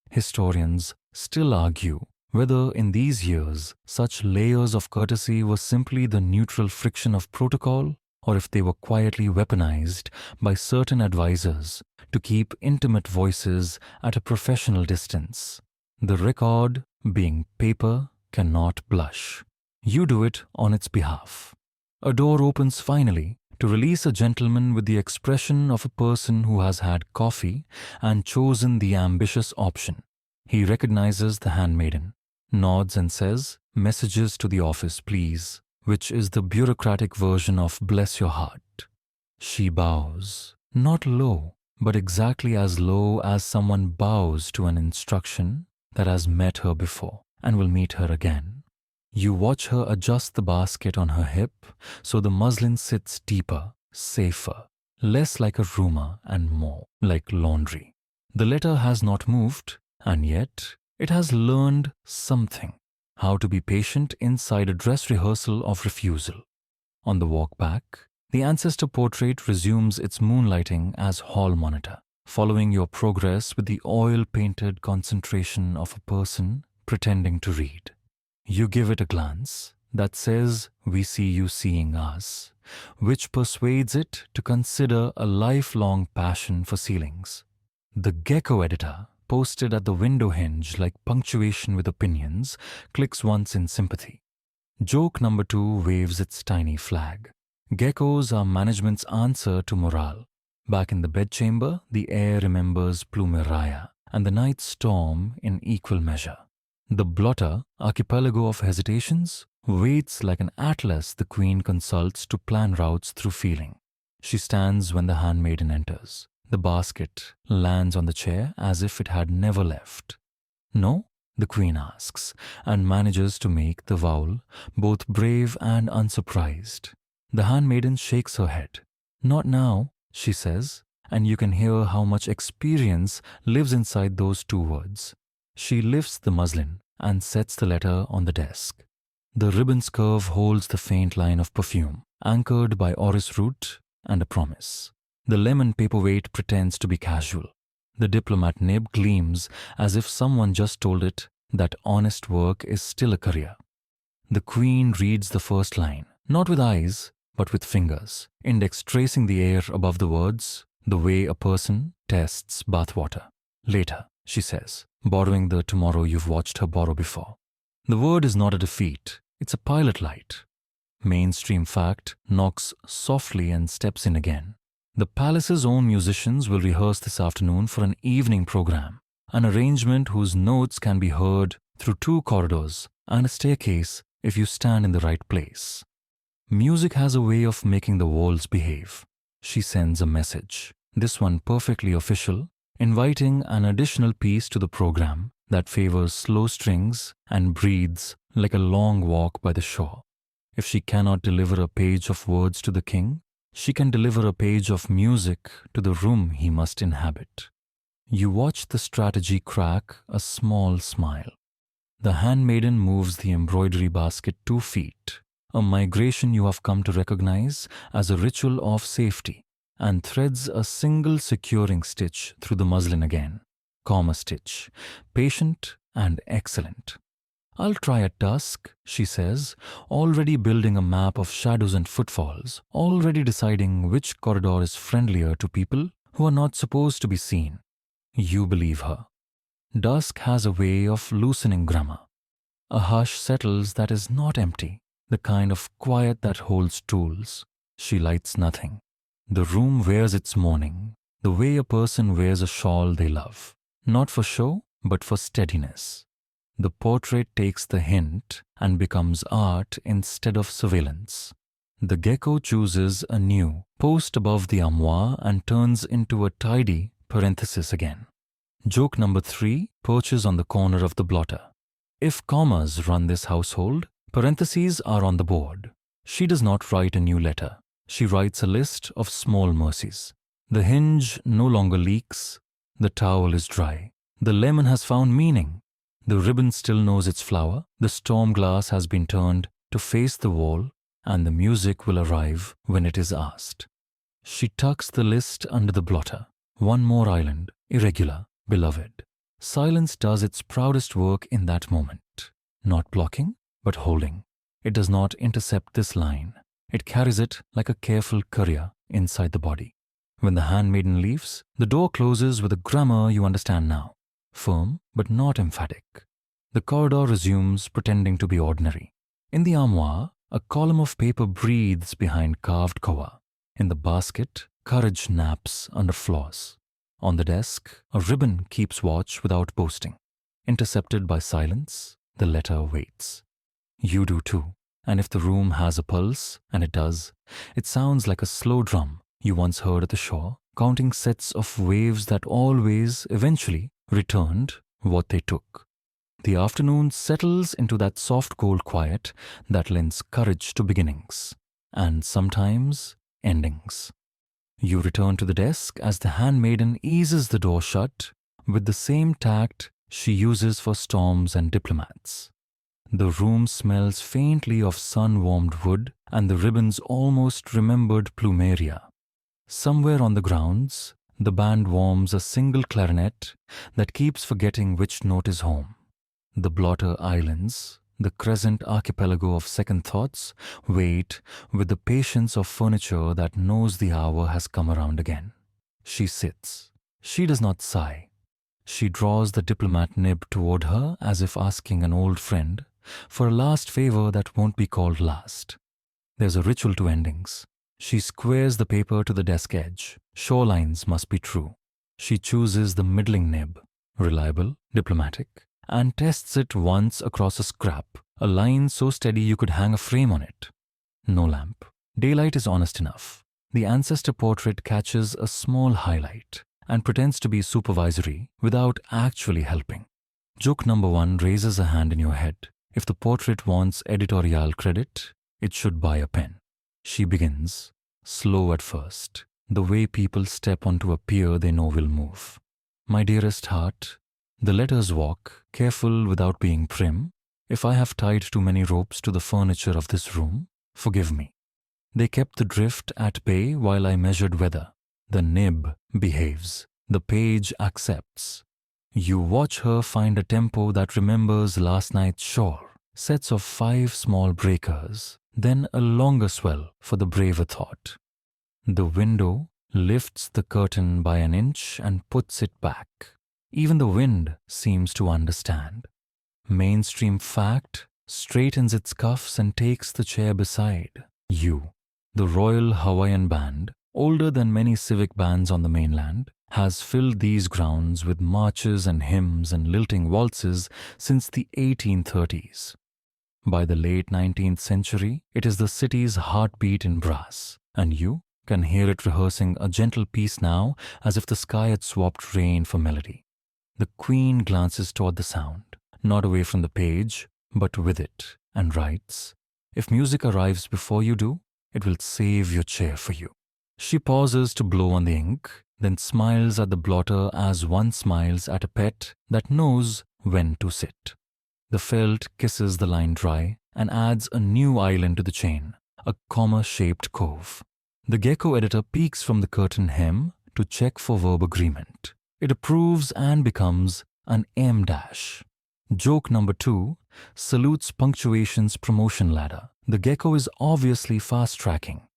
A: Historians still argue whether in these years such layers of courtesy were simply the neutral friction of protocol, or if they were quietly weaponized by certain advisors to keep intimate voices at a professional distance. The record, being paper, cannot blush. You do it on its behalf. A door opens finally to release a gentleman with the expression of a person who has had coffee and chosen the ambitious option. He recognizes the handmaiden, nods and says, "Messages to the office, please," which is the bureaucratic version of "bless your heart." She bows, not low, but exactly as low as someone bows to an instruction that has met her before and will meet her again. You watch her adjust the basket on her hip so the muslin sits deeper, safer, less like a rumor and more like laundry. The letter has not moved, and yet it has learned something. How to be patient inside a dress rehearsal of refusal. On the walk back, the ancestor portrait resumes its moonlighting as hall monitor, following your progress with the oil-painted concentration of a person pretending to read. You give it a glance that says, "We see you seeing us," which persuades it to consider a lifelong passion for ceilings. The gecko editor, posted at the window hinge like punctuation with opinions, clicks once in sympathy. Joke number 2 waves its tiny flag. Geckos are management's answer to morale. Back in the bedchamber, the air remembers plumeria and the night storm in equal measure. The blotter, archipelago of hesitations, waits like an atlas the queen consults to plan routes through feeling. She stands when the handmaiden enters. The basket lands on the chair as if it had never left. "No?" the queen asks, and manages to make the vowel, both brave and unsurprised. The handmaiden shakes her head. "Not now," she says, and you can hear how much experience lives inside those 2 words. She lifts the muslin and sets the letter on the desk. The ribbon's curve holds the faint line of perfume, anchored by orris root and a promise. The lemon paperweight pretends to be casual. The diplomat nib gleams as if someone just told it that honest work is still a career. The queen reads the first line, not with eyes, but with fingers, index tracing the air above the words, the way a person tests bathwater. "Later," she says, borrowing the tomorrow you've watched her borrow before. The word is not a defeat, it's a pilot light. Mainstream fact knocks softly and steps in again. The palace's own musicians will rehearse this afternoon for an evening program, an arrangement whose notes can be heard through 2 corridors and a staircase if you stand in the right place. Music has a way of making the walls behave. She sends a message, this one perfectly official, inviting an additional piece to the program that favors slow strings and breathes like a long walk by the shore. If she cannot deliver a page of words to the king, she can deliver a page of music to the room he must inhabit. You watch the strategy crack a small smile. The handmaiden moves the embroidery basket 2 feet, a migration you have come to recognize as a ritual of safety, and threads a single securing stitch through the muslin again. Comma stitch, patient and excellent. "I'll try at dusk," she says, already building a map of shadows and footfalls, already deciding which corridor is friendlier to people who are not supposed to be seen. You believe her. Dusk has a way of loosening grammar. A hush settles that is not empty, the kind of quiet that holds tools. She lights nothing. The room wears its mourning, the way a person wears a shawl they love, not for show, but for steadiness. The portrait takes the hint and becomes art instead of surveillance. The gecko chooses a new post above the armoire and turns into a tidy parenthesis again. Joke number 3 perches on the corner of the blotter. If commas run this household, parentheses are on the board. She does not write a new letter. She writes a list of small mercies. The hinge no longer leaks. The towel is dry. The lemon has found meaning. The ribbon still knows its flower. The storm glass has been turned to face the wall, and the music will arrive when it is asked. She tucks the list under the blotter. One more island, irregular, beloved. Silence does its proudest work in that moment. Not blocking, but holding. It does not intercept this line. It carries it like a careful courier inside the body. When the handmaiden leaves, the door closes with a grammar you understand now. Firm, but not emphatic. The corridor resumes, pretending to be ordinary. In the armoire, a column of paper breathes behind carved koa. In the basket, courage naps under flaws. On the desk, a ribbon keeps watch without boasting. Intercepted by silence, the letter waits. You do too, and if the room has a pulse, and it does, it sounds like a slow drum you once heard at the shore, counting sets of waves that always, eventually, returned what they took. The afternoon settles into that soft cold quiet that lends courage to beginnings, and sometimes endings. You return to the desk as the handmaiden eases the door shut with the same tact she uses for storms and diplomats. The room smells faintly of sun-warmed wood and the ribbons almost remembered plumeria. Somewhere on the grounds, the band warms a single clarinet that keeps forgetting which note is home. The Blotter Islands, the crescent archipelago of second thoughts, wait with the patience of furniture that knows the hour has come around again. She sits. She does not sigh. She draws the diplomat nib toward her as if asking an old friend for a last favor that won't be called last. There's a ritual to endings. She squares the paper to the desk edge. Shorelines must be true. She chooses the middling nib, reliable, diplomatic, and tests it once across a scrap, a line so steady you could hang a frame on it. No lamp. Daylight is honest enough. The ancestor portrait catches a small highlight and pretends to be supervisory without actually helping. Joke number 1 raises a hand in your head. If the portrait wants editorial credit, it should buy a pen. She begins, slow at first, the way people step onto a pier they know will move. My dearest heart, the letters walk, careful without being prim. If I have tied too many ropes to the furniture of this room, forgive me. They kept the drift at bay while I measured weather. The nib behaves. The page accepts. You watch her find a tempo that remembers last night's shore, sets of 5 small breakers, then a longer swell for the braver thought. The window lifts the curtain by an inch and puts it back. Even the wind seems to understand. Mainstream fact straightens its cuffs and takes the chair beside you. The Royal Hawaiian Band, older than many civic bands on the mainland, has filled these grounds with marches and hymns and lilting waltzes since the 1830s. By the late 19th century, it is the city's heartbeat in brass, and you can hear it rehearsing a gentle piece now as if the sky had swapped rain for melody. The Queen glances toward the sound, not away from the page, but with it, and writes, "If music arrives before you do, it will save your chair for you." She pauses to blow on the ink, then smiles at the blotter as one smiles at a pet that knows when to sit. The felt kisses the line dry and adds a new island to the chain, a comma-shaped cove. The gecko editor peeks from the curtain hem to check for verb agreement. It approves and becomes an M dash. Joke number 2 salutes punctuation's promotion ladder. The gecko is obviously fast-tracking.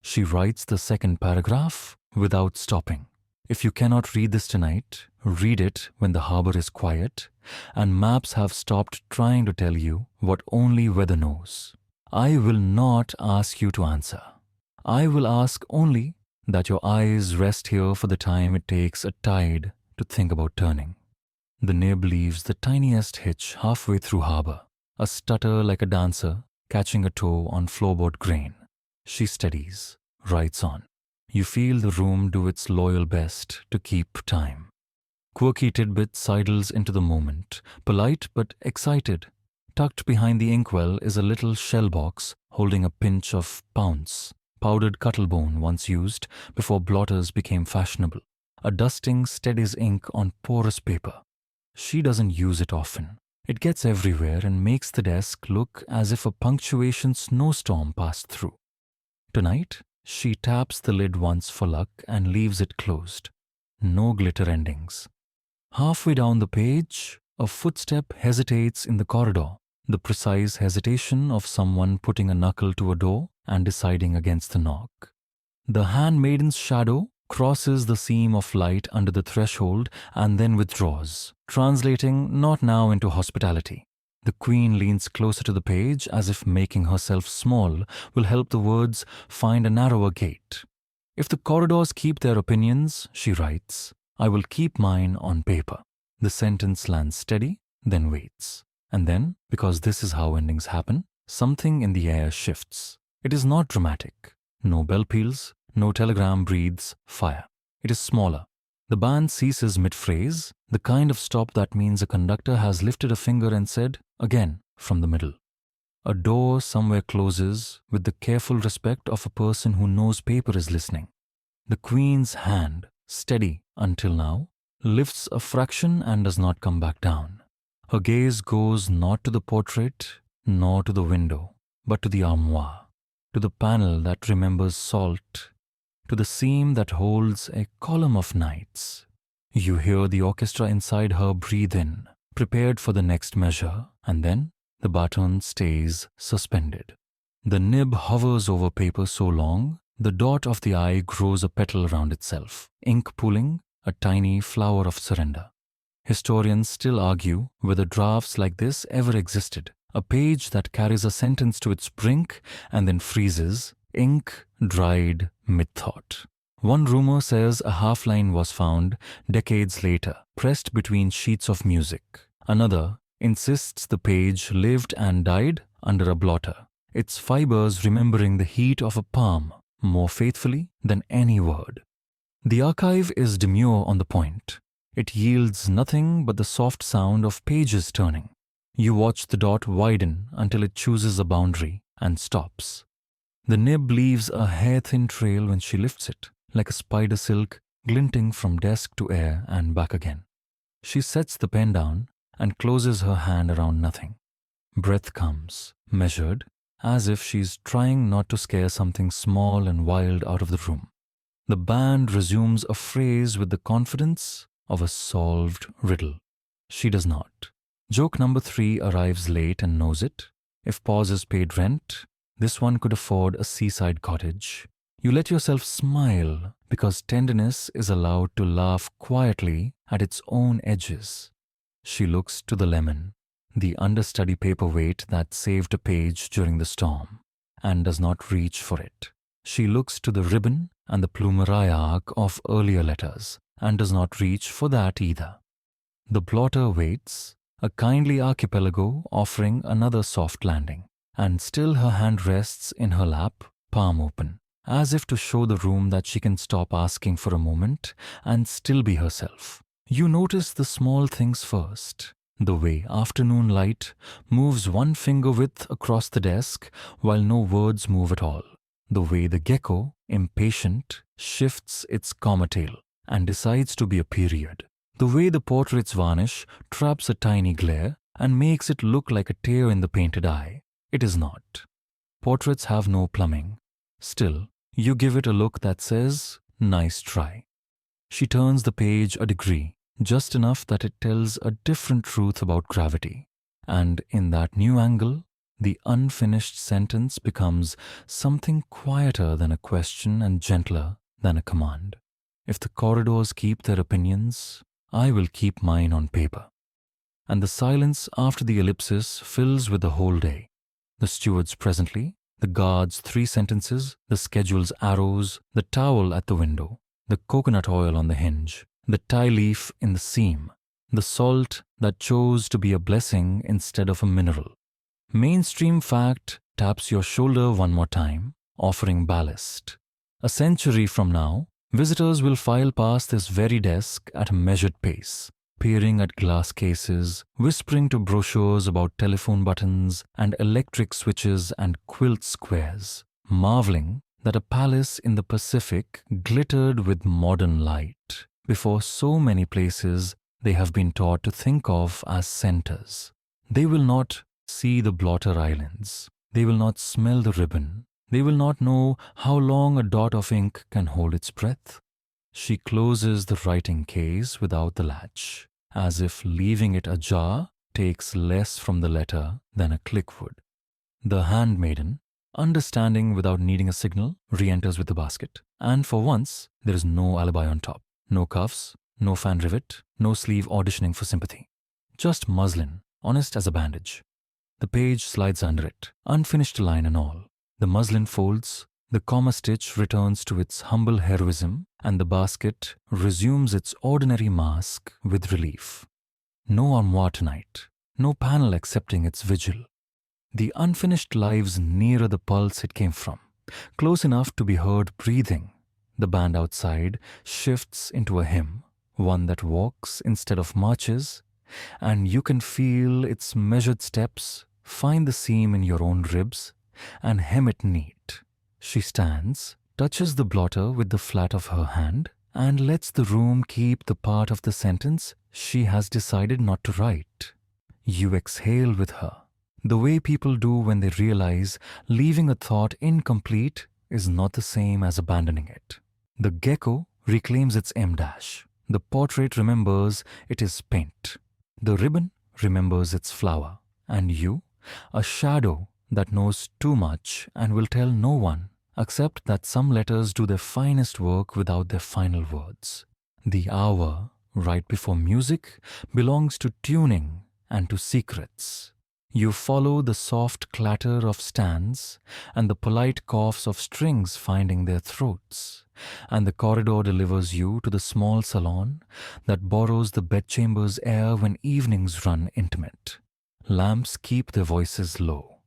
A: She writes the second paragraph without stopping. If you cannot read this tonight, read it when the harbor is quiet and maps have stopped trying to tell you what only weather knows. I will not ask you to answer. I will ask only that your eyes rest here for the time it takes a tide to think about turning. The nib leaves the tiniest hitch halfway through harbor, a stutter like a dancer catching a toe on floorboard grain. She steadies, writes on. You feel the room do its loyal best to keep time. Quirky tidbit sidles into the moment, polite but excited. Tucked behind the inkwell is a little shell box holding a pinch of pounce, powdered cuttlebone once used before blotters became fashionable. A dusting steadies ink on porous paper. She doesn't use it often. It gets everywhere and makes the desk look as if a punctuation snowstorm passed through. Tonight, she taps the lid once for luck and leaves it closed. No glitter endings. Halfway down the page, a footstep hesitates in the corridor, the precise hesitation of someone putting a knuckle to a door and deciding against the knock. The handmaiden's shadow crosses the seam of light under the threshold and then withdraws, translating not now into hospitality. The Queen leans closer to the page as if making herself small will help the words find a narrower gate. If the corridors keep their opinions, she writes, I will keep mine on paper. The sentence lands steady, then waits. And then, because this is how endings happen, something in the air shifts. It is not dramatic. No bell peals, no telegram breathes fire. It is smaller. The band ceases mid-phrase, the kind of stop that means a conductor has lifted a finger and said, again, from the middle. A door somewhere closes with the careful respect of a person who knows paper is listening. The Queen's hand, steady until now, lifts a fraction and does not come back down. Her gaze goes not to the portrait, nor to the window, but to the armoire. to the panel that remembers salt, to the seam that holds a column of nights. You hear the orchestra inside her breathe in, prepared for the next measure, and then the baton stays suspended. The nib hovers over paper so long, the dot of the eye grows a petal around itself, ink pooling, a tiny flower of surrender. Historians still argue whether drafts like this ever existed, a page that carries a sentence to its brink and then freezes, ink dried mid-thought. One rumor says a half-line was found decades later, pressed between sheets of music. Another insists the page lived and died under a blotter, its fibers remembering the heat of a palm more faithfully than any word. The archive is demure on the point. It yields nothing but the soft sound of pages turning. You watch the dot widen until it chooses a boundary and stops. The nib leaves a hair-thin trail when she lifts it, like a spider silk glinting from desk to air and back again. She sets the pen down and closes her hand around nothing. Breath comes, measured, as if she's trying not to scare something small and wild out of the room. The band resumes a phrase with the confidence of a solved riddle. She does not. Joke number 3 arrives late and knows it. If pauses paid rent, this one could afford a seaside cottage. You let yourself smile because tenderness is allowed to laugh quietly at its own edges. She looks to the lemon, the understudy paperweight that saved a page during the storm, and does not reach for it. She looks to the ribbon and the plumeria arc of earlier letters, and does not reach for that either. The blotter waits, a kindly archipelago offering another soft landing, and still her hand rests in her lap, palm open, as if to show the room that she can stop asking for a moment and still be herself. You notice the small things first, the way afternoon light moves one finger width across the desk while no words move at all, the way the gecko, impatient, shifts its comma tail and decides to be a period, the way the portrait's varnish traps a tiny glare and makes it look like a tear in the painted eye. It is not. Portraits have no plumbing. Still, you give it a look that says, nice try. She turns the page a degree, just enough that it tells a different truth about gravity. And in that new angle, the unfinished sentence becomes something quieter than a question and gentler than a command. If the corridors keep their opinions, I will keep mine on paper. And the silence after the ellipsis fills with the whole day. The stewards presently, the guards' 3 sentences, the schedule's arrows, the towel at the window, the coconut oil on the hinge, the tie leaf in the seam, the salt that chose to be a blessing instead of a mineral. Mainstream fact taps your shoulder one more time, offering ballast. A century from now, visitors will file past this very desk at a measured pace, peering at glass cases, whispering to brochures about telephone buttons and electric switches and quilt squares, marveling that a palace in the Pacific glittered with modern light before so many places they have been taught to think of as centers. They will not see the blotter islands. They will not smell the ribbon. They will not know how long a dot of ink can hold its breath. She closes the writing case without the latch, as if leaving it ajar takes less from the letter than a click would. The handmaiden, understanding without needing a signal, re-enters with the basket, and for once there is no alibi on top. No cuffs, no fan rivet, no sleeve auditioning for sympathy. Just muslin, honest as a bandage. The page slides under it, unfinished line and all. The muslin folds, the comma stitch returns to its humble heroism, and the basket resumes its ordinary mask with relief. No armoire tonight, no panel accepting its vigil. The unfinished lives nearer the pulse it came from, close enough to be heard breathing. The band outside shifts into a hymn, one that walks instead of marches, and you can feel its measured steps, find the seam in your own ribs, and hem it neat. She stands, touches the blotter with the flat of her hand, and lets the room keep the part of the sentence she has decided not to write. You exhale with her, The way people do when they realize leaving a thought incomplete is not the same as abandoning it. The gecko reclaims its M dash. The portrait remembers it is paint. The ribbon remembers its flower. And you, a shadow that knows too much and will tell no one, except that some letters do their finest work without their final words. The hour, right before music, belongs to tuning and to secrets. You follow the soft clatter of stands and the polite coughs of strings finding their throats, and the corridor delivers you to the small salon that borrows the bedchamber's air when evenings run intimate. Lamps keep their voices low.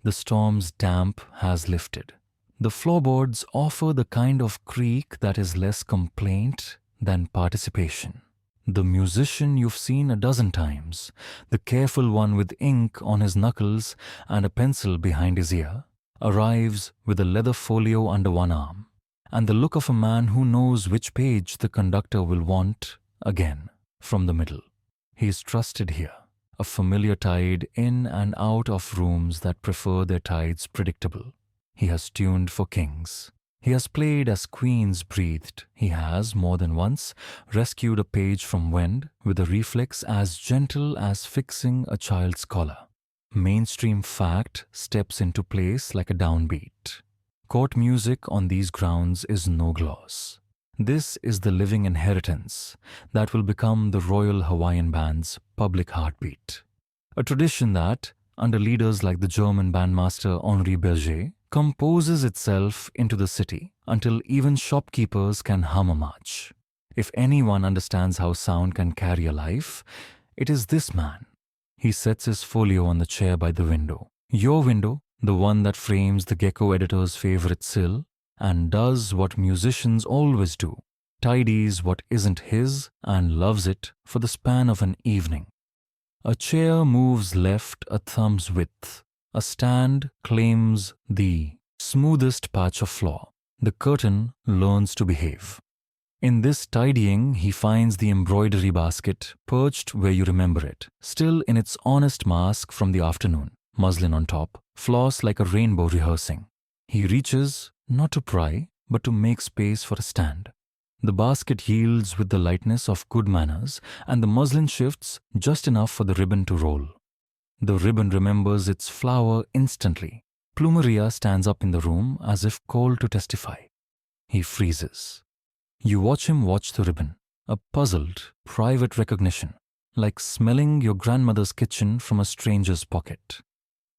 A: The storm's damp has lifted. The floorboards offer the kind of creak that is less complaint than participation. The musician you've seen a dozen times, the careful one with ink on his knuckles and a pencil behind his ear, arrives with a leather folio under one arm, and the look of a man who knows which page the conductor will want again from the middle. He is trusted here, a familiar tide in and out of rooms that prefer their tides predictable. He has tuned for kings. He has played as queens breathed. He has, more than once, rescued a page from wind with a reflex as gentle as fixing a child's collar. Mainstream fact steps into place like a downbeat. Court music on these grounds is no gloss. This is the living inheritance that will become the Royal Hawaiian Band's public heartbeat. A tradition that, under leaders like the German bandmaster Henri Berger, composes itself into the city until even shopkeepers can hum a march. If anyone understands how sound can carry a life, it is this man. He sets his folio on the chair by the window. Your window, the one that frames the gecko editor's favorite sill, and does what musicians always do, tidies what isn't his and loves it for the span of an evening. A chair moves left a thumb's width. A stand claims the smoothest patch of floor. The curtain learns to behave. In this tidying, he finds the embroidery basket perched where you remember it, still in its honest mask from the afternoon, muslin on top, floss like a rainbow rehearsing. He reaches, not to pry, but to make space for a stand. The basket yields with the lightness of good manners, and the muslin shifts just enough for the ribbon to roll. The ribbon remembers its flower instantly. Plumeria stands up in the room as if called to testify. He freezes. You watch him watch the ribbon, a puzzled, private recognition, like smelling your grandmother's kitchen from a stranger's pocket.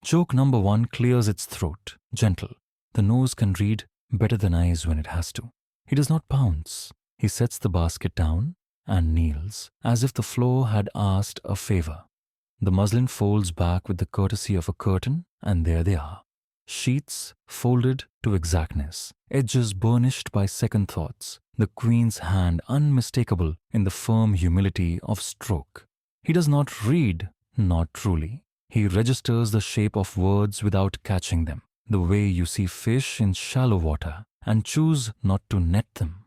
A: Joke number one clears its throat, gentle. The nose can read better than eyes when it has to. He does not pounce. He sets the basket down and kneels, as if the floor had asked a favor. The muslin folds back with the courtesy of a curtain, and there they are. Sheets folded to exactness, edges burnished by second thoughts, the queen's hand unmistakable in the firm humility of stroke. He does not read, not truly. He registers the shape of words without catching them, the way you see fish in shallow water and choose not to net them.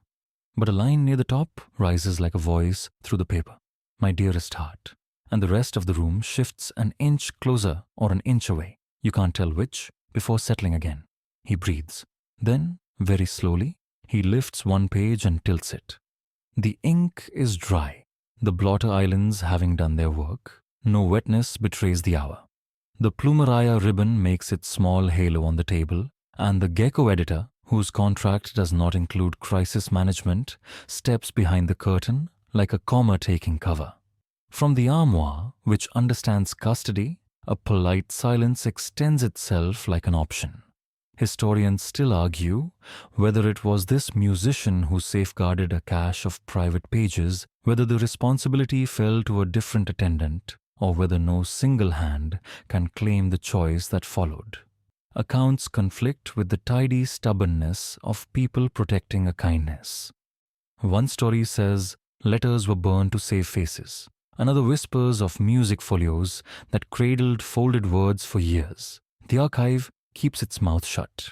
A: But a line near the top rises like a voice through the paper. My dearest heart. And the rest of the room shifts an inch closer or an inch away, you can't tell which, before settling again. He breathes. Then, very slowly, he lifts one page and tilts it. The ink is dry, the blotter islands having done their work. No wetness betrays the hour. The plumeria ribbon makes its small halo on the table, and the gecko editor, whose contract does not include crisis management, steps behind the curtain like a comma taking cover. From the armoire, which understands custody, a polite silence extends itself like an option. Historians still argue whether it was this musician who safeguarded a cache of private pages, whether the responsibility fell to a different attendant, or whether no single hand can claim the choice that followed. Accounts conflict with the tidy stubbornness of people protecting a kindness. One story says letters were burned to save faces. Another whispers of music folios that cradled folded words for years. The archive keeps its mouth shut.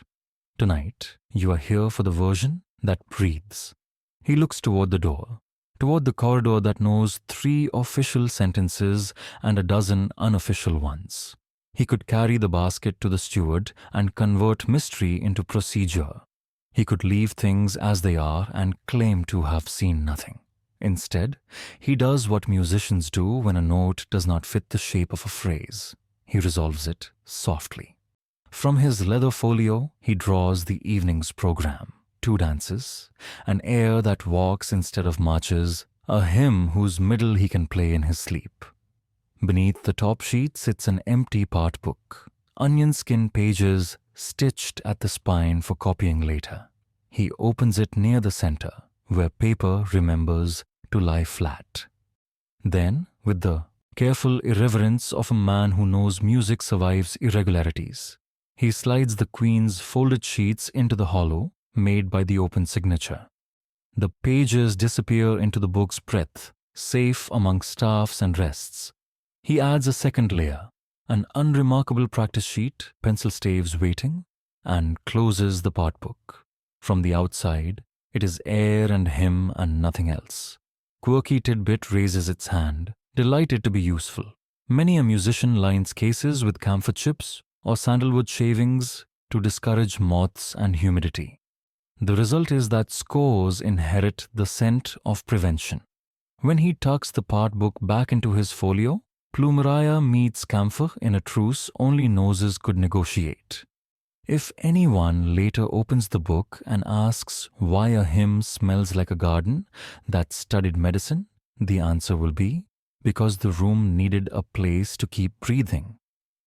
A: Tonight, you are here for the version that breathes. He looks toward the door, toward the corridor that knows 3 official sentences and a dozen unofficial ones. He could carry the basket to the steward and convert mystery into procedure. He could leave things as they are and claim to have seen nothing. Instead, he does what musicians do when a note does not fit the shape of a phrase. He resolves it softly. From his leather folio, he draws the evening's program, 2 dances, an air that walks instead of marches, a hymn whose middle he can play in his sleep. Beneath the top sheet sits an empty part book, onion skin pages stitched at the spine for copying later. He opens it near the center, where paper remembers to lie flat. Then, with the careful irreverence of a man who knows music survives irregularities, he slides the Queen's folded sheets into the hollow made by the open signature. The pages disappear into the book's breadth, safe among staffs and rests. He adds a second layer, an unremarkable practice sheet, pencil staves waiting, and closes the part book. From the outside, it is air and hymn and nothing else. Quirky Tidbit raises its hand, delighted to be useful. Many a musician lines cases with camphor chips or sandalwood shavings to discourage moths and humidity. The result is that scores inherit the scent of prevention. When he tucks the part book back into his folio, Plumeria meets camphor in a truce only noses could negotiate. If anyone later opens the book and asks why a hymn smells like a garden that studied medicine, the answer will be, because the room needed a place to keep breathing.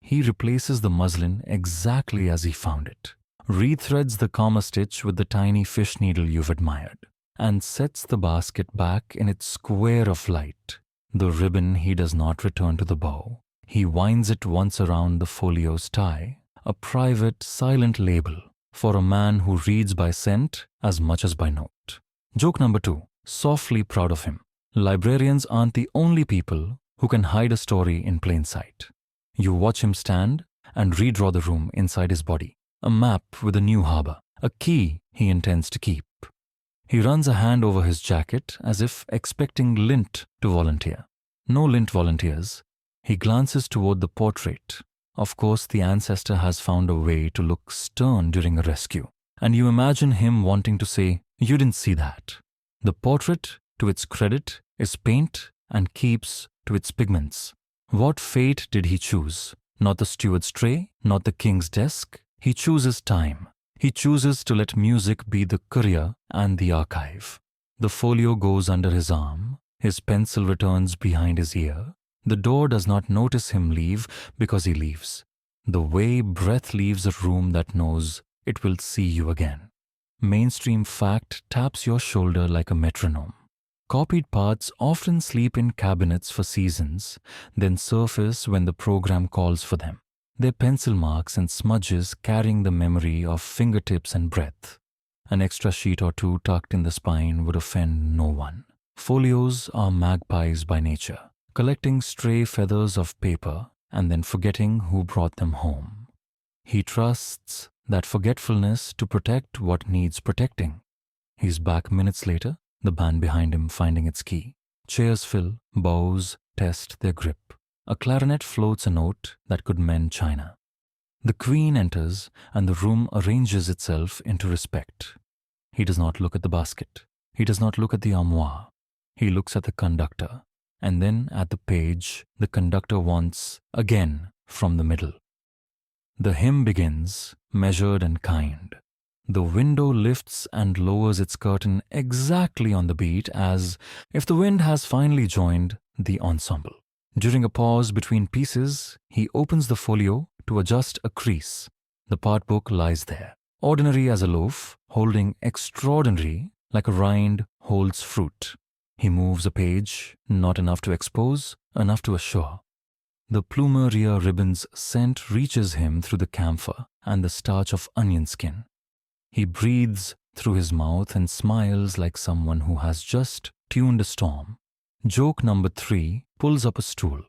A: He replaces the muslin exactly as he found it, rethreads the comma stitch with the tiny fish needle you've admired, and sets the basket back in its square of light. The ribbon he does not return to the bow. He winds it once around the folio's tie, a private, silent label for a man who reads by scent as much as by note. Joke number 2, softly proud of him. Librarians aren't the only people who can hide a story in plain sight. You watch him stand and redraw the room inside his body, a map with a new harbor, a key he intends to keep. He runs a hand over his jacket as if expecting Lint to volunteer. No Lint volunteers. He glances toward the portrait. Of course, the ancestor has found a way to look stern during a rescue, and you imagine him wanting to say, "You didn't see that." The portrait, to its credit, is paint and keeps to its pigments. What fate did he choose? Not the steward's tray, not the king's desk. He chooses time. He chooses to let music be the courier and the archive. The folio goes under his arm. His pencil returns behind his ear. The door does not notice him leave because he leaves. The way breath leaves a room that knows it will see you again. Mainstream fact taps your shoulder like a metronome. Copied parts often sleep in cabinets for seasons, then surface when the program calls for them. Their pencil marks and smudges carrying the memory of fingertips and breath. An extra sheet or 2 tucked in the spine would offend no one. Folios are magpies by nature, collecting stray feathers of paper and then forgetting who brought them home. He trusts that forgetfulness to protect what needs protecting. He's back minutes later, the band behind him finding its key. Chairs fill, bows test their grip. A clarinet floats a note that could mend china. The Queen enters and the room arranges itself into respect. He does not look at the basket. He does not look at the armoire. He looks at the conductor, and then at the page the conductor wants again from the middle. The hymn begins, measured and kind. The window lifts and lowers its curtain exactly on the beat as if the wind has finally joined the ensemble. During a pause between pieces, he opens the folio to adjust a crease. The part book lies there, ordinary as a loaf, holding extraordinary like a rind holds fruit. He moves a page, not enough to expose, enough to assure. The plumeria ribbon's scent reaches him through the camphor and the starch of onion skin. He breathes through his mouth and smiles like someone who has just tuned a storm. Joke number 3 pulls up a stool.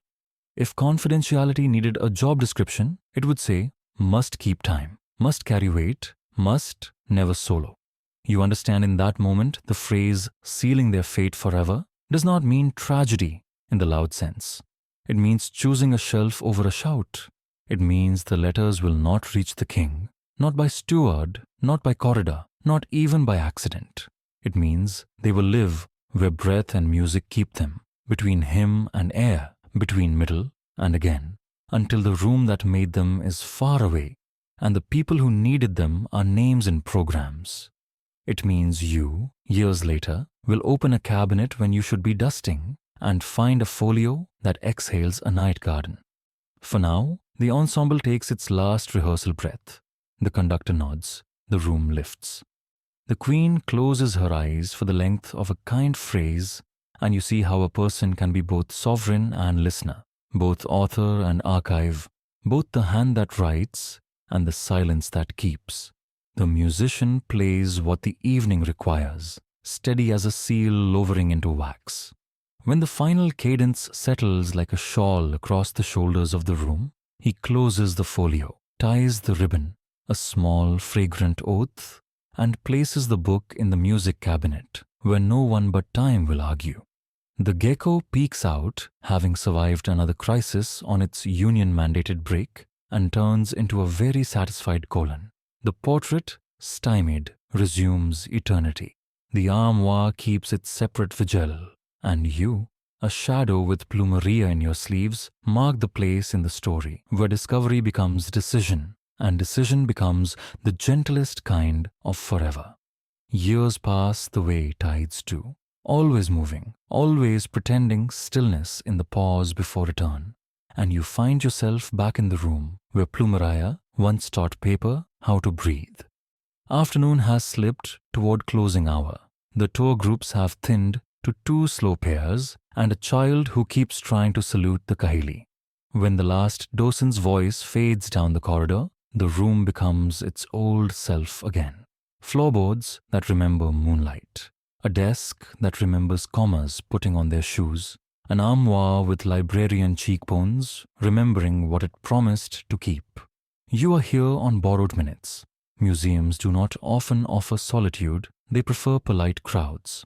A: If confidentiality needed a job description, it would say, must keep time, must carry weight, must never solo. You understand in that moment the phrase sealing their fate forever does not mean tragedy in the loud sense. It means choosing a shelf over a shout. It means the letters will not reach the king, not by steward, not by corridor, not even by accident. It means they will live where breath and music keep them, between him and air, between middle and again, until the room that made them is far away, and the people who needed them are names in programs. It means you, years later, will open a cabinet when you should be dusting and find a folio that exhales a night garden. For now, the ensemble takes its last rehearsal breath. The conductor nods. The room lifts. The queen closes her eyes for the length of a kind phrase, and you see how a person can be both sovereign and listener, both author and archive, both the hand that writes and the silence that keeps. The musician plays what the evening requires, steady as a seal lowering into wax. When the final cadence settles like a shawl across the shoulders of the room, he closes the folio, ties the ribbon, a small fragrant oath, and places the book in the music cabinet where no one but time will argue. The gecko peeks out, having survived another crisis on its union-mandated break, and turns into a very satisfied colon. The portrait, stymied, resumes eternity. The armoire keeps its separate vigil, and you, a shadow with plumeria in your sleeves, mark the place in the story where discovery becomes decision, and decision becomes the gentlest kind of forever. Years pass the way tides do, always moving, always pretending stillness in the pause before return, and you find yourself back in the room where Plumeria once taught paper how to breathe. Afternoon has slipped toward closing hour. The tour groups have thinned to 2 slow pairs and a child who keeps trying to salute the Kahili. When the last docent's voice fades down the corridor, the room becomes its old self again. Floorboards that remember moonlight, a desk that remembers commas putting on their shoes, an armoire with librarian cheekbones, remembering what it promised to keep. You are here on borrowed minutes. Museums do not often offer solitude, they prefer polite crowds.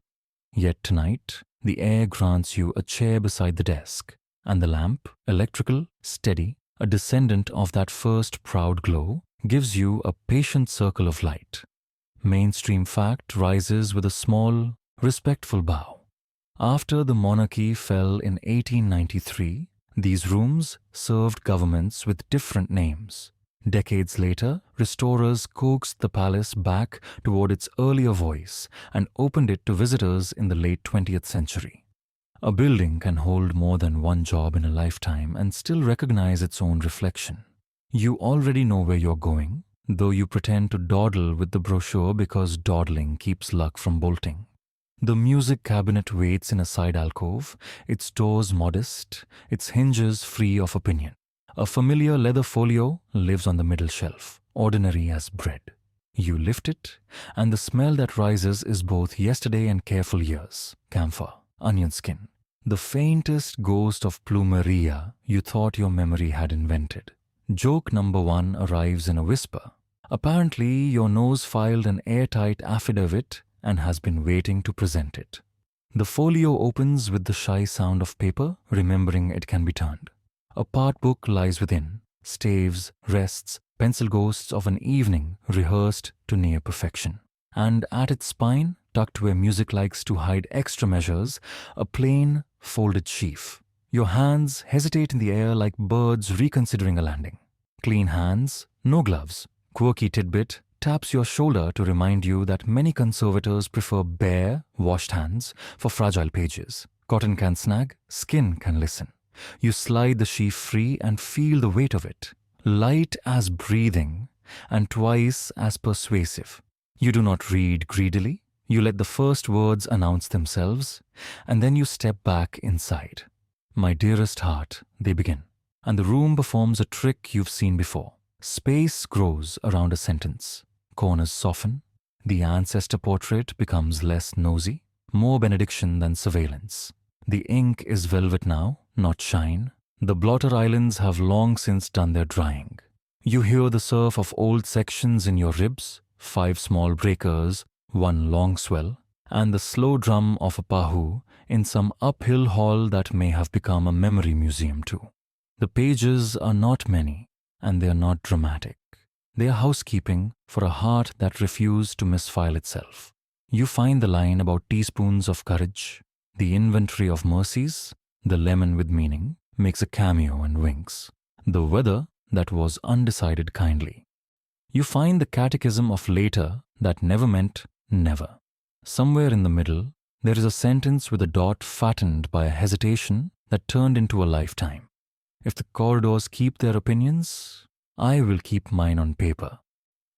A: Yet tonight, the air grants you a chair beside the desk, and the lamp, electrical, steady, a descendant of that first proud glow, gives you a patient circle of light. Mainstream fact rises with a small, respectful bow. After the monarchy fell in 1893, these rooms served governments with different names. Decades later, restorers coaxed the palace back toward its earlier voice and opened it to visitors in the late 20th century. A building can hold more than one job in a lifetime and still recognize its own reflection. You already know where you're going, though you pretend to dawdle with the brochure because dawdling keeps luck from bolting. The music cabinet waits in a side alcove, its doors modest, its hinges free of opinion. A familiar leather folio lives on the middle shelf, ordinary as bread. You lift it, and the smell that rises is both yesterday and careful years, camphor, onion skin, the faintest ghost of plumeria you thought your memory had invented. Joke number 1 arrives in a whisper. Apparently, your nose filed an airtight affidavit and has been waiting to present it. The folio opens with the shy sound of paper, remembering it can be turned. A part book lies within, staves, rests, pencil ghosts of an evening rehearsed to near perfection. And at its spine, tucked where music likes to hide extra measures, a plain, folded sheaf. Your hands hesitate in the air like birds reconsidering a landing. Clean hands, no gloves. Quirky tidbit taps your shoulder to remind you that many conservators prefer bare, washed hands for fragile pages. Cotton can snag, skin can listen. You slide the sheaf free and feel the weight of it, light as breathing and twice as persuasive. You do not read greedily. You let the first words announce themselves, and then you step back inside. My dearest heart, they begin, and the room performs a trick you've seen before. Space grows around a sentence. Corners soften. The ancestor portrait becomes less nosy, more benediction than surveillance. The ink is velvet now, not shine. The blotter islands have long since done their drying. You hear the surf of old sections in your ribs, 5 small breakers, 1 long swell, and the slow drum of a pahu in some uphill hall that may have become a memory museum too. The pages are not many, and they are not dramatic. They are housekeeping for a heart that refused to misfile itself. You find the line about teaspoons of courage, the inventory of mercies, the lemon with meaning makes a cameo and winks, the weather that was undecided kindly. You find the catechism of later that never meant never. Somewhere in the middle, there is a sentence with a dot fattened by a hesitation that turned into a lifetime. If the corridors keep their opinions, I will keep mine on paper.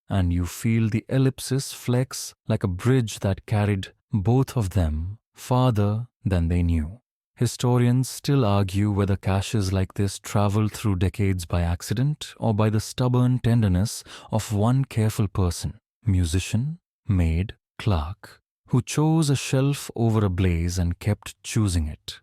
A: And you feel the ellipsis flex like a bridge that carried both of them farther than they knew. Historians still argue whether caches like this traveled through decades by accident or by the stubborn tenderness of one careful person, musician, maid, clerk, who chose a shelf over a blaze and kept choosing it.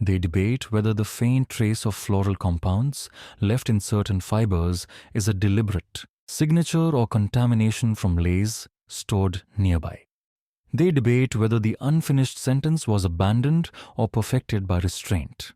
A: They debate whether the faint trace of floral compounds left in certain fibers is a deliberate signature or contamination from lace stored nearby. They debate whether the unfinished sentence was abandoned or perfected by restraint.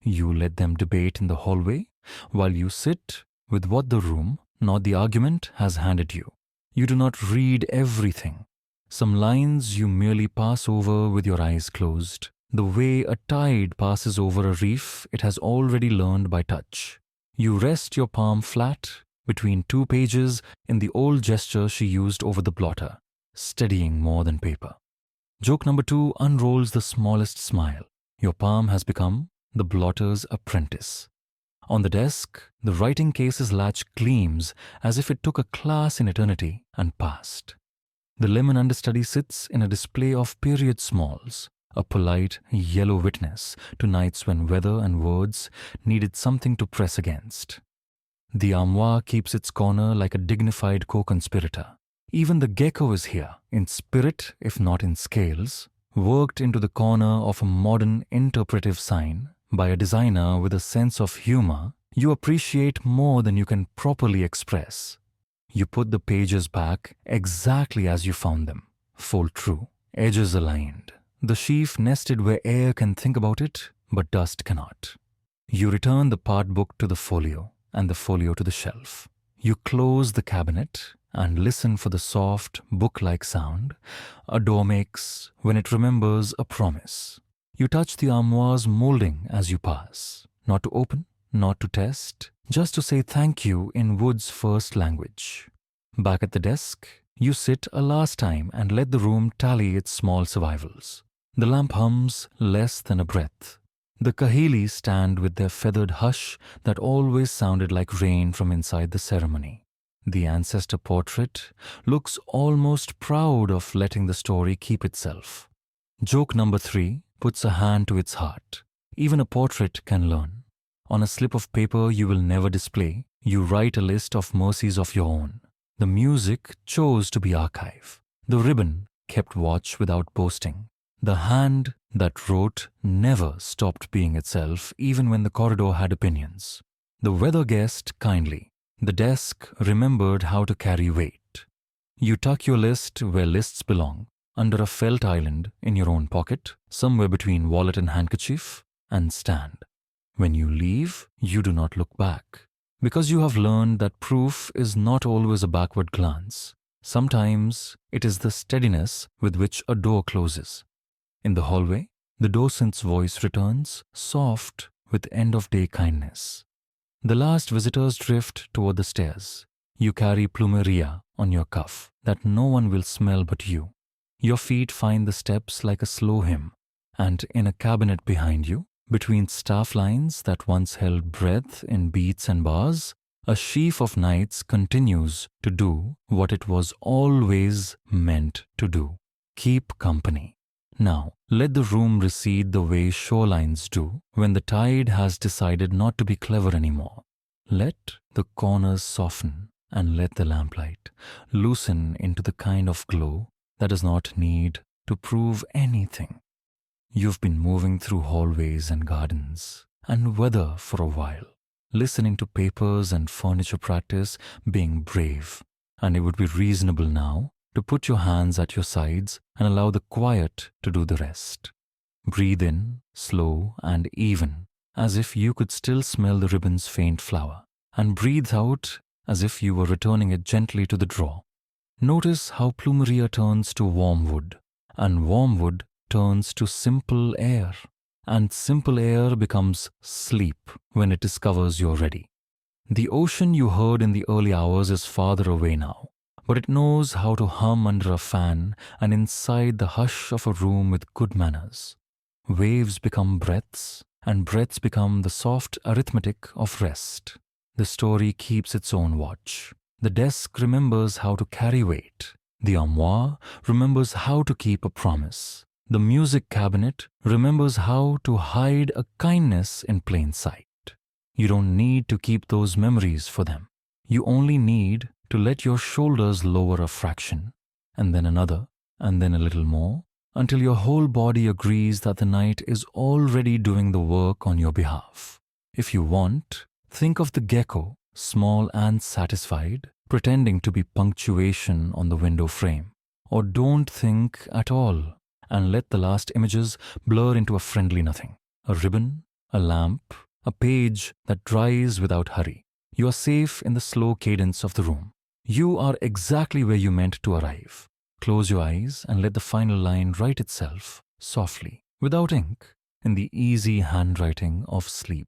A: You let them debate in the hallway while you sit with what the room, not the argument, has handed you. You do not read everything. Some lines you merely pass over with your eyes closed, the way a tide passes over a reef it has already learned by touch. You rest your palm flat between two pages in the old gesture she used over the blotter, steadying more than paper. Joke number 2 unrolls the smallest smile. Your palm has become the blotter's apprentice. On the desk, the writing case's latch gleams as if it took a class in eternity and passed. The lemon understudy sits in a display of period smalls, a polite yellow witness to nights when weather and words needed something to press against. The armoire keeps its corner like a dignified co-conspirator. Even the gecko is here, in spirit if not in scales, worked into the corner of a modern interpretive sign by a designer with a sense of humor you appreciate more than you can properly express. You put the pages back exactly as you found them, fold true, edges aligned, the sheaf nested where air can think about it, but dust cannot. You return the part book to the folio and the folio to the shelf. You close the cabinet and listen for the soft, book-like sound a door makes when it remembers a promise. You touch the armoire's molding as you pass, not to open, not to test, just to say thank you in wood's first language. Back at the desk, you sit a last time and let the room tally its small survivals. The lamp hums less than a breath. The Kahili stand with their feathered hush that always sounded like rain from inside the ceremony. The ancestor portrait looks almost proud of letting the story keep itself. Joke number 3 puts a hand to its heart. Even a portrait can learn. On a slip of paper you will never display, you write a list of mercies of your own. The music chose to be archive. The ribbon kept watch without boasting. The hand that wrote never stopped being itself even when the corridor had opinions. The weather guessed kindly. The desk remembered how to carry weight. You tuck your list where lists belong, under a felt island in your own pocket, somewhere between wallet and handkerchief, and stand. When you leave, you do not look back, because you have learned that proof is not always a backward glance. Sometimes it is the steadiness with which a door closes. In the hallway, the docent's voice returns, soft with end-of-day kindness. The last visitors drift toward the stairs. You carry plumeria on your cuff that no one will smell but you. Your feet find the steps like a slow hymn, and in a cabinet behind you, between staff lines that once held breath in beats and bars, a sheaf of nights continues to do what it was always meant to do. Keep company. Now, let the room recede the way shorelines do when the tide has decided not to be clever anymore. Let the corners soften and let the lamplight loosen into the kind of glow that does not need to prove anything. You've been moving through hallways and gardens and weather for a while, listening to papers and furniture practice, being brave, and it would be reasonable now to put your hands at your sides and allow the quiet to do the rest. Breathe in, slow and even, as if you could still smell the ribbon's faint flower. and breathe out as if you were returning it gently to the drawer. Notice how plumeria turns to warm wood, and warm wood turns to simple air, and simple air becomes sleep when it discovers you're ready. The ocean you heard in the early hours is farther away now, but it knows how to hum under a fan and inside the hush of a room with good manners. Waves become breaths, and breaths become the soft arithmetic of rest. The story keeps its own watch. The desk remembers how to carry weight. The armoire remembers how to keep a promise. The music cabinet remembers how to hide a kindness in plain sight. You don't need to keep those memories for them. You only need to let your shoulders lower a fraction, and then another, and then a little more, until your whole body agrees that the night is already doing the work on your behalf. If you want, think of the gecko, small and satisfied, pretending to be punctuation on the window frame. Or don't think at all, and let the last images blur into a friendly nothing. A ribbon, a lamp, a page that dries without hurry. You are safe in the slow cadence of the room. You are exactly where you meant to arrive. Close your eyes and let the final line write itself, softly, without ink, in the easy handwriting of sleep.